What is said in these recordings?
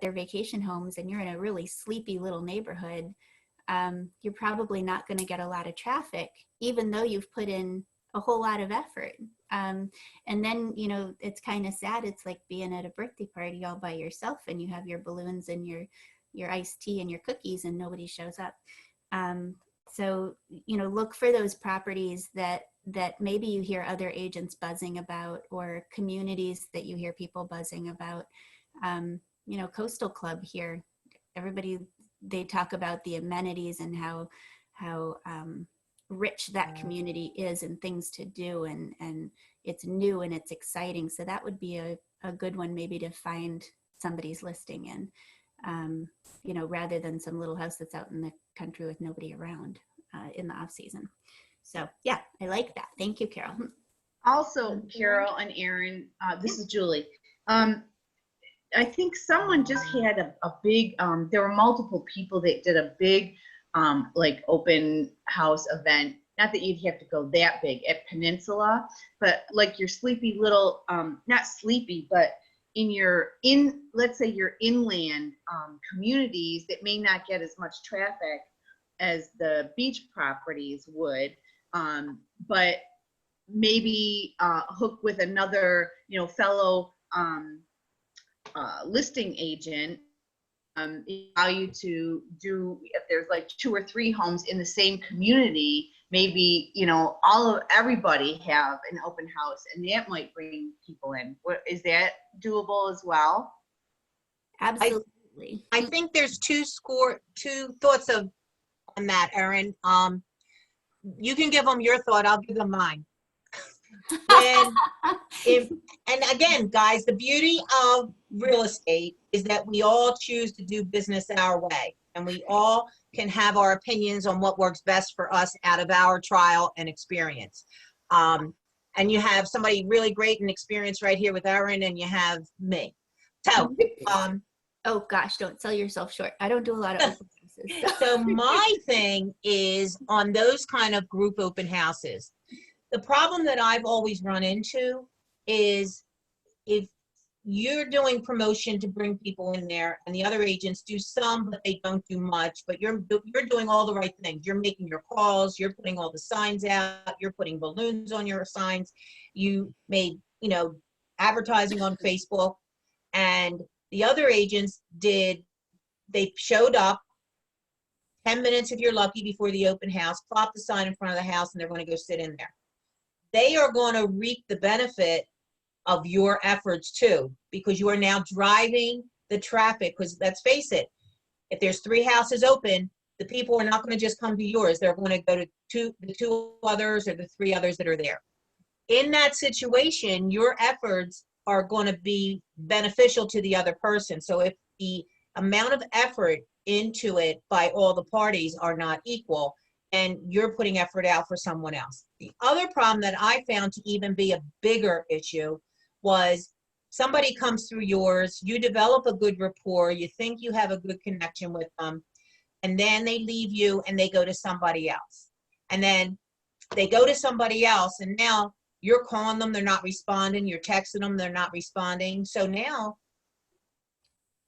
their vacation homes and you're in a really sleepy little neighborhood, you're probably not going to get a lot of traffic, even though you've put in a whole lot of effort. And then, you know, it's kind of sad. It's like being at a birthday party all by yourself and you have your balloons and your iced tea and your cookies and nobody shows up. So, you know, look for those properties that maybe you hear other agents buzzing about, or communities that you hear people buzzing about. You know, Coastal Club here, everybody, they talk about the amenities and how rich that community is and things to do, and it's new and it's exciting. So that would be a good one maybe to find somebody's listing in. You know, rather than some little house that's out in the country with nobody around in the off season. So yeah, I like that. Thank you, Carol. Also, Carol and Erin, this is Julie. I think someone just had a big, there were multiple people that did a big like open house event. Not that you'd have to go that big at Peninsula, but like your sleepy little, not sleepy, but let's say your inland communities that may not get as much traffic as the beach properties would, but maybe hook with another, you know, fellow listing agent, allow you to do, if there's like 2 or 3 homes in the same community, maybe, you know, everybody have an open house, and that might bring people in. Is that doable as well? Absolutely. I think there's two thoughts on that, Erin. You can give them your thought, I'll give them mine. And again, guys, the beauty of real estate is that we all choose to do business our way, and we all can have our opinions on what works best for us out of our trial and experience. And you have somebody really great and experienced right here with Erin, and you have me. So, oh gosh, don't sell yourself short. I don't do a lot of open houses. So my thing is on those kind of group open houses. The problem that I've always run into is if you're doing promotion to bring people in there and the other agents do some, but they don't do much, but you're doing all the right things. You're making your calls, you're putting all the signs out, you're putting balloons on your signs, you made, you know, advertising on Facebook, and the other agents they showed up 10 minutes if you're lucky before the open house, plop the sign in front of the house, and they're going to go sit in there. They are going to reap the benefit of your efforts too, because you are now driving the traffic. Because let's face it, if there's 3 houses open, the people are not going to just come to yours. They're going to go to the 2 others or the 3 others that are there. In that situation, your efforts are going to be beneficial to the other person. So if the amount of effort into it by all the parties are not equal, and you're putting effort out for someone else. The other problem that I found to even be a bigger issue was somebody comes through yours, you develop a good rapport, you think you have a good connection with them, and then they leave you and they go to somebody else. And then they go to somebody else, and now you're calling them, they're not responding, you're texting them, they're not responding. So now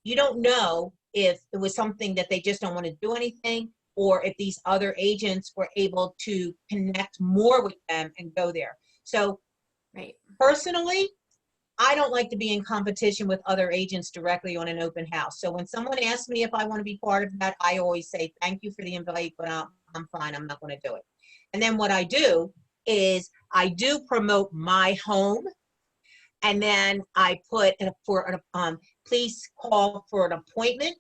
you don't know if it was something that they just don't want to do anything, or if these other agents were able to connect more with them and go there. So right. Personally, I don't like to be in competition with other agents directly on an open house. So when someone asks me if I want to be part of that, I always say, thank you for the invite, but I'm fine, I'm not going to do it. And then what I do is I do promote my home, and then I put please call for an appointment.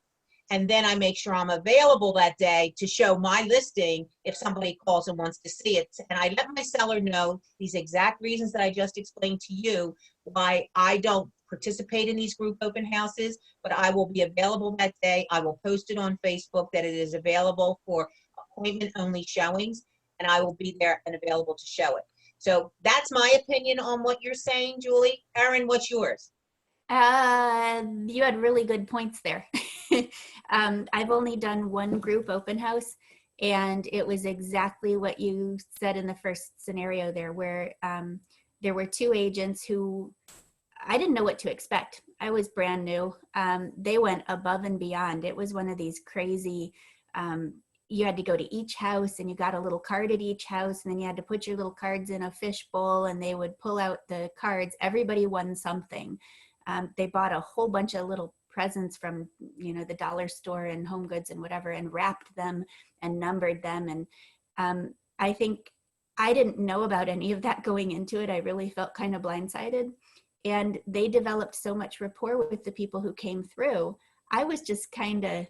And then I make sure I'm available that day to show my listing if somebody calls and wants to see it. And I let my seller know these exact reasons that I just explained to you, why I don't participate in these group open houses, but I will be available that day. I will post it on Facebook that it is available for appointment only showings, and I will be there and available to show it. So that's my opinion on what you're saying, Julie. Erin, what's yours? You had really good points there. I've only done one group open house, and it was exactly what you said in the first scenario there, where there were 2 agents who I didn't know what to expect. I was brand new. They went above and beyond. It was one of these crazy, you had to go to each house and you got a little card at each house, and then you had to put your little cards in a fish bowl and they would pull out the cards. Everybody won something. They bought a whole bunch of little presents from, the dollar store and Home Goods and whatever, and wrapped them and numbered them. And I think I didn't know about any of that going into it. I really felt kind of blindsided. And they developed so much rapport with the people who came through. I was just kind of,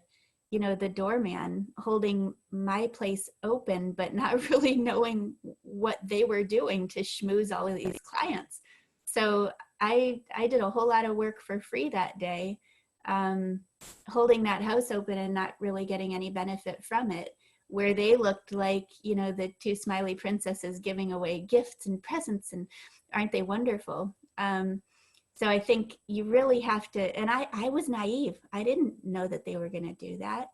the doorman holding my place open, but not really knowing what they were doing to schmooze all of these clients. So I did a whole lot of work for free that day, holding that house open and not really getting any benefit from it, where they looked like, the two smiley princesses giving away gifts and presents, and aren't they wonderful? So I think you really have to, and I was naive. I didn't know that they were going to do that.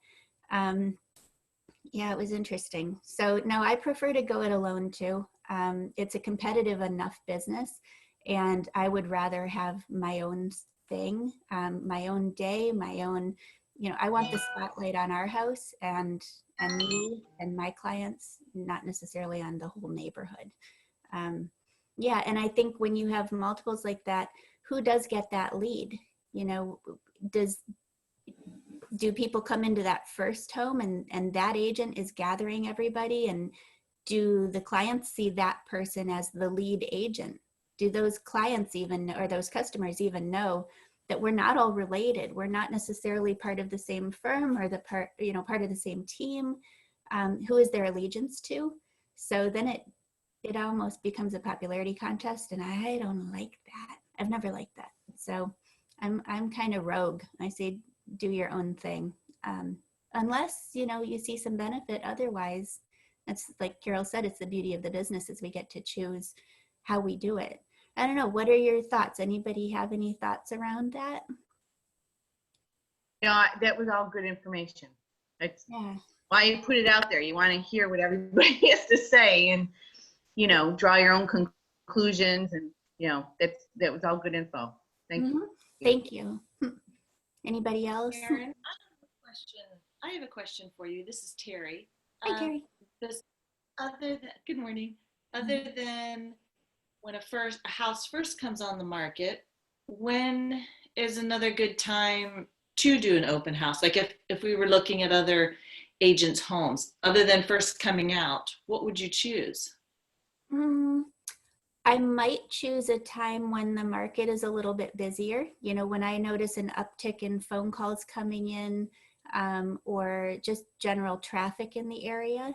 Yeah, it was interesting. So no, I prefer to go it alone too. It's a competitive enough business, and I would rather have my own thing, my own day, my own, I want the spotlight on our house and me and my clients, not necessarily on the whole neighborhood. Yeah, and I think when you have multiples like that, who does get that lead? Do people come into that first home and that agent is gathering everybody, and do the clients see that person as the lead agent? Do those clients even, or those customers even know that we're not all related? We're not necessarily part of the same firm or part of the same team. Who is their allegiance to? So then it almost becomes a popularity contest, and I don't like that. I've never liked that. So I'm kind of rogue. I say do your own thing, unless you see some benefit. Otherwise, that's like Carol said, it's the beauty of the business is we get to choose how we do it. I don't know. What are your thoughts? Anybody have any thoughts around that? That was all good information. That's Yeah. why you put it out there. You want to hear what everybody has to say, and draw your own conclusions, and that was all good info. Thank you. Thank you. Anybody else? Erin, I have a question for you. This is Terry. Hi, Terry. Good morning. Other than when a house first comes on the market, when is another good time to do an open house? Like if we were looking at other agents' homes, other than first coming out, what would you choose? I might choose a time when the market is a little bit busier. When I notice an uptick in phone calls coming in, or just general traffic in the area.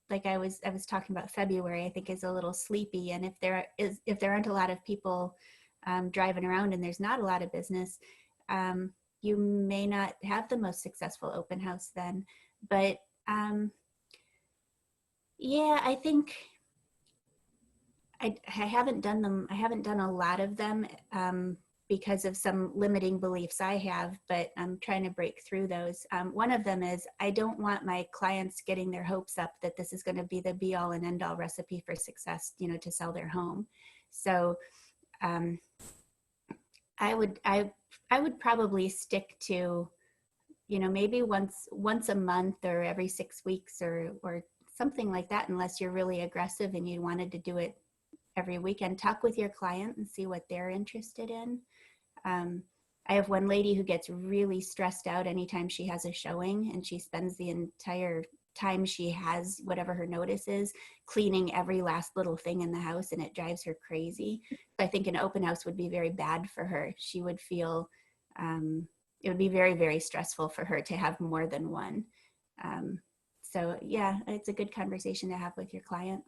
Like I was talking about, February, I think, is a little sleepy. And if there aren't a lot of people driving around and there's not a lot of business, you may not have the most successful open house then. But yeah, I think I haven't done them. I haven't done a lot of them because of some limiting beliefs I have, but I'm trying to break through those. One of them is I don't want my clients getting their hopes up that this is going to be the be all and end all recipe for success, to sell their home. So I would probably stick to, maybe once a month or every 6 weeks or something like that, unless you're really aggressive and you wanted to do it every weekend. Talk with your client and see what they're interested in. I have one lady who gets really stressed out anytime she has a showing, and she spends the entire time she has whatever her notice is cleaning every last little thing in the house, and it drives her crazy. So I think an open house would be very bad for her. She would feel it would be very, very stressful for her to have more than one. So yeah, it's a good conversation to have with your client.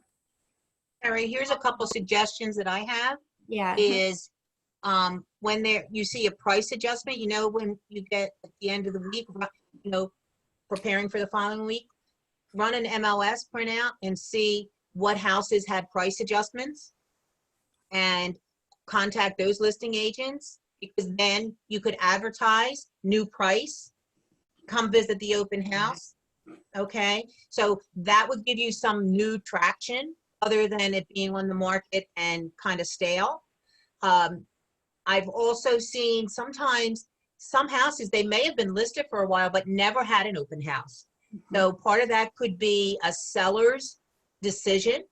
Terry, here's a couple suggestions that I have. Yeah. Is when you see a price adjustment, when you get at the end of the week, preparing for the following week, run an MLS printout and see what houses had price adjustments and contact those listing agents, because then you could advertise new price, come visit the open house. Okay, so that would give you some new traction other than it being on the market and kind of stale. I've also seen sometimes some houses, they may have been listed for a while, but never had an open house. So part of that could be a seller's decision,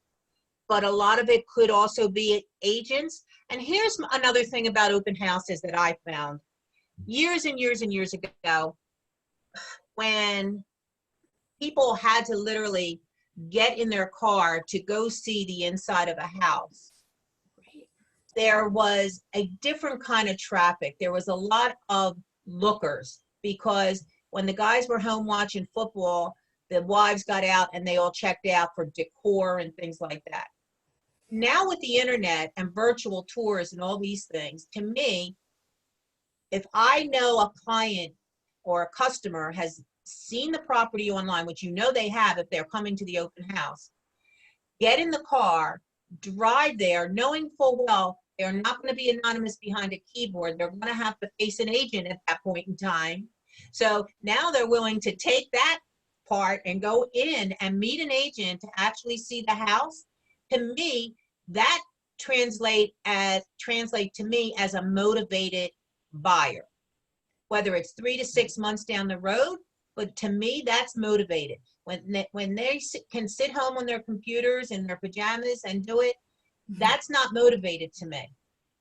but a lot of it could also be agents. And here's another thing about open houses that I found years and years and years ago, when people had to literally get in their car to go see the inside of a house. There was a different kind of traffic. There was a lot of lookers because when the guys were home watching football, the wives got out and they all checked out for decor and things like that. Now with the internet and virtual tours and all these things, to me, if I know a client or a customer has seen the property online, which you know they have if they're coming to the open house, get in the car, drive there, knowing full well they're not going to be anonymous behind a keyboard. They're going to have to face an agent at that point in time. So now they're willing to take that part and go in and meet an agent to actually see the house. To me, that translate to me as a motivated buyer, whether it's 3 to 6 months down the road. But to me, that's motivated. When they can sit home on their computers in their pajamas and do it, that's not motivated to me.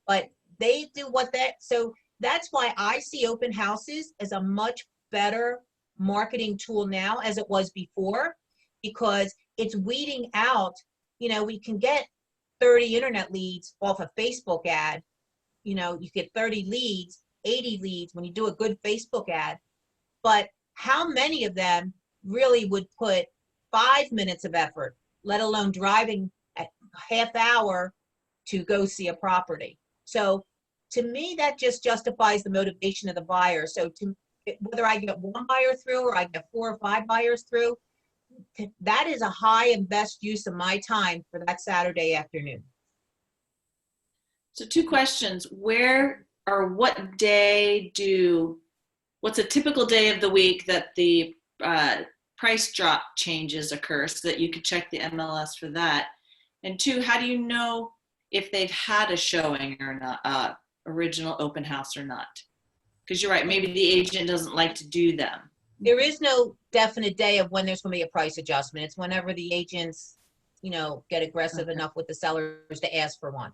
But they do so that's why I see open houses as a much better marketing tool now as it was before, because it's weeding out, we can get 30 internet leads off a Facebook ad. You get 30 leads, 80 leads when you do a good Facebook ad. But how many of them really would put 5 minutes of effort, let alone driving a half hour to go see a property? So to me, that just justifies the motivation of the buyer. So whether I get one buyer through or I get 4 or 5 buyers through, that is a high and best use of my time for that Saturday afternoon. So 2 questions. Where or what day what's a typical day of the week that the price drop changes occur so that you could check the MLS for that? And 2, how do you know if they've had a showing or not, original open house or not? Because you're right, maybe the agent doesn't like to do them. There is no definite day of when there's going to be a price adjustment. It's whenever the agents, get aggressive enough with the sellers to ask for one.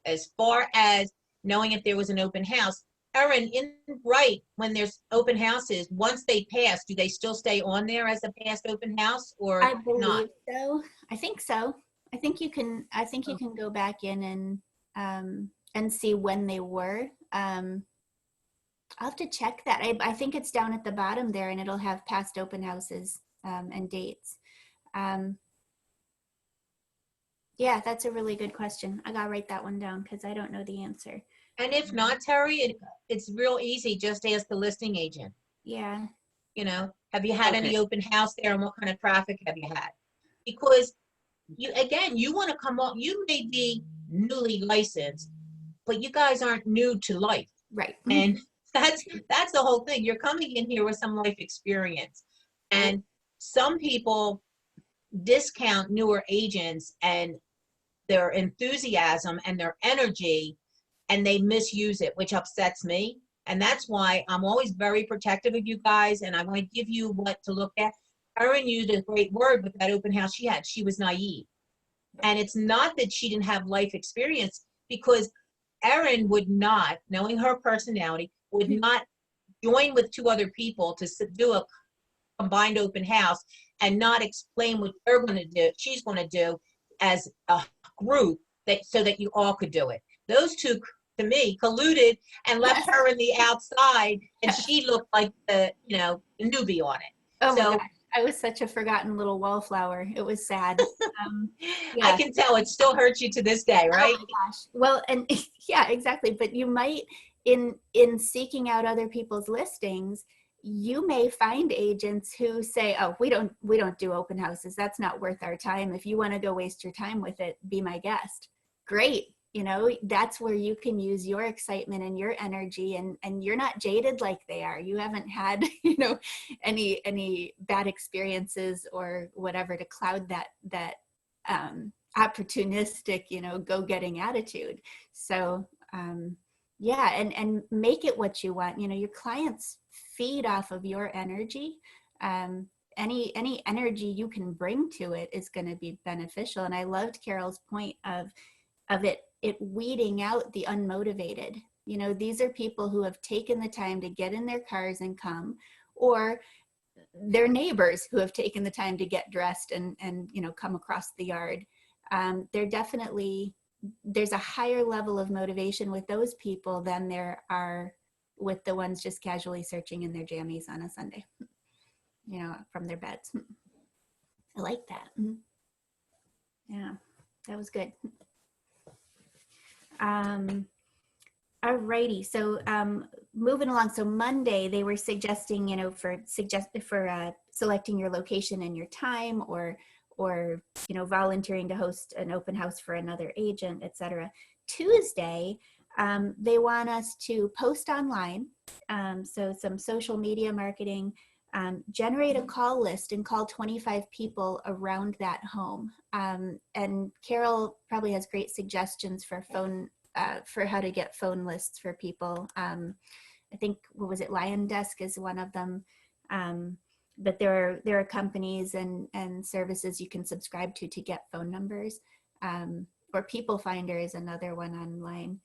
As far as knowing if there was an open house, Erin, when there's open houses, once they pass, do they still stay on there as a past open house or I believe not? so. I think so. I think you can go back in and see when they were. I'll have to check that. I think it's down at the bottom there, and it'll have past open houses and dates. Yeah, that's a really good question. I gotta write that one down because I don't know the answer. And if not, Terry, it's real easy. Just ask the listing agent. Yeah. Have you had any open house there, and what kind of traffic have you had? Because you want to come on. You may be newly licensed, but you guys aren't new to life, right? And that's the whole thing. You're coming in here with some life experience, and some people discount newer agents and their enthusiasm and their energy, and they misuse it, which upsets me. And that's why I'm always very protective of you guys, and I want to give you what to look at. Erin used a great word with that open house she had. She was naive. And it's not that she didn't have life experience, because Erin would not, knowing her personality, would not join with 2 other people to do a combined open house and not explain what she's going to do as a group, so that you all could do it. Those 2, to me, colluded and left her in the outside, and she looked like the newbie on it. Oh my gosh. I was such a forgotten little wallflower. It was sad. Yeah. I can tell it still hurts you to this day, right? Oh my gosh. Well, and yeah, exactly. But you might, in seeking out other people's listings, you may find agents who say, "Oh, we don't do open houses. That's not worth our time. If you want to go waste your time with it, be my guest." Great. That's where you can use your excitement and your energy, and you're not jaded like they are. You haven't had, any bad experiences or whatever to cloud that opportunistic, go-getting attitude. So, Yeah, and make it what you want. You know, your clients feed off of your energy. Any energy you can bring to it is going to be beneficial. And I loved Carol's point of it weeding out the unmotivated. You know, these are people who have taken the time to get in their cars and come, or their neighbors who have taken the time to get dressed and you know, come across the yard. They're definitely, there's a higher level of motivation with those people than there are with the ones just casually searching in their jammies on a Sunday, you know, from their beds. I like that. Yeah, that was good. Alrighty, so moving along. So Monday they were suggesting, you know, for selecting your location and your time, or you know, volunteering to host an open house for another agent, etc. Tuesday, they want us to post online, so some social media marketing, generate a call list and call 25 people around that home. And Carol probably has great suggestions for phone. For how to get phone lists for people. I think, what was it, Lion Desk is one of them. But there are companies and services you can subscribe to get phone numbers. Or People Finder is another one online.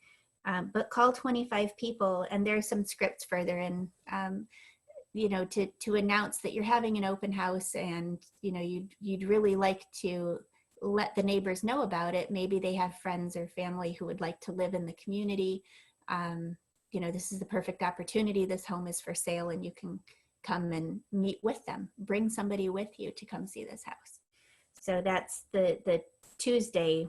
But call 25 people, and there's some scripts further in, you know, to announce that you're having an open house, and you know, you'd really like to let the neighbors know about it. Maybe they have friends or family who would like to live in the community. You know, this is the perfect opportunity. This home is for sale, and you can come and meet with them. Bring somebody with you to come see this house. So that's the Tuesday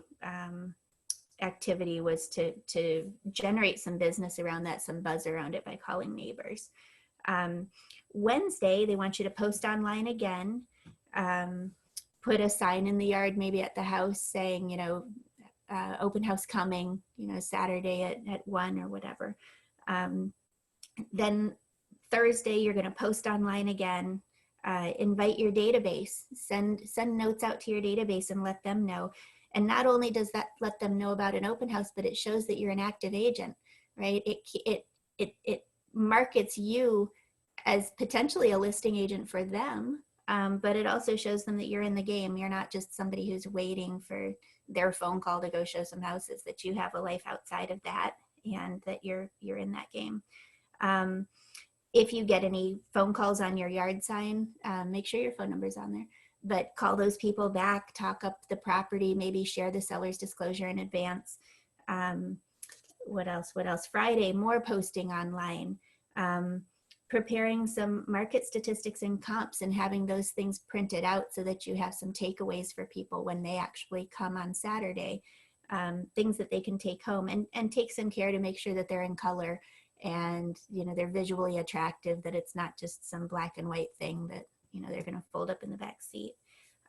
activity, was to generate some business around that, some buzz around it by calling neighbors. Wednesday, they want you to post online again. Put a sign in the yard, maybe at the house, saying, you know, open house coming, you know, Saturday at 1 or whatever. Then Thursday, you're going to post online again, invite your database, send notes out to your database and let them know. And not only does that let them know about an open house, but it shows that you're an active agent, right? It markets you as potentially a listing agent for them. But it also shows them that you're in the game. You're not just somebody who's waiting for their phone call to go show some houses, that you have a life outside of that, and that you're in that game. If you get any phone calls on your yard sign, make sure your phone number's on there, but call those people back, talk up the property, maybe share the seller's disclosure in advance. What else? Friday, more posting online. Preparing some market statistics and comps and having those things printed out so that you have some takeaways for people when they actually come on Saturday, things that they can take home, and take some care to make sure that they're in color and, you know, they're visually attractive, that it's not just some black and white thing that, you know, they're going to fold up in the back seat.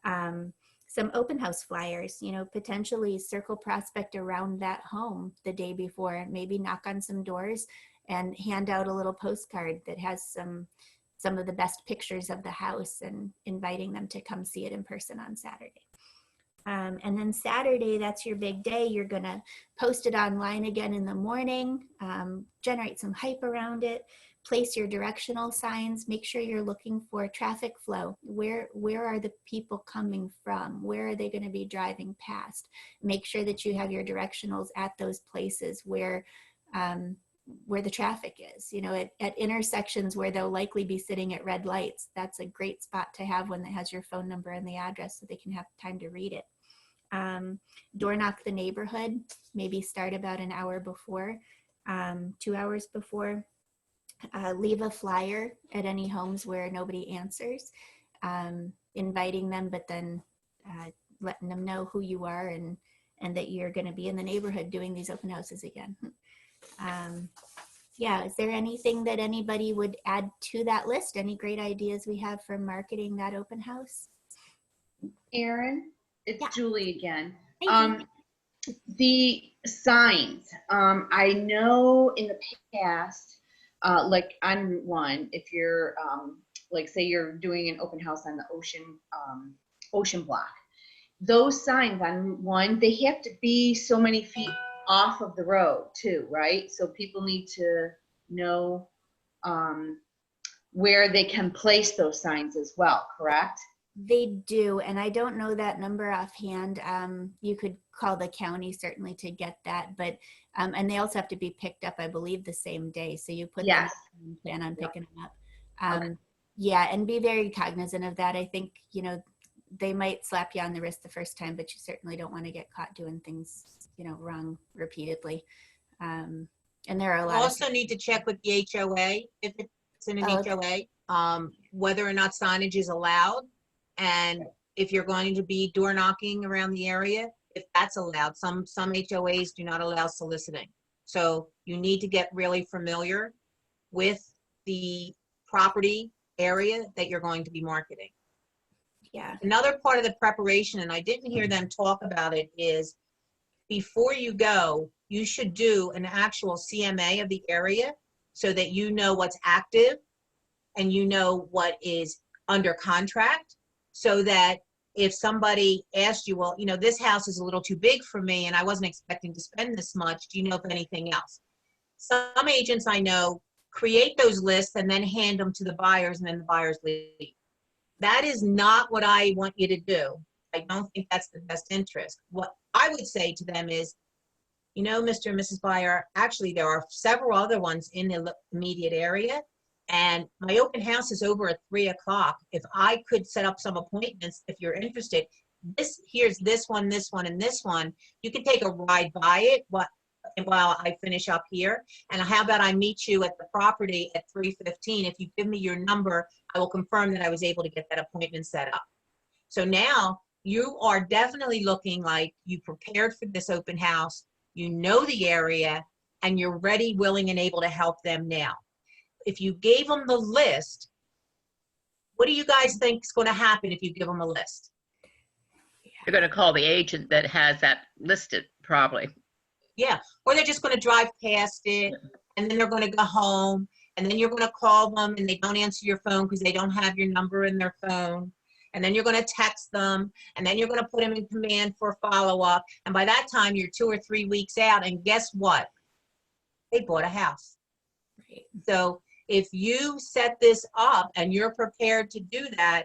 Some open house flyers, you know, potentially circle prospect around that home the day before, maybe knock on some doors and hand out a little postcard that has some of the best pictures of the house, and inviting them to come see it in person on Saturday. And then Saturday, that's your big day. You're going to post it online again in the morning, generate some hype around it, place your directional signs, make sure you're looking for traffic flow. Where are the people coming from? Where are they going to be driving past? Make sure that you have your directionals at those places where the traffic is, you know, at intersections where they'll likely be sitting at red lights. That's a great spot to have one that has your phone number and the address so they can have time to read it. Door knock the neighborhood, maybe start about an hour before, 2 hours before. Leave a flyer at any homes where nobody answers, inviting them, but then letting them know who you are and that you're going to be in the neighborhood doing these open houses again. Yeah, is there anything that anybody would add to that list? Any great ideas we have for marketing that open house? Erin, it's Julie again. Thank you. The signs, I know in the past, like on Route 1, if you're, like say you're doing an open house on the ocean block, those signs on Route 1, they have to be so many feet off of the road too, right? So people need to know where they can place those signs as well, correct? They do, and I don't know that number offhand. You could call the county certainly to get that, but and they also have to be picked up, I believe, the same day. So you put them Yes. and plan on picking them up. Okay. Yeah, and be very cognizant of that. I think, you know, they might slap you on the wrist the first time, but you certainly don't want to get caught doing things, you know, wrong repeatedly. And there are a You lot also need to check with the HOA, if it's in an Oh, HOA, whether or not signage is allowed. And if you're going to be door knocking around the area, if that's allowed. Some HOAs do not allow soliciting. So you need to get really familiar with the property area that you're going to be marketing. yeah. Another part of the preparation, and I didn't hear them talk about it, is before you go, you should do an actual CMA of the area so that you know what's active and you know what is under contract, so that if somebody asked you, well, you know, this house is a little too big for me and I wasn't expecting to spend this much, do you know of anything else? Some agents I know create those lists and then hand them to the buyers, and then the buyers leave. That is not what I want you to do. I don't think that's the best interest. What I would say to them is, you know, Mr. and Mrs. Buyer, actually there are several other ones in the immediate area, and my open house is over at 3 o'clock. If I could set up some appointments, if you're interested, here's this one, and this one. You can take a ride by it while I finish up here. And how about I meet you at the property at 3:15? If you give me your number, I will confirm that I was able to get that appointment set up. So now you are definitely looking like you prepared for this open house, you know the area, and you're ready, willing, and able to help them now. If you gave them the list, what do you guys think is going to happen if you give them a list? They're going to call the agent that has that listed, probably. Yeah, or they're just going to drive past it, and then they're going to go home, and then you're going to call them and they don't answer your phone because they don't have your number in their phone. And then you're going to text them, and then you're going to put them in command for follow-up. And by that time, you're 2 or 3 weeks out, and guess what? They bought a house. Right. So if you set this up and you're prepared to do that,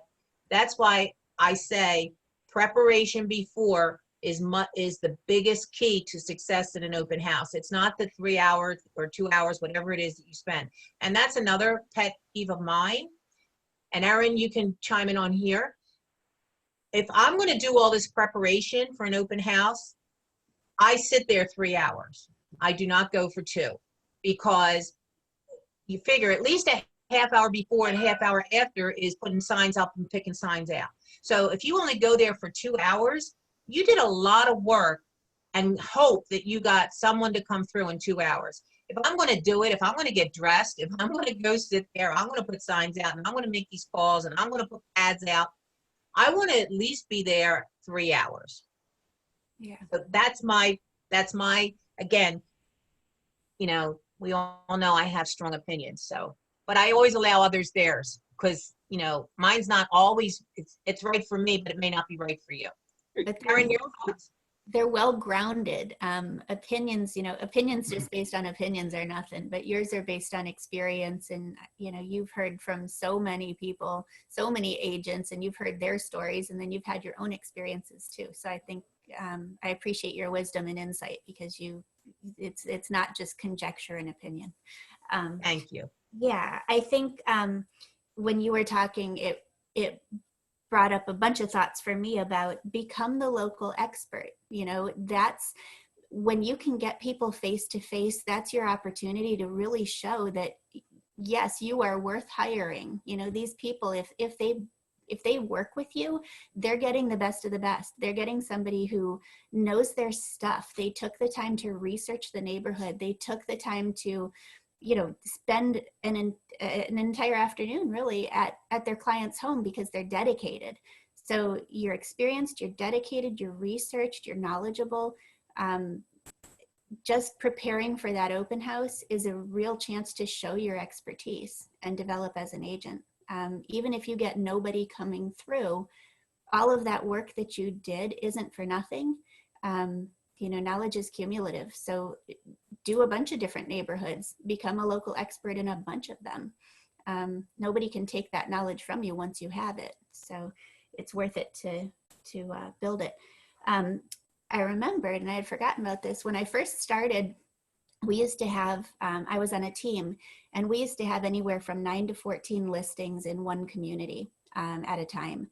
that's why I say preparation before is the biggest key to success in an open house. It's not the 3 hours or 2 hours, whatever it is that you spend. And that's another pet peeve of mine. And Erin, you can chime in on here. If I'm going to do all this preparation for an open house, I sit there 3 hours. I do not go for 2, because you figure at least a half hour before and a half hour after is putting signs up and picking signs out. So if you only go there for 2 hours, you did a lot of work and hope that you got someone to come through in 2 hours. If I'm going to do it, if I'm going to get dressed, if I'm going to go sit there, I'm going to put signs out and I'm going to make these calls and I'm going to put ads out, I want to at least be there 3 hours. Yeah. So that's my, again, you know, we all know I have strong opinions. So, but I always allow others theirs, because, you know, mine's not always, it's right for me, but it may not be right for you. But Erin, your thoughts? they're well grounded. Opinions, you know, opinions just based on opinions are nothing, but yours are based on experience. And, you know, you've heard from so many people, so many agents, and you've heard their stories, and then you've had your own experiences too. So I think I appreciate your wisdom and insight, because it's not just conjecture and opinion. Thank you. Yeah, I think when you were talking, it brought up a bunch of thoughts for me about become the local expert. You know, that's when you can get people face to face, that's your opportunity to really show that, yes, you are worth hiring. You know, these people, if they work with you, they're getting the best of the best. They're getting somebody who knows their stuff. They took the time to research the neighborhood. They took the time to, you know, spend an entire afternoon really at their client's home, because they're dedicated. So you're experienced, you're dedicated, you're researched, you're knowledgeable. Just preparing for that open house is a real chance to show your expertise and develop as an agent. Even if you get nobody coming through, all of that work that you did isn't for nothing. knowledge is cumulative. So do a bunch of different neighborhoods, become a local expert in a bunch of them. Nobody can take that knowledge from you once you have it. So it's worth it to build it. I remembered, and I had forgotten about this, when I first started, we used to have, I was on a team, and we used to have anywhere from 9 to 14 listings in one community at a time.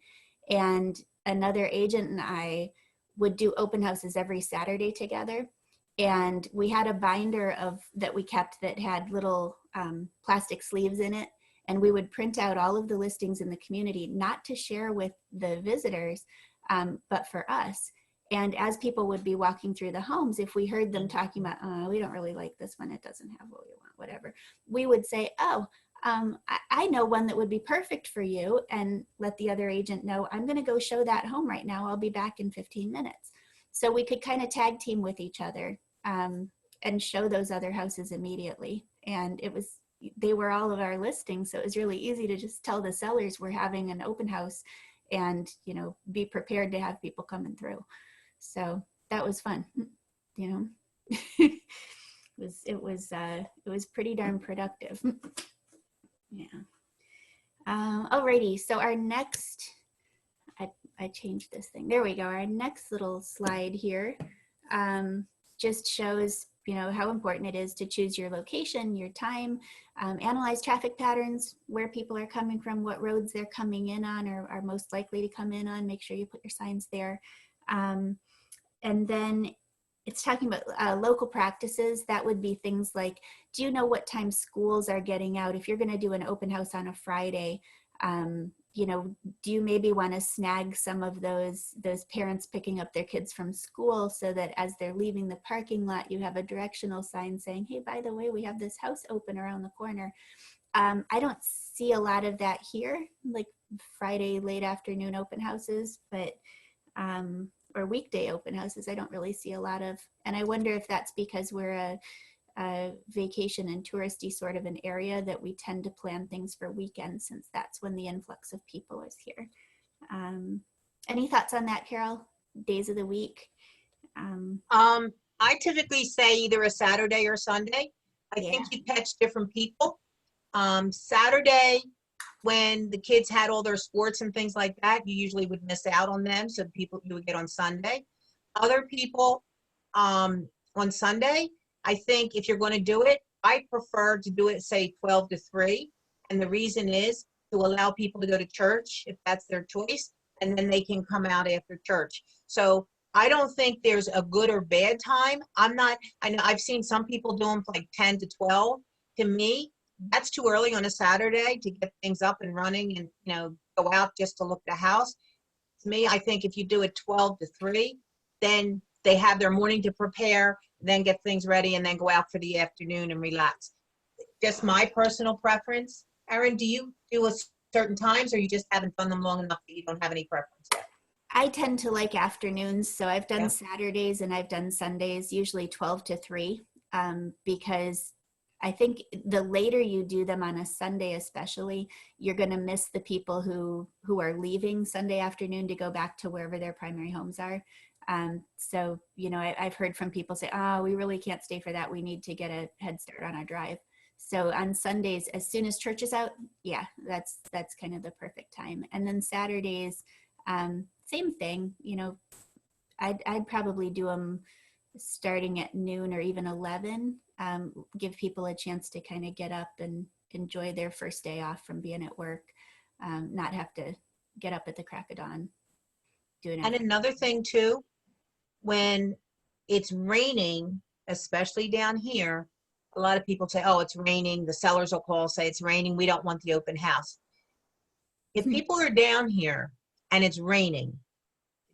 And another agent and I would do open houses every Saturday together. And we had a binder that we kept that had little plastic sleeves in it. And we would print out all of the listings in the community, not to share with the visitors, but for us. And as people would be walking through the homes, if we heard them talking about, oh, we don't really like this one, it doesn't have what we want, whatever, we would say, oh, I know one that would be perfect for you, and let the other agent know, I'm going to go show that home right now. I'll be back in 15 minutes. So we could kind of tag team with each other and show those other houses immediately. And they were all of our listings. So it was really easy to just tell the sellers we're having an open house and, be prepared to have people coming through. So that was fun, it was pretty darn productive. Yeah. Alrighty. So our next, I changed this thing. There we go. Our next little slide here just shows, how important it is to choose your location, your time, analyze traffic patterns, where people are coming from, what roads they're coming in on or are most likely to come in on. Make sure you put your signs there. And then it's talking about local practices. That would be things like, do you know what time schools are getting out? If you're going to do an open house on a Friday, do you maybe want to snag some of those parents picking up their kids from school, so that as they're leaving the parking lot, you have a directional sign saying, hey, by the way, we have this house open around the corner. I don't see a lot of that here, like Friday late afternoon open houses, but or weekday open houses, I don't really see a lot of. And I wonder if that's because we're a vacation and touristy sort of an area, that we tend to plan things for weekends, since that's when the influx of people is here. Any thoughts on that, Carol? Days of the week? I typically say either a Saturday or Sunday. I think you catch different people. Saturday, when the kids had all their sports and things like that, you usually would miss out on them. So people you would get on Sunday. Other people on Sunday, I think if you're going to do it, I prefer to do it, say 12 to 3. And the reason is to allow people to go to church if that's their choice, and then they can come out after church. So I don't think there's a good or bad time. I know I've seen some people do them like 10 to 12. To me, that's too early on a Saturday to get things up and running and, go out just to look at the house. To me, I think if you do it 12 to 3, then they have their morning to prepare, then get things ready, and then go out for the afternoon and relax. Just my personal preference. Erin, do you do a certain times, or you just haven't done them long enough that you don't have any preference yet? I tend to like afternoons. So I've done Saturdays and I've done Sundays, usually 12 to 3, because I think the later you do them on a Sunday, especially, you're going to miss the people who are leaving Sunday afternoon to go back to wherever their primary homes are. So, I've heard from people say, oh, we really can't stay for that. We need to get a head start on our drive. So on Sundays, as soon as church is out, that's kind of the perfect time. And then Saturdays, same thing, I'd probably do them starting at noon or even 11, give people a chance to kind of get up and enjoy their first day off from being at work, not have to get up at the crack of dawn. And another thing too, when it's raining, especially down here, a lot of people say, oh, it's raining. The sellers will call, say it's raining. We don't want the open house. If people are down here and it's raining,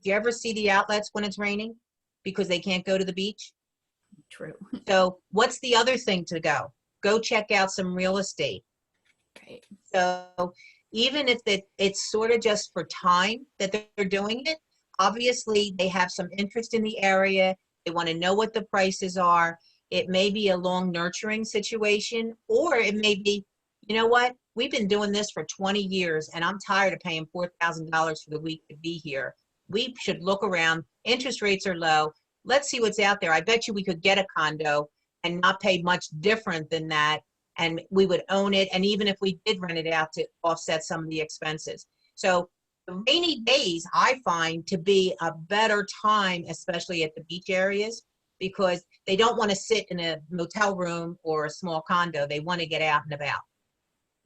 do you ever see the outlets when it's raining because they can't go to the beach? True. So what's the other thing to go? Go check out some real estate. Right. So even if it's sort of just for time that they're doing it, obviously they have some interest in the area. They want to know what the prices are. It may be a long nurturing situation, or it may be, you know what, we've been doing this for 20 years and I'm tired of paying $4,000 for the week to be here. We should look around. Interest rates are low. let's see what's out there. I bet you we could get a condo and not pay much different than that, and we would own it. And even if we did rent it out, to offset some of the expenses. So the rainy days I find to be a better time, especially at the beach areas, because they don't want to sit in a motel room or a small condo. They want to get out and about.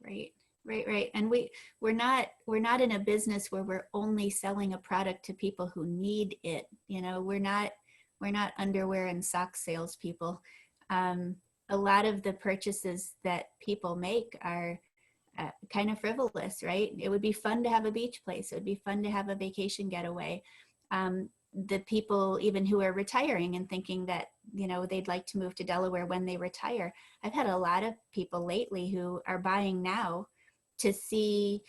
Right. Right. And we're not in a business where we're only selling a product to people who need it. You know, we're not underwear and sock salespeople. A lot of the purchases that people make are kind of frivolous, right? It would be fun to have a beach place. It would be fun to have a vacation getaway. The people even who are retiring and thinking that, you know, they'd like to move to Delaware when they retire. I've had a lot of people lately who are buying now to see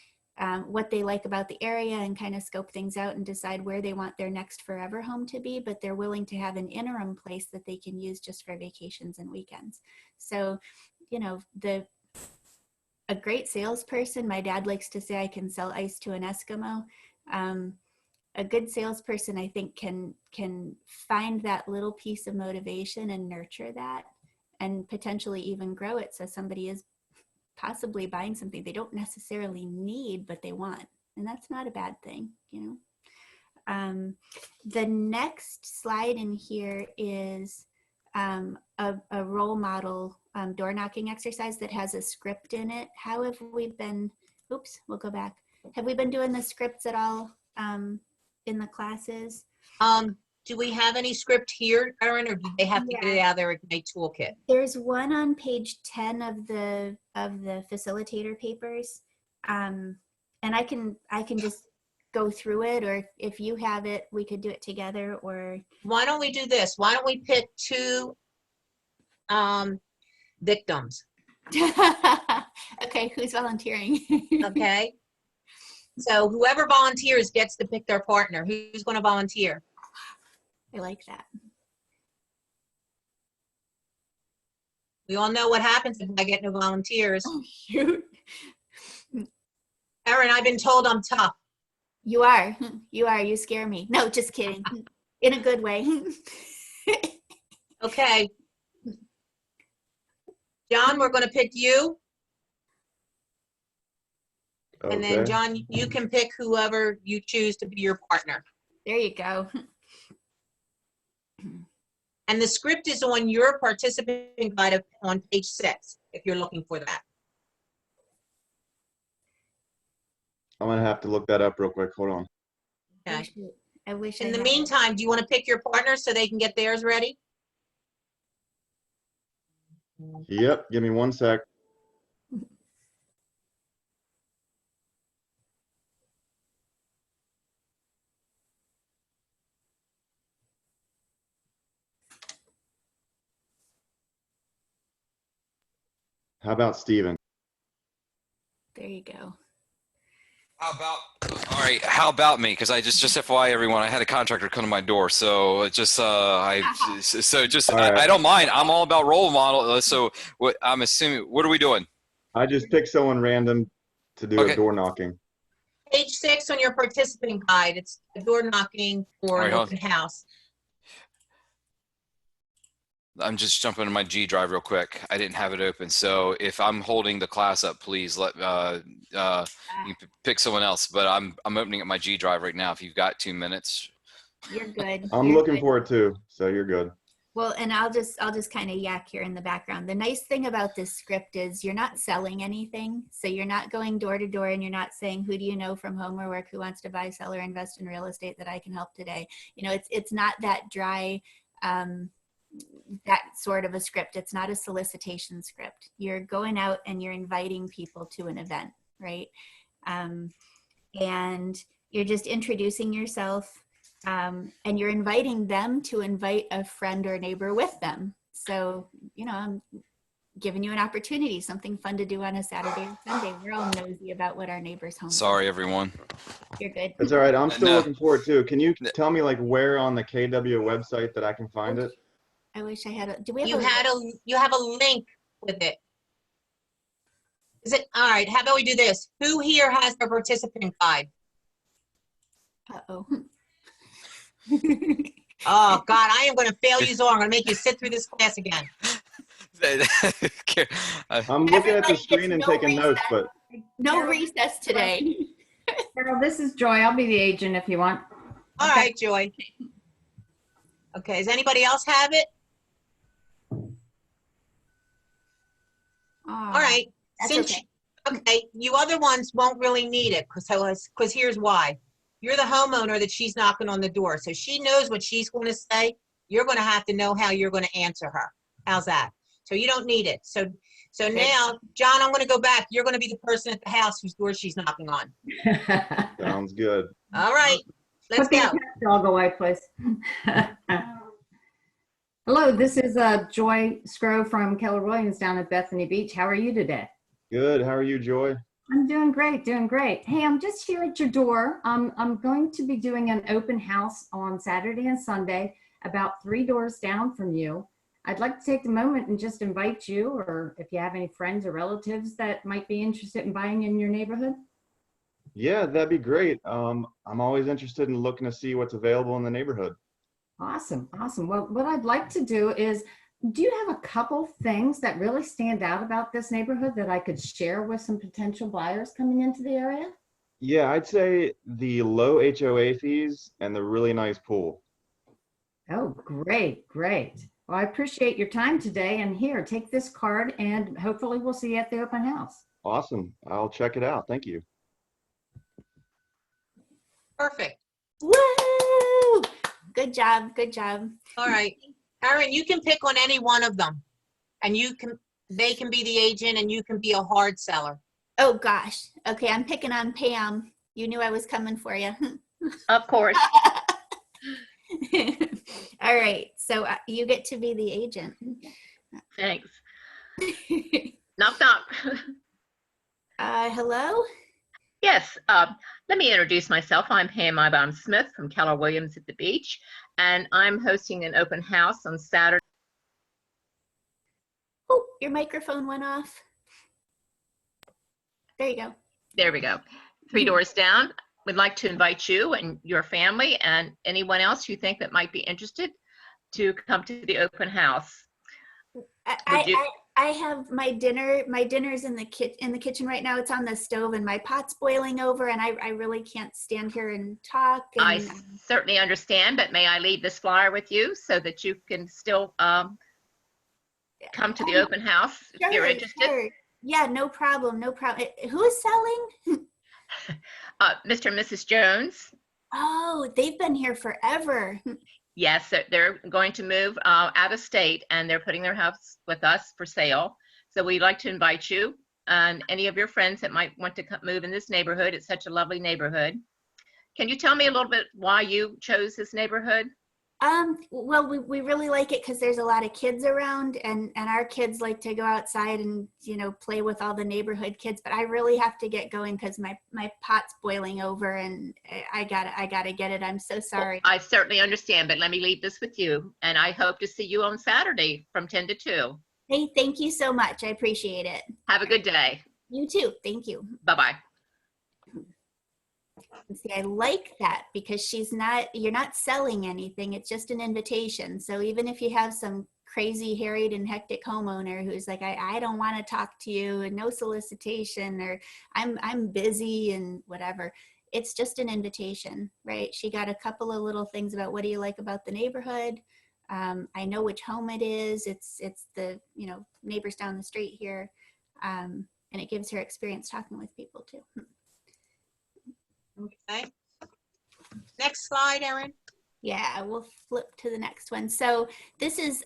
what they like about the area and kind of scope things out and decide where they want their next forever home to be, but they're willing to have an interim place that they can use just for vacations and weekends. So, you know, a great salesperson, my dad likes to say I can sell ice to an Eskimo. A good salesperson, I think, can find that little piece of motivation and nurture that and potentially even grow it so somebody is possibly buying something they don't necessarily need, but they want. And that's not a bad thing, you know. The next slide in here is a role model door knocking exercise that has a script in it. How have we been, oops, we'll go back. Have we been doing the scripts at all in the classes? Do we have any script here, Erin, or do they have to get it out of their Ignite toolkit? There's one on page 10 of the facilitator papers, and I can just go through it, or if you have it, we could do it together. Or why don't we do this? Why don't we pick two victims? Okay, who's volunteering? Okay. So whoever volunteers gets to pick their partner. Who's going to volunteer? I like that. We all know what happens if I get no volunteers. Oh, shoot. Erin, I've been told I'm tough. You are. You scare me. No, just kidding. In a good way. Okay. John, we're going to pick you. Okay. And then, John, you can pick whoever you choose to be your partner. There you go. And the script is on your participant guide on page 6, if you're looking for that. I'm gonna have to look that up real quick. Hold on. Okay. I wish In I the had meantime, do you want to pick your partner so they can get theirs ready? Yep. Give me 1 sec. How about Steven? There you go. All right, how about me? Because I just FYI everyone, I had a contractor come to my door, so it just I right. don't mind. I'm all about role model. So what I'm assuming, what are we doing? I just picked someone random to do Okay. a door knocking. Page 6 on your participant guide. It's a door knocking for an open house. I'm just jumping into my G drive real quick. I didn't have it open, so if I'm holding the class up, please let you pick someone else. But I'm opening up my G drive right now. If you've got 2 minutes. You're good. I'm You're looking good. for it too, so you're good. Well, and I'll just kind of yak here in the background. The nice thing about this script is you're not selling anything. So you're not going door to door and you're not saying, who do you know from home or work who wants to buy, sell, or invest in real estate that I can help today? You know, it's not that dry, that sort of a script. It's not a solicitation script. You're going out and you're inviting people to an event, right? And you're just introducing yourself. And you're inviting them to invite a friend or neighbor with them. So, you know, I'm giving you an opportunity, something fun to do on a Saturday or Sunday. We're all nosy about what our neighbors' homes are. Sorry, everyone. You're good. It's all right. I'm still No. looking for it too. Can you tell me like where on the KW website that I can find it? I wish I had a, do we have You have a link with it. Is it, all right, how about we do this? Who here has their participant guide? Uh-oh. Oh, God, I am going to fail you all. I'm going to make you sit through this class again. I'm looking at the Everybody screen gets and no taking notes, but No recess today. Carol, this is Joy. I'll be the agent if you want. All right, Joy. Okay, does anybody else have it? All right. That's Since okay. okay, you other ones won't really need it because here's why. You're the homeowner that she's knocking on the door, so she knows what she's going to say. You're going to have to know how you're going to answer her. How's that? So you don't need it. So now, John, I'm going to go back. You're going to be the person at the house whose door she's knocking on. sounds good. All right, let's go. Dog away, please. Hello, this is Joy Scrow from Keller Williams down at Bethany Beach. How are you today? Good. How are you, Joy? I'm doing great, doing great. Hey, I'm just here at your door. I'm going to be doing an open house on Saturday and Sunday, about 3 doors down from you. I'd like to take the moment and just invite you, or if you have any friends or relatives that might be interested in buying in your neighborhood. Yeah, that'd be great. I'm always interested in looking to see what's available in the neighborhood. Awesome, awesome. Well, what I'd like to do is, do you have a couple things that really stand out about this neighborhood that I could share with some potential buyers coming into the area? Yeah, I'd say the low HOA fees and the really nice pool. Oh, great, great. Well, I appreciate your time today. And here, take this card and hopefully we'll see you at the open house. Awesome. I'll check it out. Thank you. Perfect. Woo! Good job. Good job. All right, Erin, you can pick on any one of them, and they can be the agent, and you can be a hard seller. Oh gosh. Okay, I'm picking on Pam. You knew I was coming for you. Of course. All right. So you get to be the agent. Thanks. Knock, knock. Hello? Yes, let me introduce myself. I'm Pam Ibom Smith from Keller Williams at the Beach, and I'm hosting an open house on Saturday. Oh, your microphone went off. There you go. There we go. 3 doors down. We'd like to invite you and your family and anyone else you think that might be interested to come to the open house. I have my dinner. My dinner's in the kitchen right now. It's on the stove and my pot's boiling over, and I really can't stand here and talk. And I certainly understand, but may I leave this flyer with you so that you can still come to the open house if you're interested? Sure. Yeah, no problem. No problem. Who is selling? Mr. and Mrs. Jones. Oh, they've been here forever. Yes, they're going to move out of state, and they're putting their house with us for sale. So we'd like to invite you and any of your friends that might want to move in this neighborhood. It's such a lovely neighborhood. Can you tell me a little bit why you chose this neighborhood? Well, we really like it because there's a lot of kids around, and our kids like to go outside and, play with all the neighborhood kids, but I really have to get going because my pot's boiling over and I gotta get it. I'm so sorry. Well, I certainly understand, but let me leave this with you, and I hope to see you on Saturday from 10 to 2. Hey, thank you so much. I appreciate it. Have a good day. You too. Thank you. Bye-bye. See, I like that because you're not selling anything. It's just an invitation. So even if you have some crazy, harried and hectic homeowner who's like, I don't want to talk to you and no solicitation, or I'm busy and whatever, it's just an invitation, right? She got a couple of little things about what do you like about the neighborhood. I know which home it is. It's the, neighbors down the street here. And it gives her experience talking with people too. Okay. Next slide, Erin. Yeah, we'll flip to the next one. So this is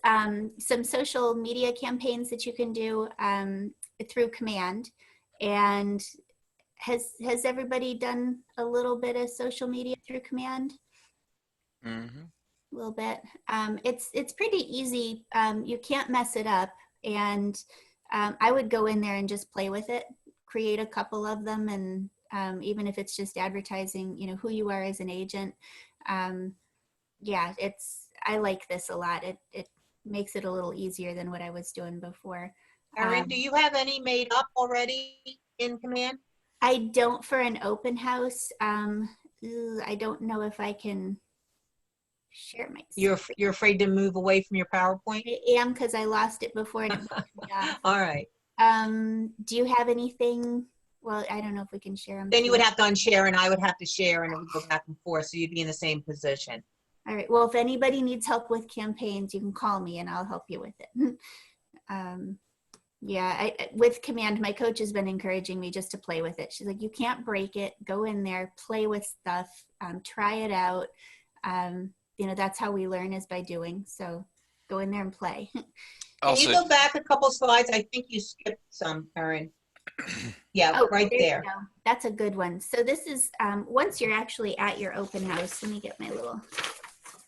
some social media campaigns that you can do through Command. And has everybody done a little bit of social media through Command? Mm-hmm. A little bit. It's pretty easy. You can't mess it up. And I would go in there and just play with it, create a couple of them, and even if it's just advertising, who you are as an agent. Yeah, I like this a lot. It makes it a little easier than what I was doing before. Erin, do you have any made up already in Command? I don't for an open house. I don't know if I can share my You're screen. you're afraid to move away from your PowerPoint? I am, because I lost it before and it broke me off. All right. Do you have anything? Well, I don't know if we can share them. Then you would have to unshare and I would have to share and it would go back and forth. So you'd be in the same position. All right. Well, if anybody needs help with campaigns, you can call me and I'll help you with it. Yeah, with Command, my coach has been encouraging me just to play with it. She's like, you can't break it. Go in there, play with stuff, try it out. You know, that's how we learn, is by doing. So go in there and play. Can Also, you go back a couple slides? I think you skipped some, Erin. Yeah, Oh, right you there. go. That's a good one. So this is, once you're actually at your open house, let me get my little.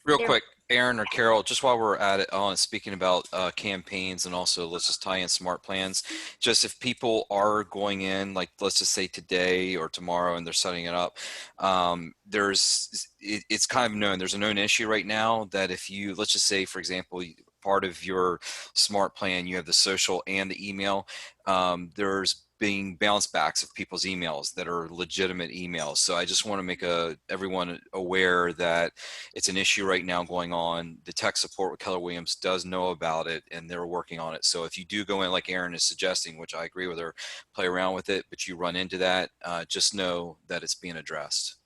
real There- quick, Erin or Carol, just while we're at it, on speaking about campaigns, and also let's just tie in smart plans. Just if people are going in, like let's just say today or tomorrow, and they're setting it up, it's kind of known. There's a known issue right now that if you, let's just say, for example, part of your smart plan, you have the social and the email. There's being bounce backs of people's emails that are legitimate emails. So I just want to make everyone aware that it's an issue right now going on. The tech support with Keller Williams does know about it and they're working on it. So if you do go in, like Erin is suggesting, which I agree with her, play around with it, but you run into that, just know that it's being addressed.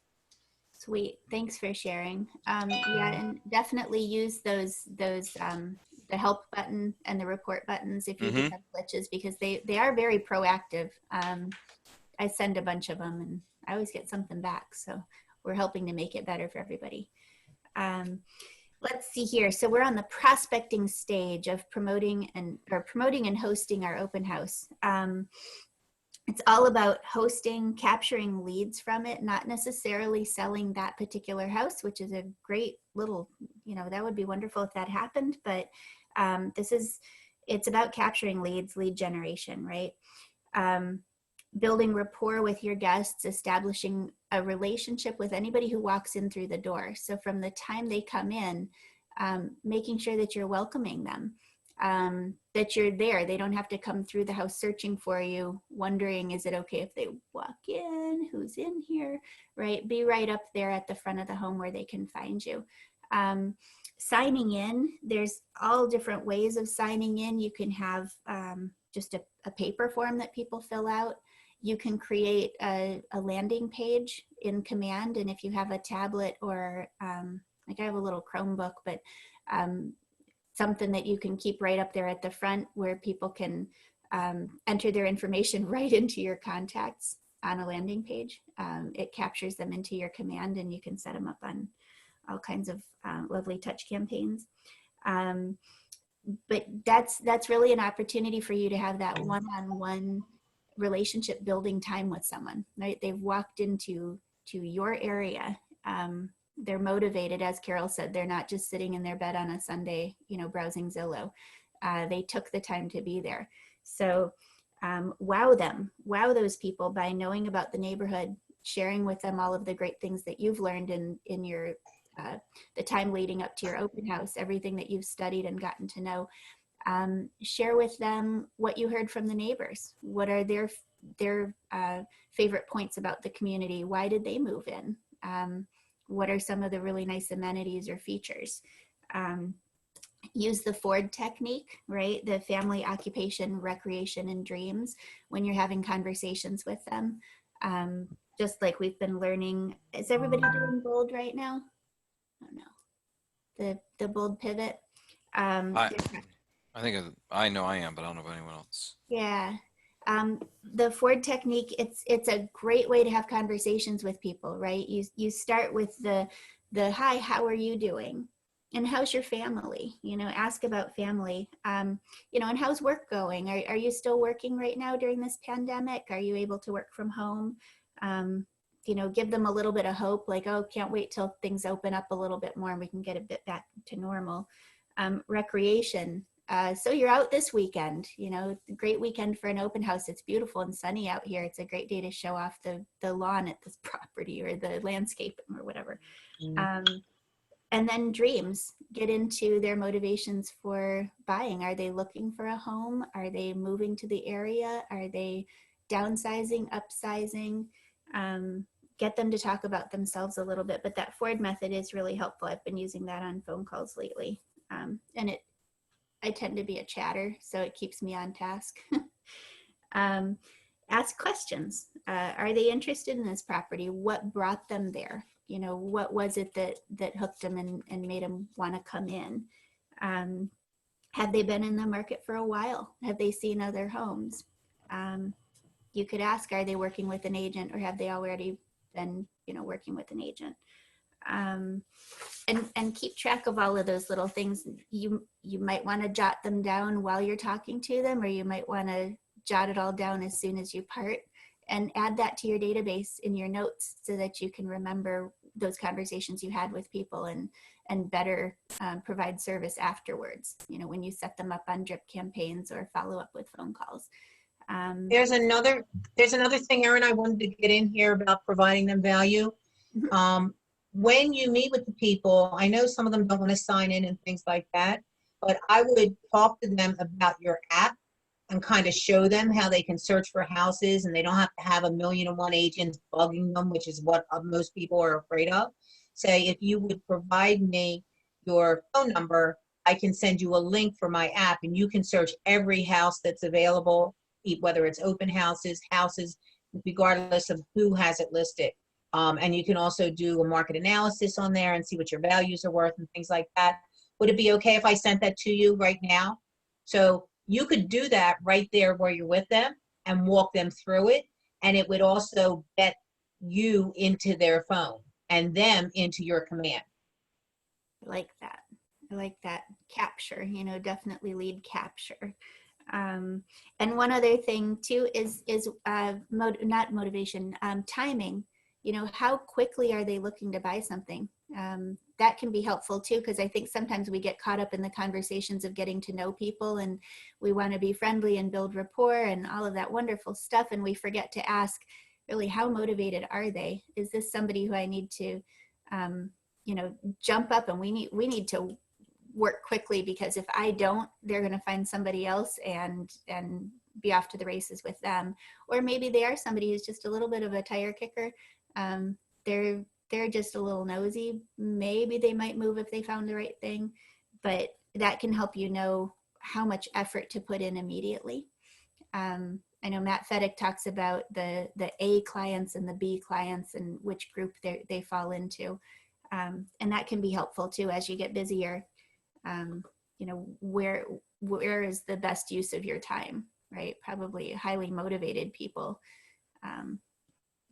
Sweet. Thanks for sharing. Yeah, and definitely use those the help button and the report buttons if you do have glitches, because they are very proactive. I send a bunch of them and I always get something back. So we're helping to make it better for everybody. Let's see here. So we're on the prospecting stage of promoting and hosting our open house. It's all about hosting, capturing leads from it, not necessarily selling that particular house, which is a great little, that would be wonderful if that happened. But it's about capturing leads, lead generation, right? Building rapport with your guests, establishing a relationship with anybody who walks in through the door. So from the time they come in, making sure that you're welcoming them. That you're there. They don't have to come through the house searching for you, wondering, is it okay if they walk in? Who's in here? Right? Be right up there at the front of the home where they can find you. Signing in, there's all different ways of signing in. You can have just a paper form that people fill out. You can create a landing page in Command. And if you have a tablet or like I have a little Chromebook, but something that you can keep right up there at the front where people can enter their information right into your contacts on a landing page. It captures them into your Command and you can set them up on all kinds of lovely touch campaigns. But that's really an opportunity for you to have that one-on-one relationship building time with someone, right? They've walked into your area. They're motivated, as Carol said, they're not just sitting in their bed on a Sunday, browsing Zillow. They took the time to be there. So wow those people by knowing about the neighborhood, sharing with them all of the great things that you've learned in your the time leading up to your open house, everything that you've studied and gotten to know. Share with them what you heard from the neighbors. What are their favorite points about the community? Why did they move in? What are some of the really nice amenities or features? Use the Ford technique, right? The family, occupation, recreation, and dreams when you're having conversations with them. Just like we've been learning. Is everybody doing bold right now? Oh no. The bold pivot. I think I know I am, but I don't know about anyone else. Yeah. The Ford technique, it's a great way to have conversations with people, right? You start with the hi, how are you doing? And how's your family? Ask about family. And how's work going? Are you still working right now during this pandemic? Are you able to work from home? Give them a little bit of hope, like, oh, can't wait till things open up a little bit more and we can get a bit back to normal. Recreation. So you're out this weekend, great weekend for an open house. It's beautiful and sunny out here. It's a great day to show off the lawn at this property or the landscape or whatever. And then dreams, get into their motivations for buying. Are they looking for a home? Are they moving to the area? Are they downsizing, upsizing? get them to talk about themselves a little bit. But that Ford method is really helpful. I've been using that on phone calls lately. And I tend to be a chatter, so it keeps me on task. Ask questions. Are they interested in this property? What brought them there? You know, what was it that hooked them and made them want to come in? Have they been in the market for a while? Have they seen other homes? You could ask, are they working with an agent, or have they already been, you know, working with an agent? And keep track of all of those little things. You might want to jot them down while you're talking to them, or you might want to jot it all down as soon as you part, and add that to your database in your notes so that you can remember those conversations you had with people and better provide service afterwards, you know, when you set them up on drip campaigns or follow up with phone calls. There's another thing, Erin, I wanted to get in here about providing them value. When you meet with the people, I know some of them don't want to sign in and things like that, but I would talk to them about your app and kind of show them how they can search for houses, and they don't have to have 1,000,001 agents bugging them, which is what most people are afraid of. Say, if you would provide me your phone number, I can send you a link for my app, and you can search every house that's available, whether it's open houses, regardless of who has it listed. And you can also do a market analysis on there and see what your values are worth and things like that. Would it be okay if I sent that to you right now? So you could do that right there where you're with them and walk them through it. And it would also get you into their phone and them into your command. I like that. I like that. Capture, you know, definitely lead capture. And one other thing too is not motivation, timing. You know, how quickly are they looking to buy something? That can be helpful too, because I think sometimes we get caught up in the conversations of getting to know people, and we want to be friendly and build rapport and all of that wonderful stuff, and we forget to ask, really, how motivated are they? Is this somebody who I need to, you know, jump up and we need to work quickly, because if I don't, they're going to find somebody else and be off to the races with them. Or maybe they are somebody who's just a little bit of a tire kicker. They're just a little nosy. Maybe they might move if they found the right thing, but that can help you know how much effort to put in immediately. I know Matt Fedek talks about the A clients and the B clients and which group they fall into. And that can be helpful too as you get busier. You know, where is the best use of your time, right? Probably highly motivated people.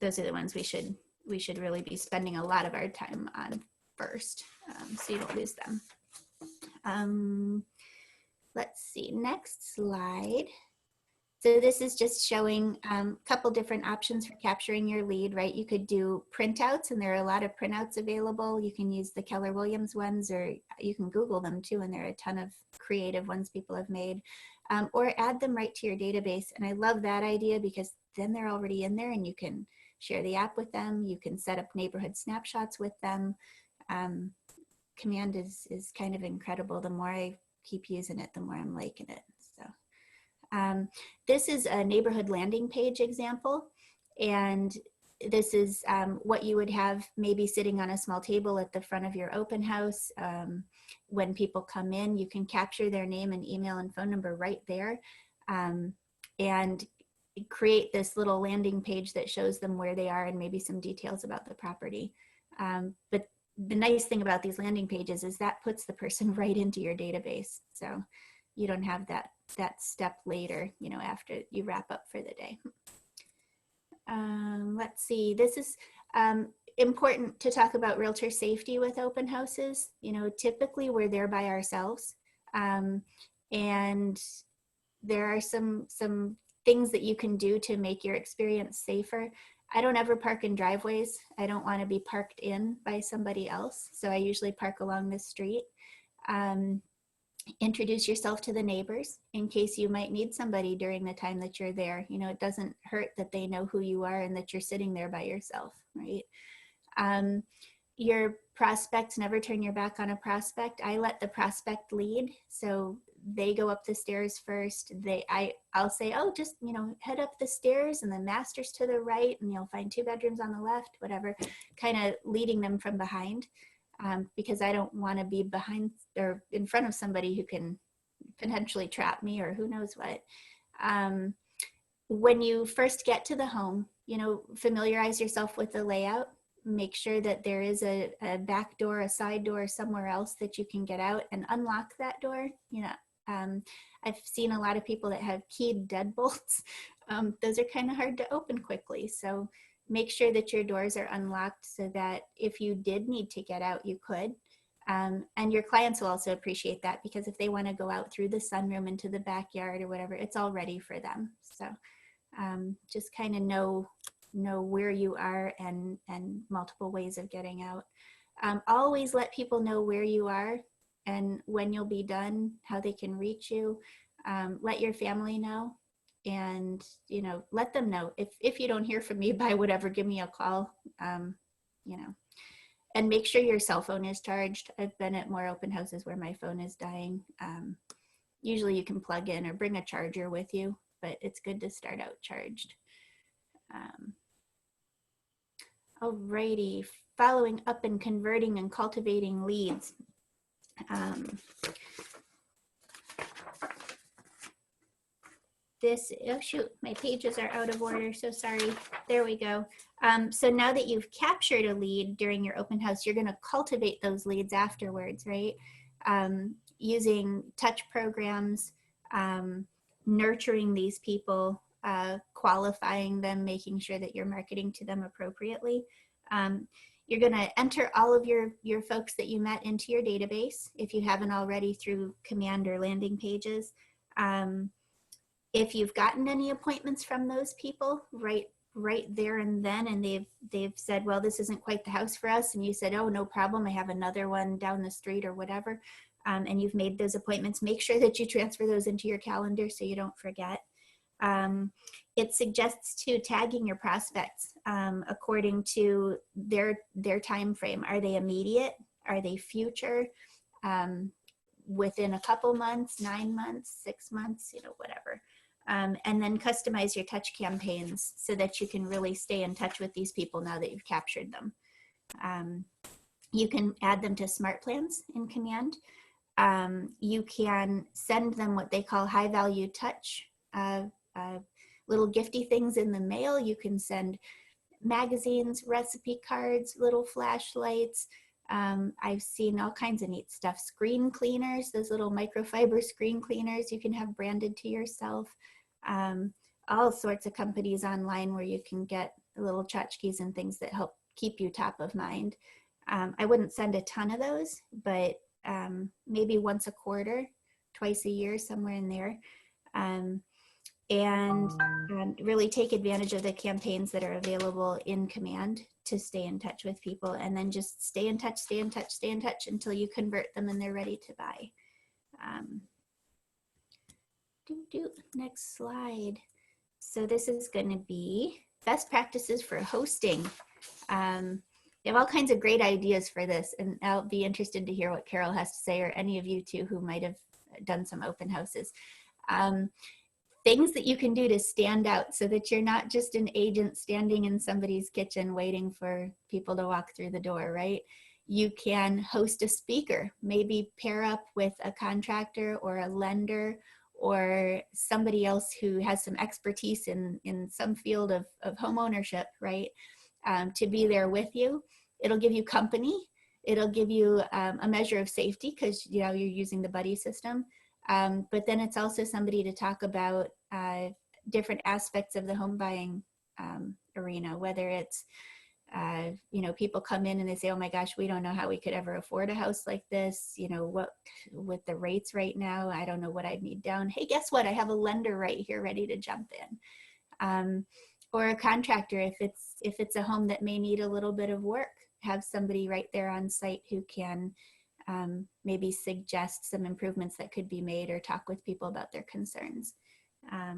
Those are the ones we should really be spending a lot of our time on first, so you don't lose them. Let's see, next slide. So this is just showing a couple different options for capturing your lead, right? You could do printouts, and there are a lot of printouts available. You can use the Keller Williams ones, or you can Google them too, and there are a ton of creative ones people have made, or add them right to your database. And I love that idea, because then they're already in there and you can share the app with them. You can set up neighborhood snapshots with them. Command is kind of incredible. The more I keep using it, the more I'm liking it. So. This is a neighborhood landing page example, and this is what you would have maybe sitting on a small table at the front of your open house. When people come in, you can capture their name and email and phone number right there, and create this little landing page that shows them where they are and maybe some details about the property. But the nice thing about these landing pages is that puts the person right into your database. So you don't have that step later, you know, after you wrap up for the day. Let's see, this is important to talk about realtor safety with open houses. You know, typically we're there by ourselves, and there are some things that you can do to make your experience safer. I don't ever park in driveways. I don't want to be parked in by somebody else, so I usually park along the street. Introduce yourself to the neighbors in case you might need somebody during the time that you're there. You know, it doesn't hurt that they know who you are and that you're sitting there by yourself, right? Your prospects, never turn your back on a prospect. I let the prospect lead. So they go up the stairs first. I'll say, oh, just, head up the stairs and the master's to the right and you'll find 2 bedrooms on the left, whatever, kind of leading them from behind, because I don't want to be behind or in front of somebody who can potentially trap me or who knows what. When you first get to the home, familiarize yourself with the layout. Make sure that there is a back door, a side door somewhere else that you can get out and unlock that door. I've seen a lot of people that have keyed deadbolts. Those are kind of hard to open quickly. So make sure that your doors are unlocked so that if you did need to get out, you could. And your clients will also appreciate that, because if they want to go out through the sunroom into the backyard or whatever, it's all ready for them. So just kind of know where you are and multiple ways of getting out. Always let people know where you are and when you'll be done, how they can reach you. Let your family know, and let them know if you don't hear from me by whatever, give me a call. And make sure your cell phone is charged. I've been at more open houses where my phone is dying. Usually you can plug in or bring a charger with you, but it's good to start out charged. Alrighty, following up and converting and cultivating leads. Oh shoot, my pages are out of order, so sorry. There we go. So now that you've captured a lead during your open house, you're going to cultivate those leads afterwards, right? Using touch programs, nurturing these people, qualifying them, making sure that you're marketing to them appropriately. You're going to enter all of your folks that you met into your database, if you haven't already, through command or landing pages. If you've gotten any appointments from those people right there and then, and they've said, well, this isn't quite the house for us, and you said, oh, no problem, I have another one down the street or whatever, and you've made those appointments, make sure that you transfer those into your calendar so you don't forget. It suggests to tagging your prospects according to their time frame. Are they immediate? Are they future? Within a couple months, 9 months, 6 months, whatever. And then customize your touch campaigns so that you can really stay in touch with these people now that you've captured them. You can add them to smart plans in command. You can send them what they call high value touch, little gifty things in the mail. You can send magazines, recipe cards, little flashlights. I've seen all kinds of neat stuff. Screen cleaners, those little microfiber screen cleaners you can have branded to yourself. All sorts of companies online where you can get little tchotchkes and things that help keep you top of mind. I wouldn't send a ton of those, but maybe once a quarter, twice a year, somewhere in there. And really take advantage of the campaigns that are available in command to stay in touch with people, and then just stay in touch until you convert them and they're ready to buy. Next slide. So this is going to be best practices for hosting. We have all kinds of great ideas for this, and I'll be interested to hear what Carol has to say, or any of you too who might have done some open houses. Things that you can do to stand out so that you're not just an agent standing in somebody's kitchen waiting for people to walk through the door, right? You can host a speaker, maybe pair up with a contractor or a lender or somebody else who has some expertise in some field of home ownership, right? To be there with you. It'll give you company. It'll give you a measure of safety because you're using the buddy system. But then it's also somebody to talk about different aspects of the home buying arena, whether it's, people come in and they say, oh my gosh, we don't know how we could ever afford a house like this. What with the rates right now, I don't know what I'd need down. Hey, guess what? I have a lender right here ready to jump in. Or a contractor, if it's a home that may need a little bit of work, have somebody right there on site who can maybe suggest some improvements that could be made or talk with people about their concerns. I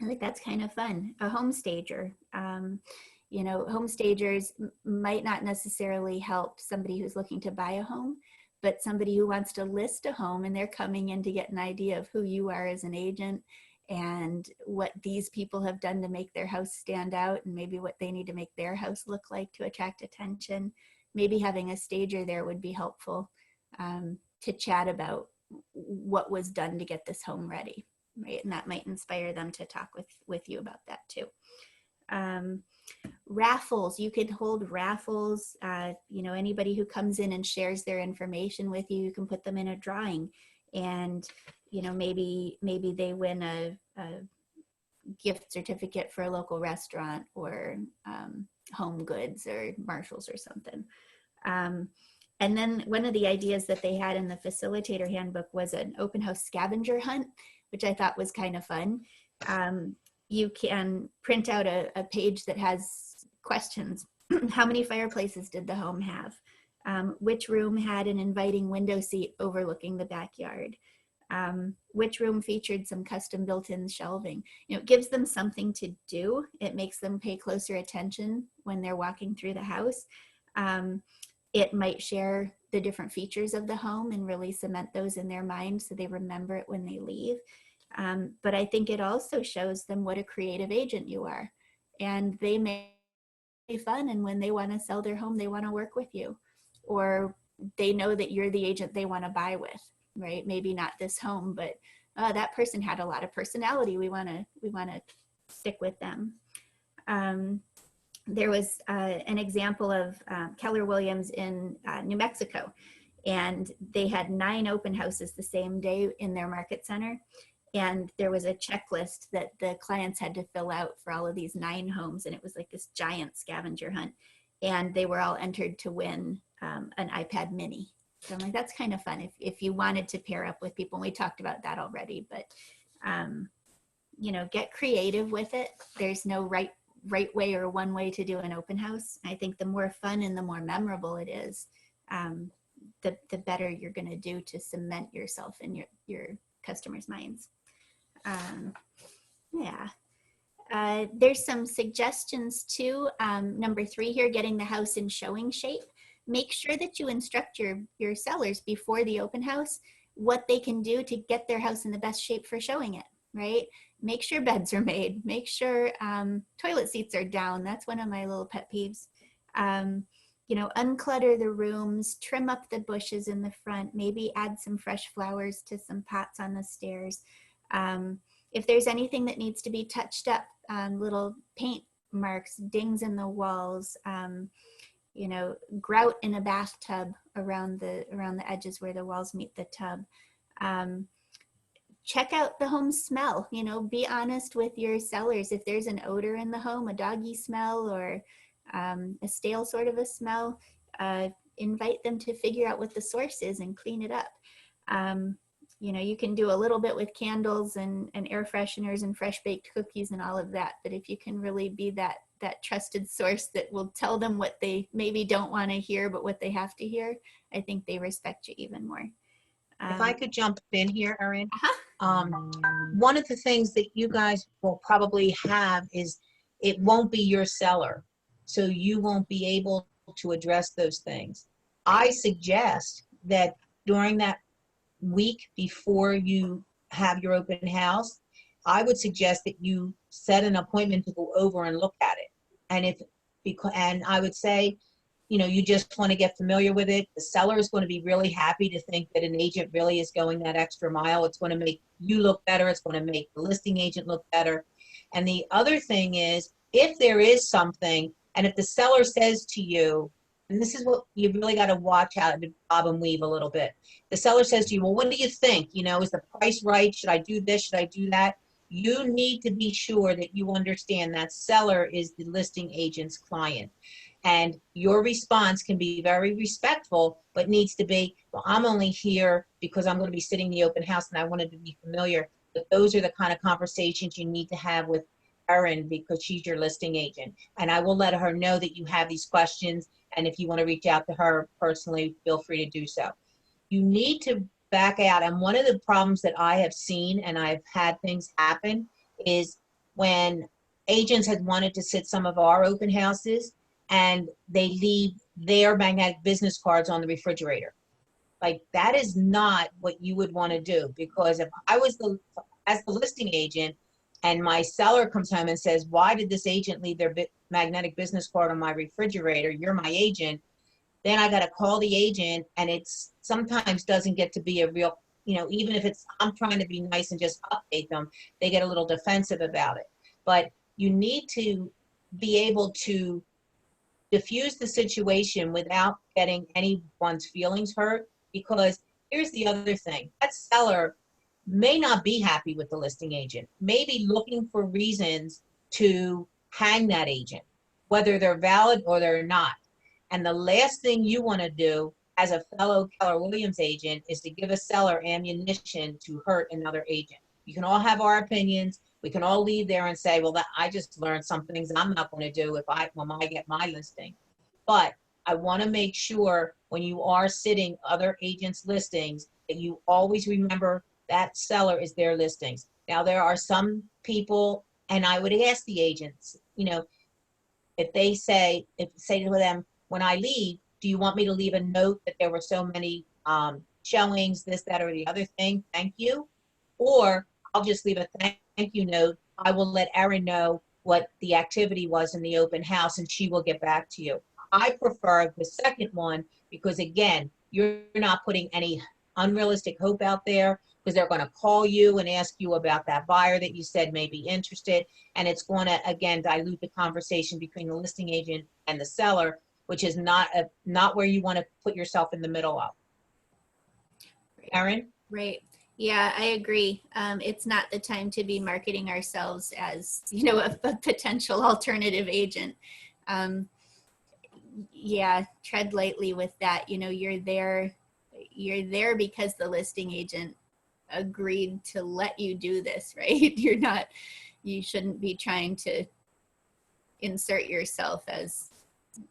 think that's kind of fun. A home stager. Home stagers might not necessarily help somebody who's looking to buy a home, but somebody who wants to list a home and they're coming in to get an idea of who you are as an agent and what these people have done to make their house stand out, and maybe what they need to make their house look like to attract attention. Maybe having a stager there would be helpful to chat about what was done to get this home ready, right? And that might inspire them to talk with you about that too. Raffles, you could hold raffles. Anybody who comes in and shares their information with you, you can put them in a drawing, and maybe they win a gift certificate for a local restaurant or Home Goods or Marshalls or something. And then one of the ideas that they had in the facilitator handbook was an open house scavenger hunt, which I thought was kind of fun. You can print out a page that has questions. How many fireplaces did the home have? Which room had an inviting window seat overlooking the backyard? Which room featured some custom built-in shelving? It gives them something to do. It makes them pay closer attention when they're walking through the house. It might share the different features of the home and really cement those in their mind so they remember it when they leave. But I think it also shows them what a creative agent you are, and they may be fun, and when they want to sell their home, they want to work with you, or they know that you're the agent they want to buy with, right? Maybe not this home, but that person had a lot of personality. We want to stick with them. There was an example of Keller Williams in New Mexico, and they had 9 open houses the same day in their market center. And there was a checklist that the clients had to fill out for all of these 9 homes. And it was like this giant scavenger hunt. And they were all entered to win an iPad mini. So I'm like, that's kind of fun if you wanted to pair up with people. And we talked about that already, but get creative with it. There's no right way or one way to do an open house. I think the more fun and the more memorable it is, the better you're going to do to cement yourself in your customers' minds. There's some suggestions too. Number 3 here, getting the house in showing shape. Make sure that you instruct your sellers before the open house what they can do to get their house in the best shape for showing it, right? Make sure beds are made. Make sure toilet seats are down. That's one of my little pet peeves. Unclutter the rooms, trim up the bushes in the front, maybe add some fresh flowers to some pots on the stairs. If there's anything that needs to be touched up, little paint marks, dings in the walls, grout in a bathtub around the edges where the walls meet the tub. Check out the home smell. Be honest with your sellers. If there's an odor in the home, a doggy smell or a stale sort of a smell, invite them to figure out what the source is and clean it up. You can do a little bit with candles and air fresheners and fresh baked cookies and all of that. But if you can really be that trusted source that will tell them what they maybe don't want to hear, but what they have to hear, I think they respect you even more. If I could jump in here, Erin. One of the things that you guys will probably have is it won't be your seller, so you won't be able to address those things. I suggest that during that week before you have your open house, I would suggest that you set an appointment to go over and look at it. And I would say, you just want to get familiar with it. The seller is going to be really happy to think that an agent really is going that extra mile. It's going to make you look better. It's going to make the listing agent look better. And the other thing is, if there is something, and if the seller says to you, and this is what you really got to watch out to bob and weave a little bit. The seller says to you, well, what do you think? Is the price right? Should I do this? Should I do that? You need to be sure that you understand that seller is the listing agent's client. And your response can be very respectful, but needs to be, well, I'm only here because I'm going to be sitting in the open house and I wanted to be familiar. But those are the kind of conversations you need to have with Erin because she's your listing agent. And I will let her know that you have these questions. And if you want to reach out to her personally, feel free to do so. You need to back out. And one of the problems that I have seen, and I've had things happen, is when agents had wanted to sit some of our open houses and they leave their magnetic business cards on the refrigerator. Like, that is not what you would want to do, because if I was as the listing agent and my seller comes home and says, why did this agent leave their magnetic business card on my refrigerator? You're my agent. Then I got to call the agent, and it's sometimes doesn't get to be a real, even if I'm trying to be nice and just update them, they get a little defensive about it. But you need to be able to diffuse the situation without getting anyone's feelings hurt, because here's the other thing. That seller may not be happy with the listing agent, may be looking for reasons to hang that agent, whether they're valid or they're not. And the last thing you want to do as a fellow Keller Williams agent is to give a seller ammunition to hurt another agent. You can all have our opinions. We can all leave there and say, well, I just learned some things I'm not going to do when I get my listing. But I want to make sure when you are sitting other agents' listings that you always remember that seller is their listings. Now, there are some people, and I would ask the agents, if they say to them, when I leave, do you want me to leave a note that there were so many showings, this, that, or the other thing? Thank you. Or I'll just leave a thank you note. I will let Erin know what the activity was in the open house, and she will get back to you. I prefer the second one because, again, you're not putting any unrealistic hope out there, because they're going to call you and ask you about that buyer that you said may be interested. And it's going to, again, dilute the conversation between the listing agent and the seller, which is not where you want to put yourself in the middle of. Erin? Right. Yeah, I agree. It's not the time to be marketing ourselves as, a potential alternative agent. Yeah, tread lightly with that. You're there because the listing agent agreed to let you do this, right? You shouldn't be trying to insert yourself as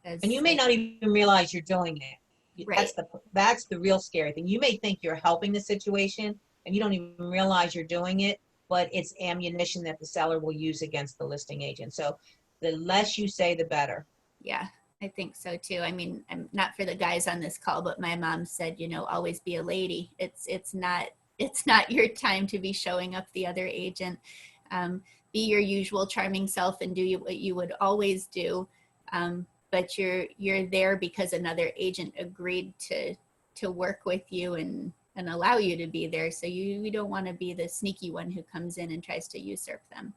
and you may not even realize you're doing it. Right. That's the real scary thing. You may think you're helping the situation and you don't even realize you're doing it, but it's ammunition that the seller will use against the listing agent. So the less you say, the better. Yeah, I think so too. I mean, I'm not for the guys on this call, but my mom said, always be a lady. It's not your time to be showing up the other agent. Be your usual charming self and do what you would always do. But you're there because another agent agreed to work with you and allow you to be there. So you don't want to be the sneaky one who comes in and tries to usurp them.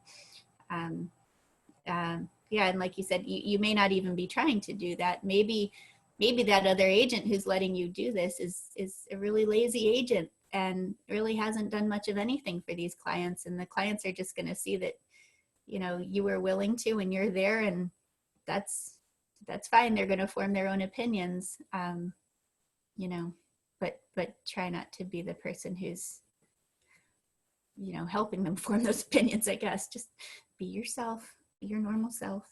Yeah, and like you said, you may not even be trying to do that. Maybe that other agent who's letting you do this is a really lazy agent and really hasn't done much of anything for these clients. And the clients are just going to see that, you were willing to and you're there, and that's fine. They're going to form their own opinions, but try not to be the person who's, helping them form those opinions, I guess. Just be yourself, be your normal self.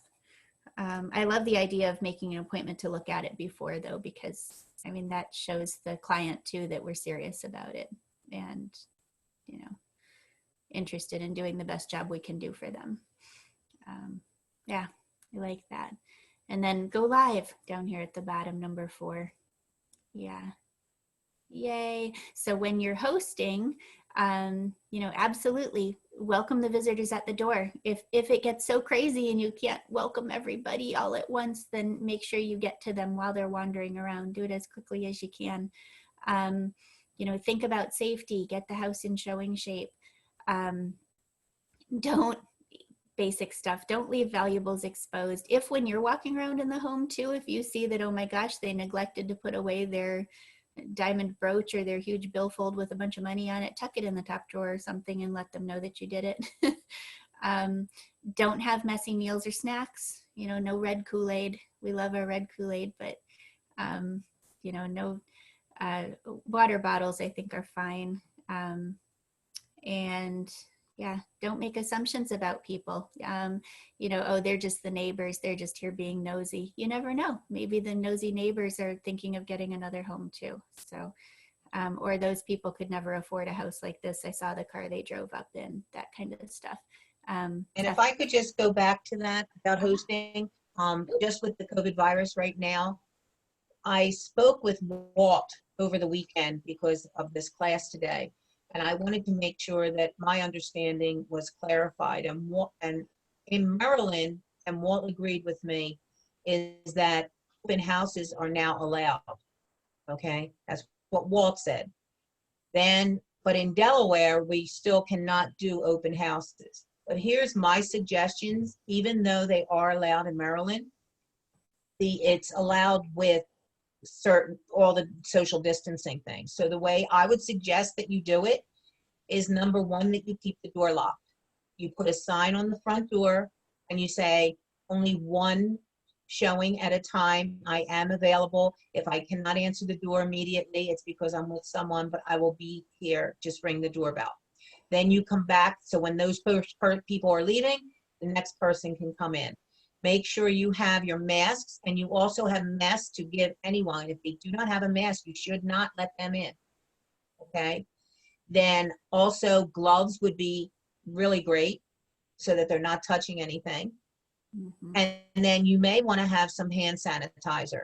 I love the idea of making an appointment to look at it before, though, because that shows the client too that we're serious about it and, interested in doing the best job we can do for them. Yeah, I like that. And then go live down here at the bottom, number 4. Yeah. Yay. So when you're hosting, absolutely welcome the visitors at the door. If it gets so crazy and you can't welcome everybody all at once, then make sure you get to them while they're wandering around. Do it as quickly as you can. Think about safety, get the house in showing shape. Basic stuff. Don't leave valuables exposed. If when you're walking around in the home too, if you see that, oh my gosh, they neglected to put away their diamond brooch or their huge billfold with a bunch of money on it, tuck it in the top drawer or something and let them know that you did it. Don't have messy meals or snacks. No red Kool-Aid. We love our red Kool-Aid, but no water bottles, I think, are fine. And yeah, don't make assumptions about people. They're just the neighbors. They're just here being nosy. You never know. Maybe the nosy neighbors are thinking of getting another home too. So, or those people could never afford a house like this. I saw the car they drove up in, that kind of stuff. And if I could just go back to that about hosting, just with the COVID virus right now, I spoke with Walt over the weekend because of this class today, and I wanted to make sure that my understanding was clarified. And in Maryland, and Walt agreed with me, is that open houses are now allowed. Okay, that's what Walt said. But in Delaware, we still cannot do open houses. But here's my suggestions, even though they are allowed in Maryland, it's allowed with all the social distancing things. So the way I would suggest that you do it is, number one, that you keep the door locked. You put a sign on the front door and you say, only one showing at a time. I am available. If I cannot answer the door immediately, it's because I'm with someone, but I will be here. Just ring the doorbell. Then you come back. So when those people are leaving, the next person can come in. Make sure you have your masks, and you also have masks to give anyone. If they do not have a mask, you should not let them in. Okay? Then also gloves would be really great so that they're not touching anything. Mhm. And then you may want to have some hand sanitizer.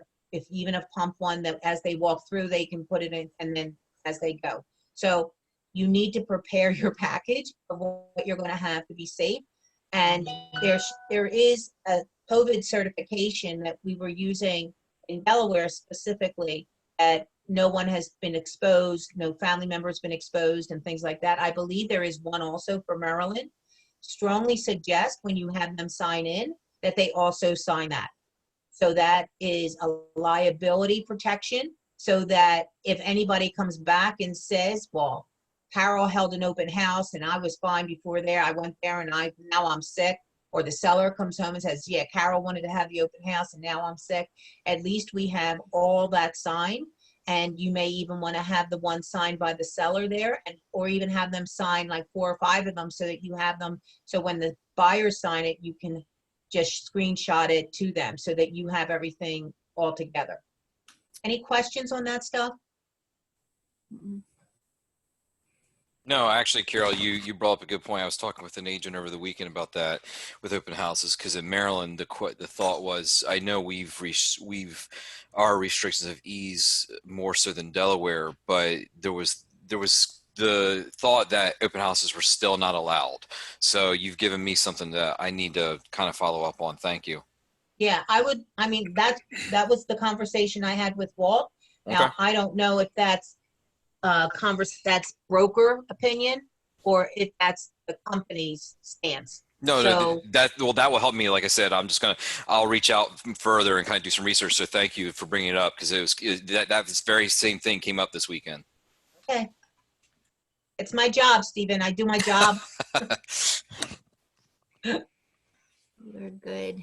Even if pump one, that as they walk through, they can put it in, and then as they go. So you need to prepare your package of what you're going to have to be safe. And there is a COVID certification that we were using in Delaware specifically, that no one has been exposed, no family member has been exposed, and things like that. I believe there is one also for Maryland. Strongly suggest when you have them sign in that they also sign that. So that is a liability protection, so that if anybody comes back and says, well, Carol held an open house and I was fine before there, I went there and now I'm sick, or the seller comes home and says, yeah, Carol wanted to have the open house and now I'm sick, at least we have all that signed. And you may even want to have the one signed by the seller there, or even have them sign like 4 or 5 of them, so that you have them. So when the buyers sign it, you can just screenshot it to them so that you have everything all together. Any questions on that stuff? Mhm. No, actually, Carol, you brought up a good point. I was talking with an agent over the weekend about that with open houses, because in Maryland, the thought was, I know our restrictions have eased more so than Delaware, but there was the thought that open houses were still not allowed. So you've given me something that I need to kind of follow up on. Thank you. Yeah, I mean, that was the conversation I had with Walt. Okay. Now, I don't know if that's that's broker opinion, or if that's the company's stance. No, So, that will help me. Like I said, I'll reach out further and kind of do some research. So thank you for bringing it up, because that very same thing came up this weekend. okay. It's my job, Stephen. I do my job. You're good.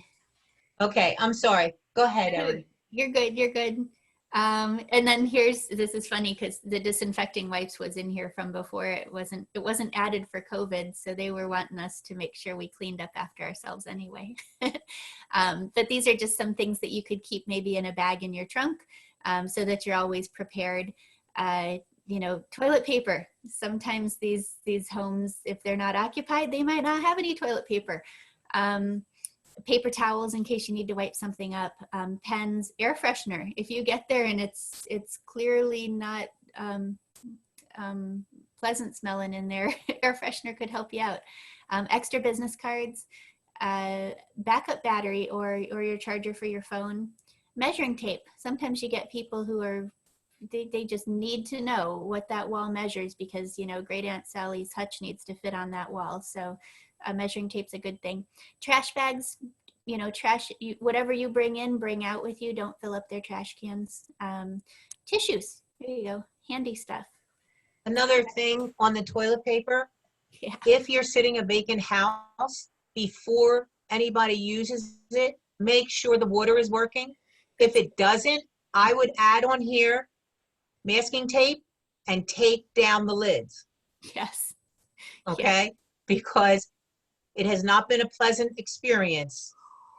Okay, I'm sorry. Go ahead, Erin. You're good. You're good. And then this is funny because the disinfecting wipes was in here from before. It wasn't added for COVID, so they were wanting us to make sure we cleaned up after ourselves anyway. But these are just some things that you could keep maybe in a bag in your trunk, so that you're always prepared. Toilet paper. Sometimes these homes, if they're not occupied, they might not have any toilet paper. Paper towels in case you need to wipe something up, pens, air freshener. If you get there and it's clearly not pleasant smelling in there, air freshener could help you out. Extra business cards, backup battery or your charger for your phone, measuring tape. Sometimes you get people who they just need to know what that wall measures, because Great Aunt Sally's hutch needs to fit on that wall. So measuring tape's a good thing. Trash bags, whatever you bring out with you. Don't fill up their trash cans. Tissues, there you go, handy stuff. Another thing on the toilet paper, Yeah. if you're sitting a vacant house, before anybody uses it, make sure the water is working. If it doesn't, I would add on here masking tape and tape down the lids. Yes. Okay? Yes. Because it has not been a pleasant experience,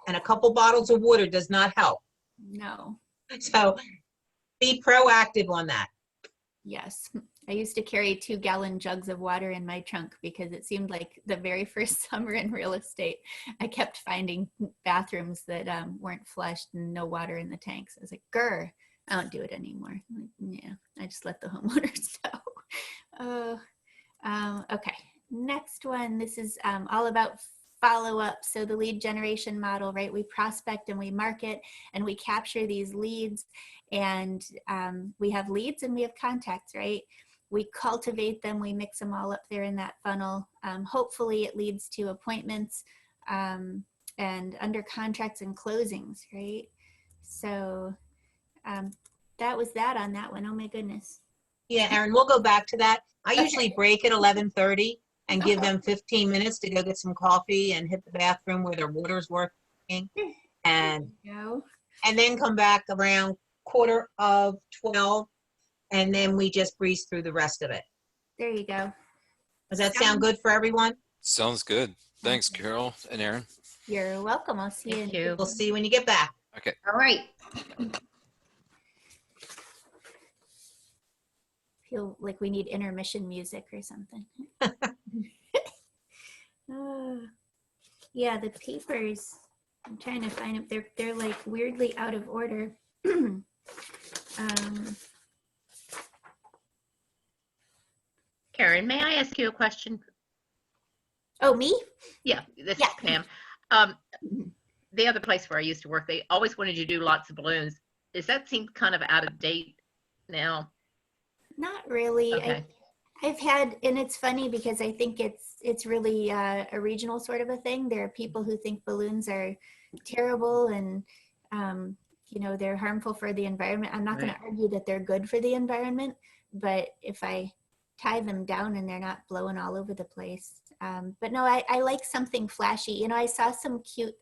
and a couple bottles of water does not help. No. So be proactive on that. Yes. I used to carry 2-gallon jugs of water in my trunk, because it seemed like the very first summer in real estate, I kept finding bathrooms that weren't flushed and no water in the tanks. I was like, grr, I don't do it anymore. Yeah, I just let the homeowners know. Okay, next one. This is all about follow-up. So the lead generation model, right? We prospect and we market and we capture these leads, and we have leads and we have contacts, right? We cultivate them, we mix them all up there in that funnel. Hopefully it leads to appointments and under contracts and closings, right? So that was that on that one. Oh my goodness. Yeah, Erin, we'll go back to that. I usually break at 11:30 and give them 15 minutes to go get some coffee and hit the bathroom where their water's working, and then come back around 11:45, and then we just breeze through the rest of it. There you go. Does that sound good for everyone? Sounds good. Thanks, Carol and Erin. You're welcome. I'll see Thank you. you. We'll see you when you get back. Okay. All right. Feel like we need intermission music or something. Yeah, the papers. I'm trying to find them. They're like weirdly out of order. Karen, may I ask you a question? Oh, me? Yeah, this Yeah. is Pam. The other place where I used to work, they always wanted you to do lots of balloons. Does that seem kind of out of date now? Not really. Okay. I've had, and it's funny because I think it's really a regional sort of a thing. There are people who think balloons are terrible and you know, they're harmful for the environment. I'm not going to argue that they're good for the environment, but if I tie them down and they're not blowing all over the place. But no, I like something flashy. You know, I saw some cute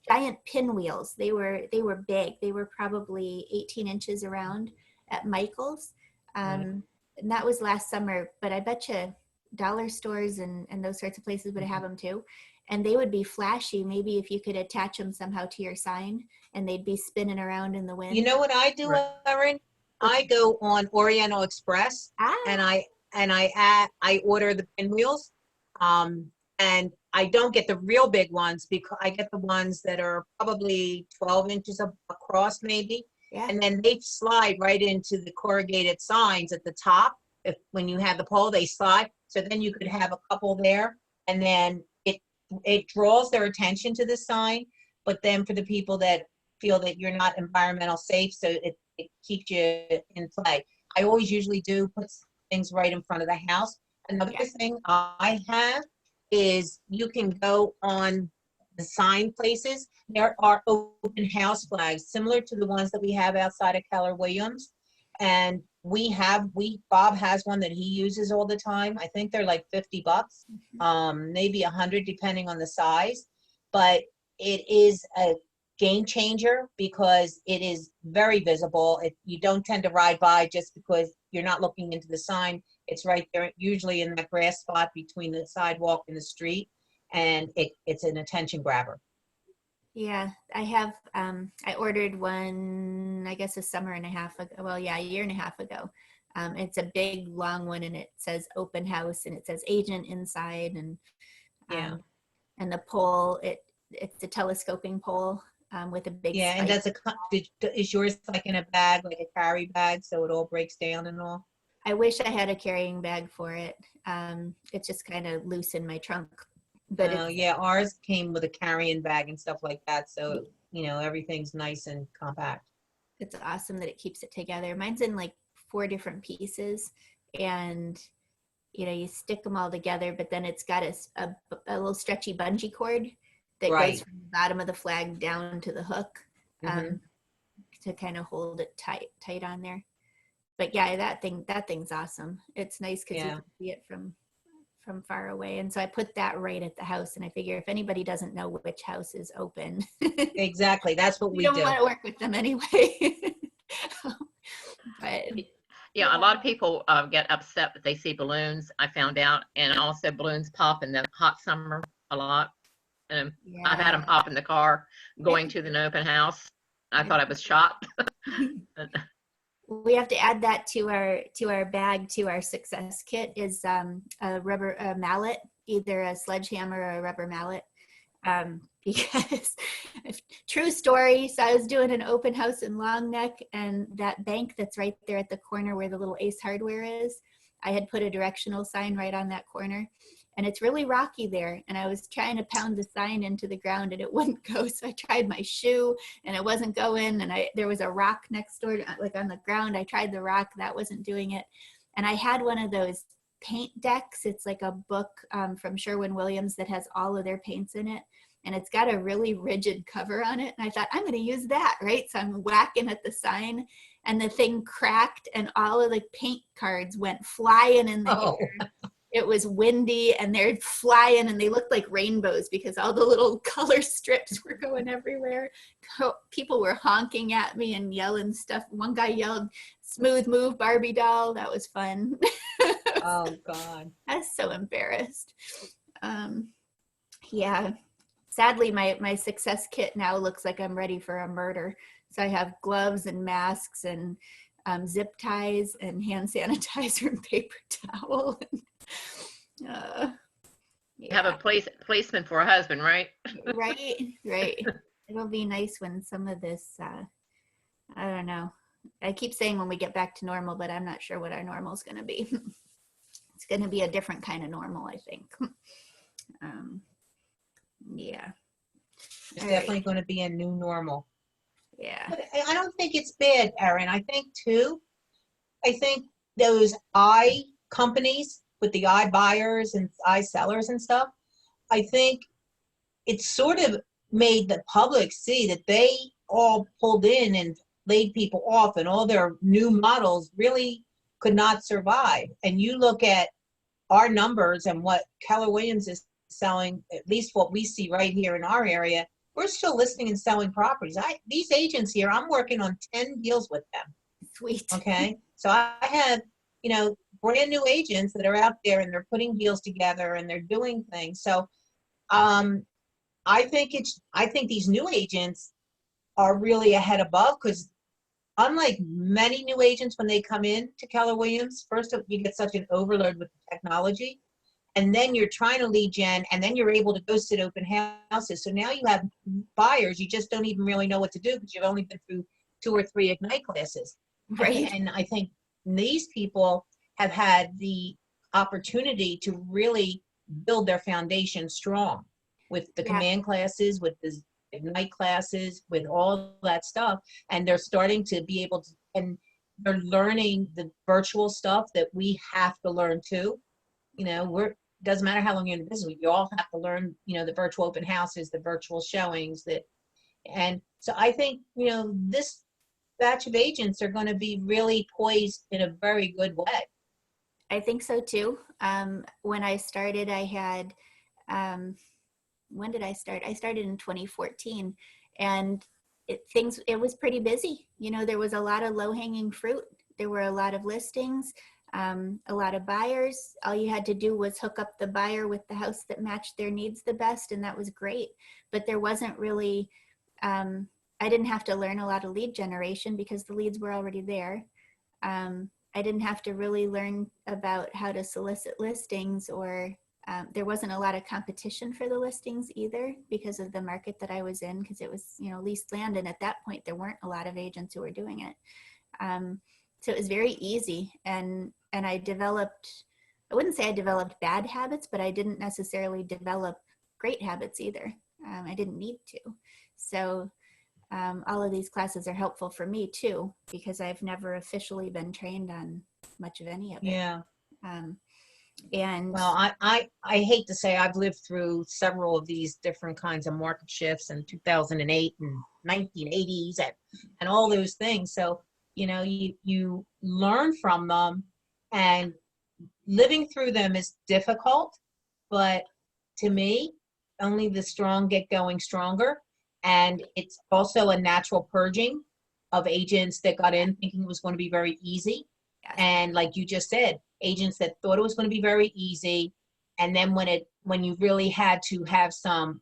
giant pinwheels. They were big. They were probably 18 inches around at Michael's. And that was last summer, but I bet you dollar stores and those sorts of places would have them too. And they would be flashy. Maybe if you could attach them somehow to your sign and they'd be spinning around in the wind. You know what I do, Erin? I go on Oriental Express and I order the pinwheels. And I don't get the real big ones because I get the ones that are probably 12 inches across maybe. Yeah. And then they slide right into the corrugated signs at the top. When you have the pole, they slide. So then you could have a couple there, and then it draws their attention to the sign. But then for the people that feel that you're not environmental safe, so it keeps you in play. I always usually do put things right in front of the house. Another thing I have is you can go on the sign places. There are open house flags similar to the ones that we have outside of Keller Williams. And Bob has one that he uses all the time. I think they're like $50, maybe 100 depending on the size. But it is a game changer because it is very visible. You don't tend to ride by just because you're not looking into the sign. It's right there, usually in that grass spot between the sidewalk and the street. And it's an attention grabber. Yeah, I have, I ordered one, I guess a summer and a half ago. Well, yeah, a year and a half ago. It's a big long one and it says open house and it says agent inside and the pole, it's a telescoping pole with a big and spike. is yours like in a bag, like a carry bag, so it all breaks down and all? I wish I had a carrying bag for it. It's just kind of loose in my trunk. But ours came with a carrying bag and stuff like that. So, you know, everything's nice and compact. It's awesome that it keeps it together. Mine's in like 4 different pieces and, you know, you stick them all together, but then it's got a little stretchy bungee cord that goes from the bottom of the flag down to the hook to kind of hold it tight on there. But yeah, that thing's awesome. It's nice because you can see it from far away. And so I put that right at the house and I figure if anybody doesn't know which house is open. Exactly. That's what we don't do. want to work with them anyway. But yeah, a lot of people get upset if they see balloons, I found out, and also balloons pop in the hot summer a lot. And I've had them pop in the car going to the open house. I thought I was shot. We have to add that to our bag, to our success kit, is a mallet, either a sledgehammer or a rubber mallet, because true story. So I was doing an open house in Long Neck, and that bank that's right there at the corner where the little Ace Hardware is, I had put a directional sign right on that corner, and it's really rocky there. And I was trying to pound the sign into the ground and it wouldn't go. So I tried my shoe and it wasn't going. And there was a rock next door, like on the ground. I tried the rock, that wasn't doing it. And I had one of those paint decks. It's like a book from Sherwin-Williams that has all of their paints in it. And it's got a really rigid cover on it. And I thought, I'm going to use that, right? So I'm whacking at the sign, and the thing cracked, and all of the paint cards went flying in the air. It was windy, and they're flying, and they looked like rainbows because all the little color strips were going everywhere. People were honking at me and yelling stuff. One guy yelled, "Smooth move, Barbie doll." That was fun. Oh, God. I was so embarrassed. Yeah. Sadly, my success kit now looks like I'm ready for a murder. So I have gloves and masks and zip ties and hand sanitizer and paper towel. You have a placement for a husband, right? Right. It'll be nice when some of this, I don't know. I keep saying when we get back to normal, but I'm not sure what our normal is going to be. It's going to be a different kind of normal, I think. Yeah. It's definitely going to be a new normal. Yeah. But I don't think it's bad, Erin. I think those companies with the buyers and sellers and stuff, I think it's sort of made the public see that they all pulled in and laid people off, and all their new models really could not survive. And you look at our numbers and what Keller Williams is selling, at least what we see right here in our area, we're still listing and selling properties. These agents here, I'm working on 10 deals with them. Sweet. Okay. So I have, brand new agents that are out there, and they're putting deals together and they're doing things. So I think these new agents are really ahead above, because unlike many new agents, when they come in to Keller Williams, first you get such an overload with the technology, and then you're trying to lead gen, and then you're able to go sit open houses. So now you have buyers, you just don't even really know what to do because you've only been through 2 or 3 Ignite classes. Right. And I think these people have had the opportunity to really build their foundation strong with the command classes, with the Ignite classes, with all that stuff. And they're starting to be able to, and they're learning the virtual stuff that we have to learn too. Doesn't matter how long you're in the business, we all have to learn, the virtual open houses, the virtual showings, and so I think, this batch of agents are going to be really poised in a very good way. I think so too. When I started, I had, when did I start? I started in 2014, and it was pretty busy. There was a lot of low-hanging fruit. There were a lot of listings, a lot of buyers. All you had to do was hook up the buyer with the house that matched their needs the best, and that was great. But there wasn't really, I didn't have to learn a lot of lead generation because the leads were already there. I didn't have to really learn about how to solicit listings, or there wasn't a lot of competition for the listings either because of the market that I was in, because it was, leased land. And at that point, there weren't a lot of agents who were doing it. So it was very easy. And I wouldn't say I developed bad habits, but I didn't necessarily develop great habits either. I didn't need to. So all of these classes are helpful for me too, because I've never officially been trained on much of any of it. Yeah. And well, I hate to say I've lived through several of these different kinds of market shifts in 2008 and 1980s and all those things. So, you learn from them, and living through them is difficult, but to me, only the strong get going stronger. And it's also a natural purging of agents that got in thinking it was going to be very easy. Yes. And like you just said, agents that thought it was going to be very easy. And then when you really had to have some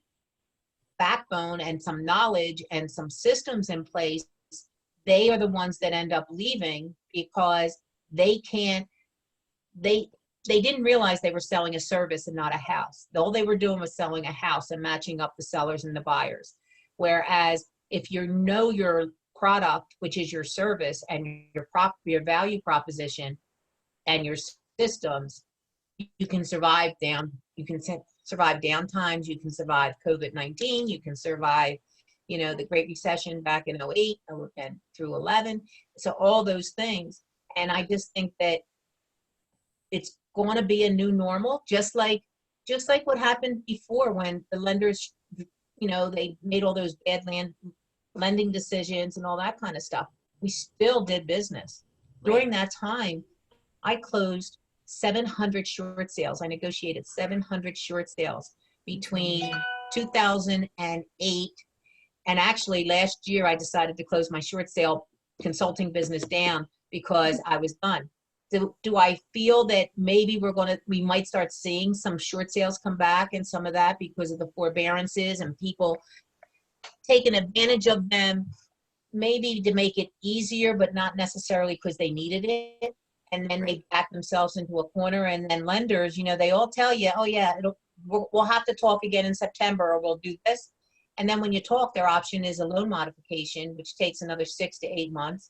backbone and some knowledge and some systems in place, they are the ones that end up leaving because they they didn't realize they were selling a service and not a house. All they were doing was selling a house and matching up the sellers and the buyers. Whereas if you know your product, which is your service, and your value proposition and your systems, you can survive survive downtimes, you can survive COVID-19, you can survive, the Great Recession back in 08 and through 11. So all those things. And I just think that it's going to be a new normal, just like what happened before when the lenders, they made all those bad lending decisions and all that kind of stuff. We still did business. During that time, I closed 700 short sales. I negotiated 700 short sales between 2008 and actually last year I decided to close my short sale consulting business down because I was done. Do I feel that maybe we might start seeing some short sales come back and some of that because of the forbearances and people taking advantage of them, maybe to make it easier, but not necessarily because they needed it. And then they back themselves into a corner. And then lenders, they all tell you, oh yeah, we'll have to talk again in September, or we'll do this. And then when you talk, their option is a loan modification, which takes another 6 to 8 months.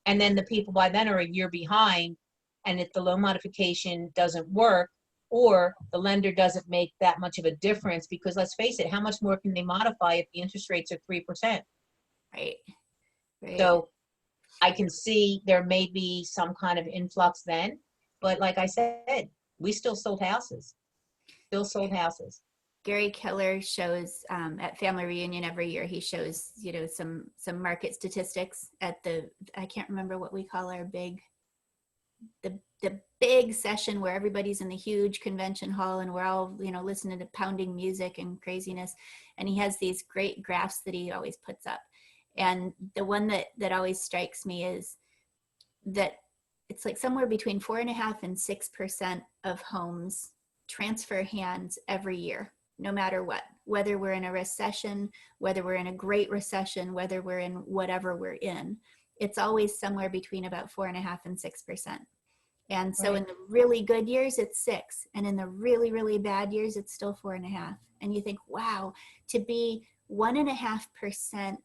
And then the people by then are a year behind. And if the loan modification doesn't work, or the lender doesn't make that much of a difference, because let's face it, how much more can they modify if the interest rates are 3%? Right. So I can see there may be some kind of influx then, but like I said, we still sold houses. Gary Keller shows at Family Reunion every year. He shows, some market statistics at I can't remember what we call our the big session where everybody's in the huge convention hall and we're all, listening to pounding music and craziness. And he has these great graphs that he always puts up. And the one that always strikes me is that it's like somewhere between 4.5% and 6% of homes transfer hands every year, no matter what, whether we're in a recession, whether we're in a great recession, whether we're in whatever we're in. It's always somewhere between about 4.5% and 6%. And so in the really good years, it's 6%. And in the really, really bad years, it's still 4.5%. And you think, wow, to be 1.5%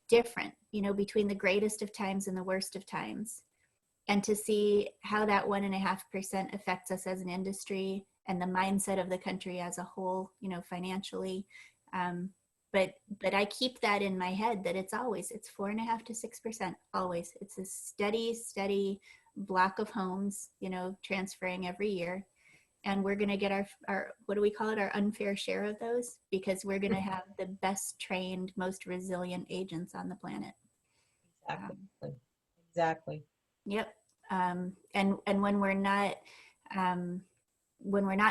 different, between the greatest of times and the worst of times. And to see how that 1.5% affects us as an industry and the mindset of the country as a whole, financially. But I keep that in my head that it's 4.5% to 6%, always. It's a steady block of homes, transferring every year. And we're going to get our, what do we call it? Our unfair share of those, because we're going to have the best trained, most resilient agents on the planet. Exactly. Yep. And when we're not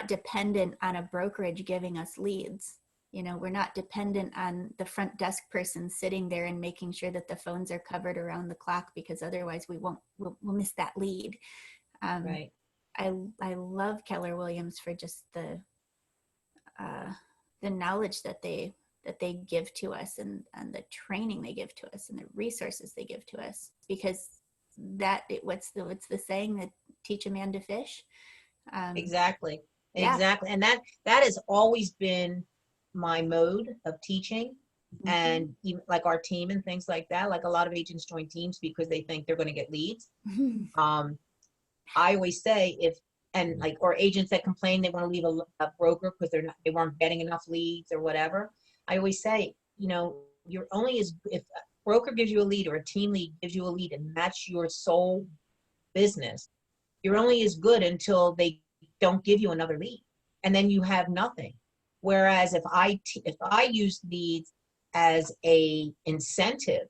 dependent on a brokerage giving us leads, we're not dependent on the front desk person sitting there and making sure that the phones are covered around the clock, because otherwise we'll miss that lead. Right. I love Keller Williams for just the knowledge that they give to us and the training they give to us and the resources they give to us, because what's the saying, that teach a man to fish. Exactly. Yeah. Exactly. And that has always been my mode of teaching. Mm-hmm. And even like our team and things like that, like a lot of agents join teams because they think they're going to get leads. Mm-hmm. I always say or agents that complain they want to leave a broker because they weren't getting enough leads or whatever. I always say, you're only if a broker gives you a lead or a team lead gives you a lead and that's your sole business, you're only as good until they don't give you another lead, and then you have nothing. Whereas if I use leads as a incentive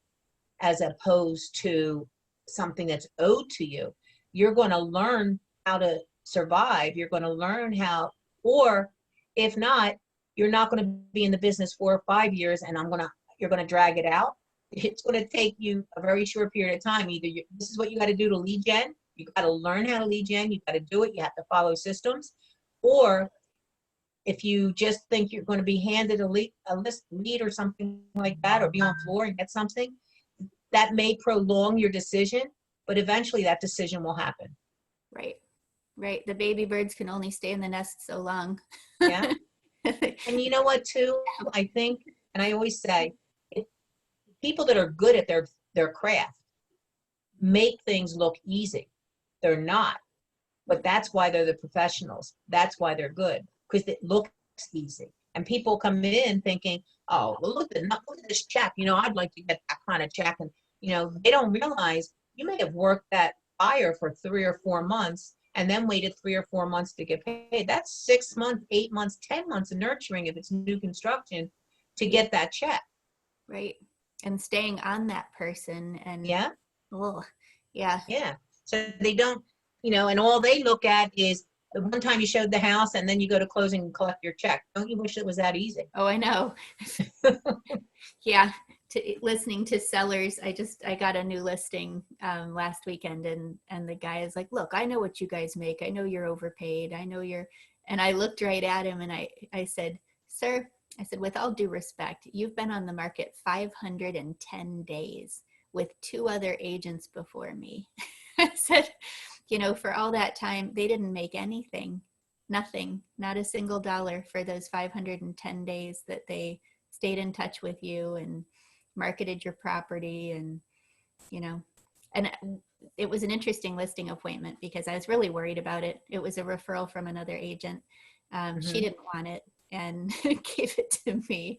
as opposed to something that's owed to you, you're going to learn how to survive. You're going to learn how, or if not, you're not going to be in the business 4 or 5 years, and you're going to drag it out. It's going to take you a very short period of time. Either this is what you got to do to lead gen. You got to learn how to lead gen. You got to do it. You have to follow systems. Or if you just think you're going to be handed a lead or something like that, or be on floor and get something, that may prolong your decision, but eventually that decision will happen. Right. Right. The baby birds can only stay in the nest so long. Yeah. And you know what, too? I think, and I always say, people that are good at their craft make things look easy. They're not, but that's why they're the professionals. That's why they're good, because it looks easy. And people come in thinking, oh, well, look at this check. I'd like to get that kind of check. And, they don't realize you may have worked that buyer for 3 or 4 months and then waited 3 or 4 months to get paid. That's 6 months, 8 months, 10 months of nurturing if it's new construction to get that check. Right. And staying on that person and Yeah. Oh, yeah. Yeah. So they don't, and all they look at is the one time you showed the house and then you go to closing and collect your check. Don't you wish it was that easy? Oh, I know. Yeah. Listening to sellers, I got a new listing last weekend, and the guy is like, look, I know what you guys make. I know you're overpaid. I know and I looked right at him and I said, sir, I said, with all due respect, you've been on the market 510 days with 2 other agents before me. I said, for all that time, they didn't make anything, nothing, not a single dollar for those 510 days that they stayed in touch with you and marketed your property. And, and it was an interesting listing appointment because I was really worried about it. It was a referral from another agent. She didn't want it and gave it to me.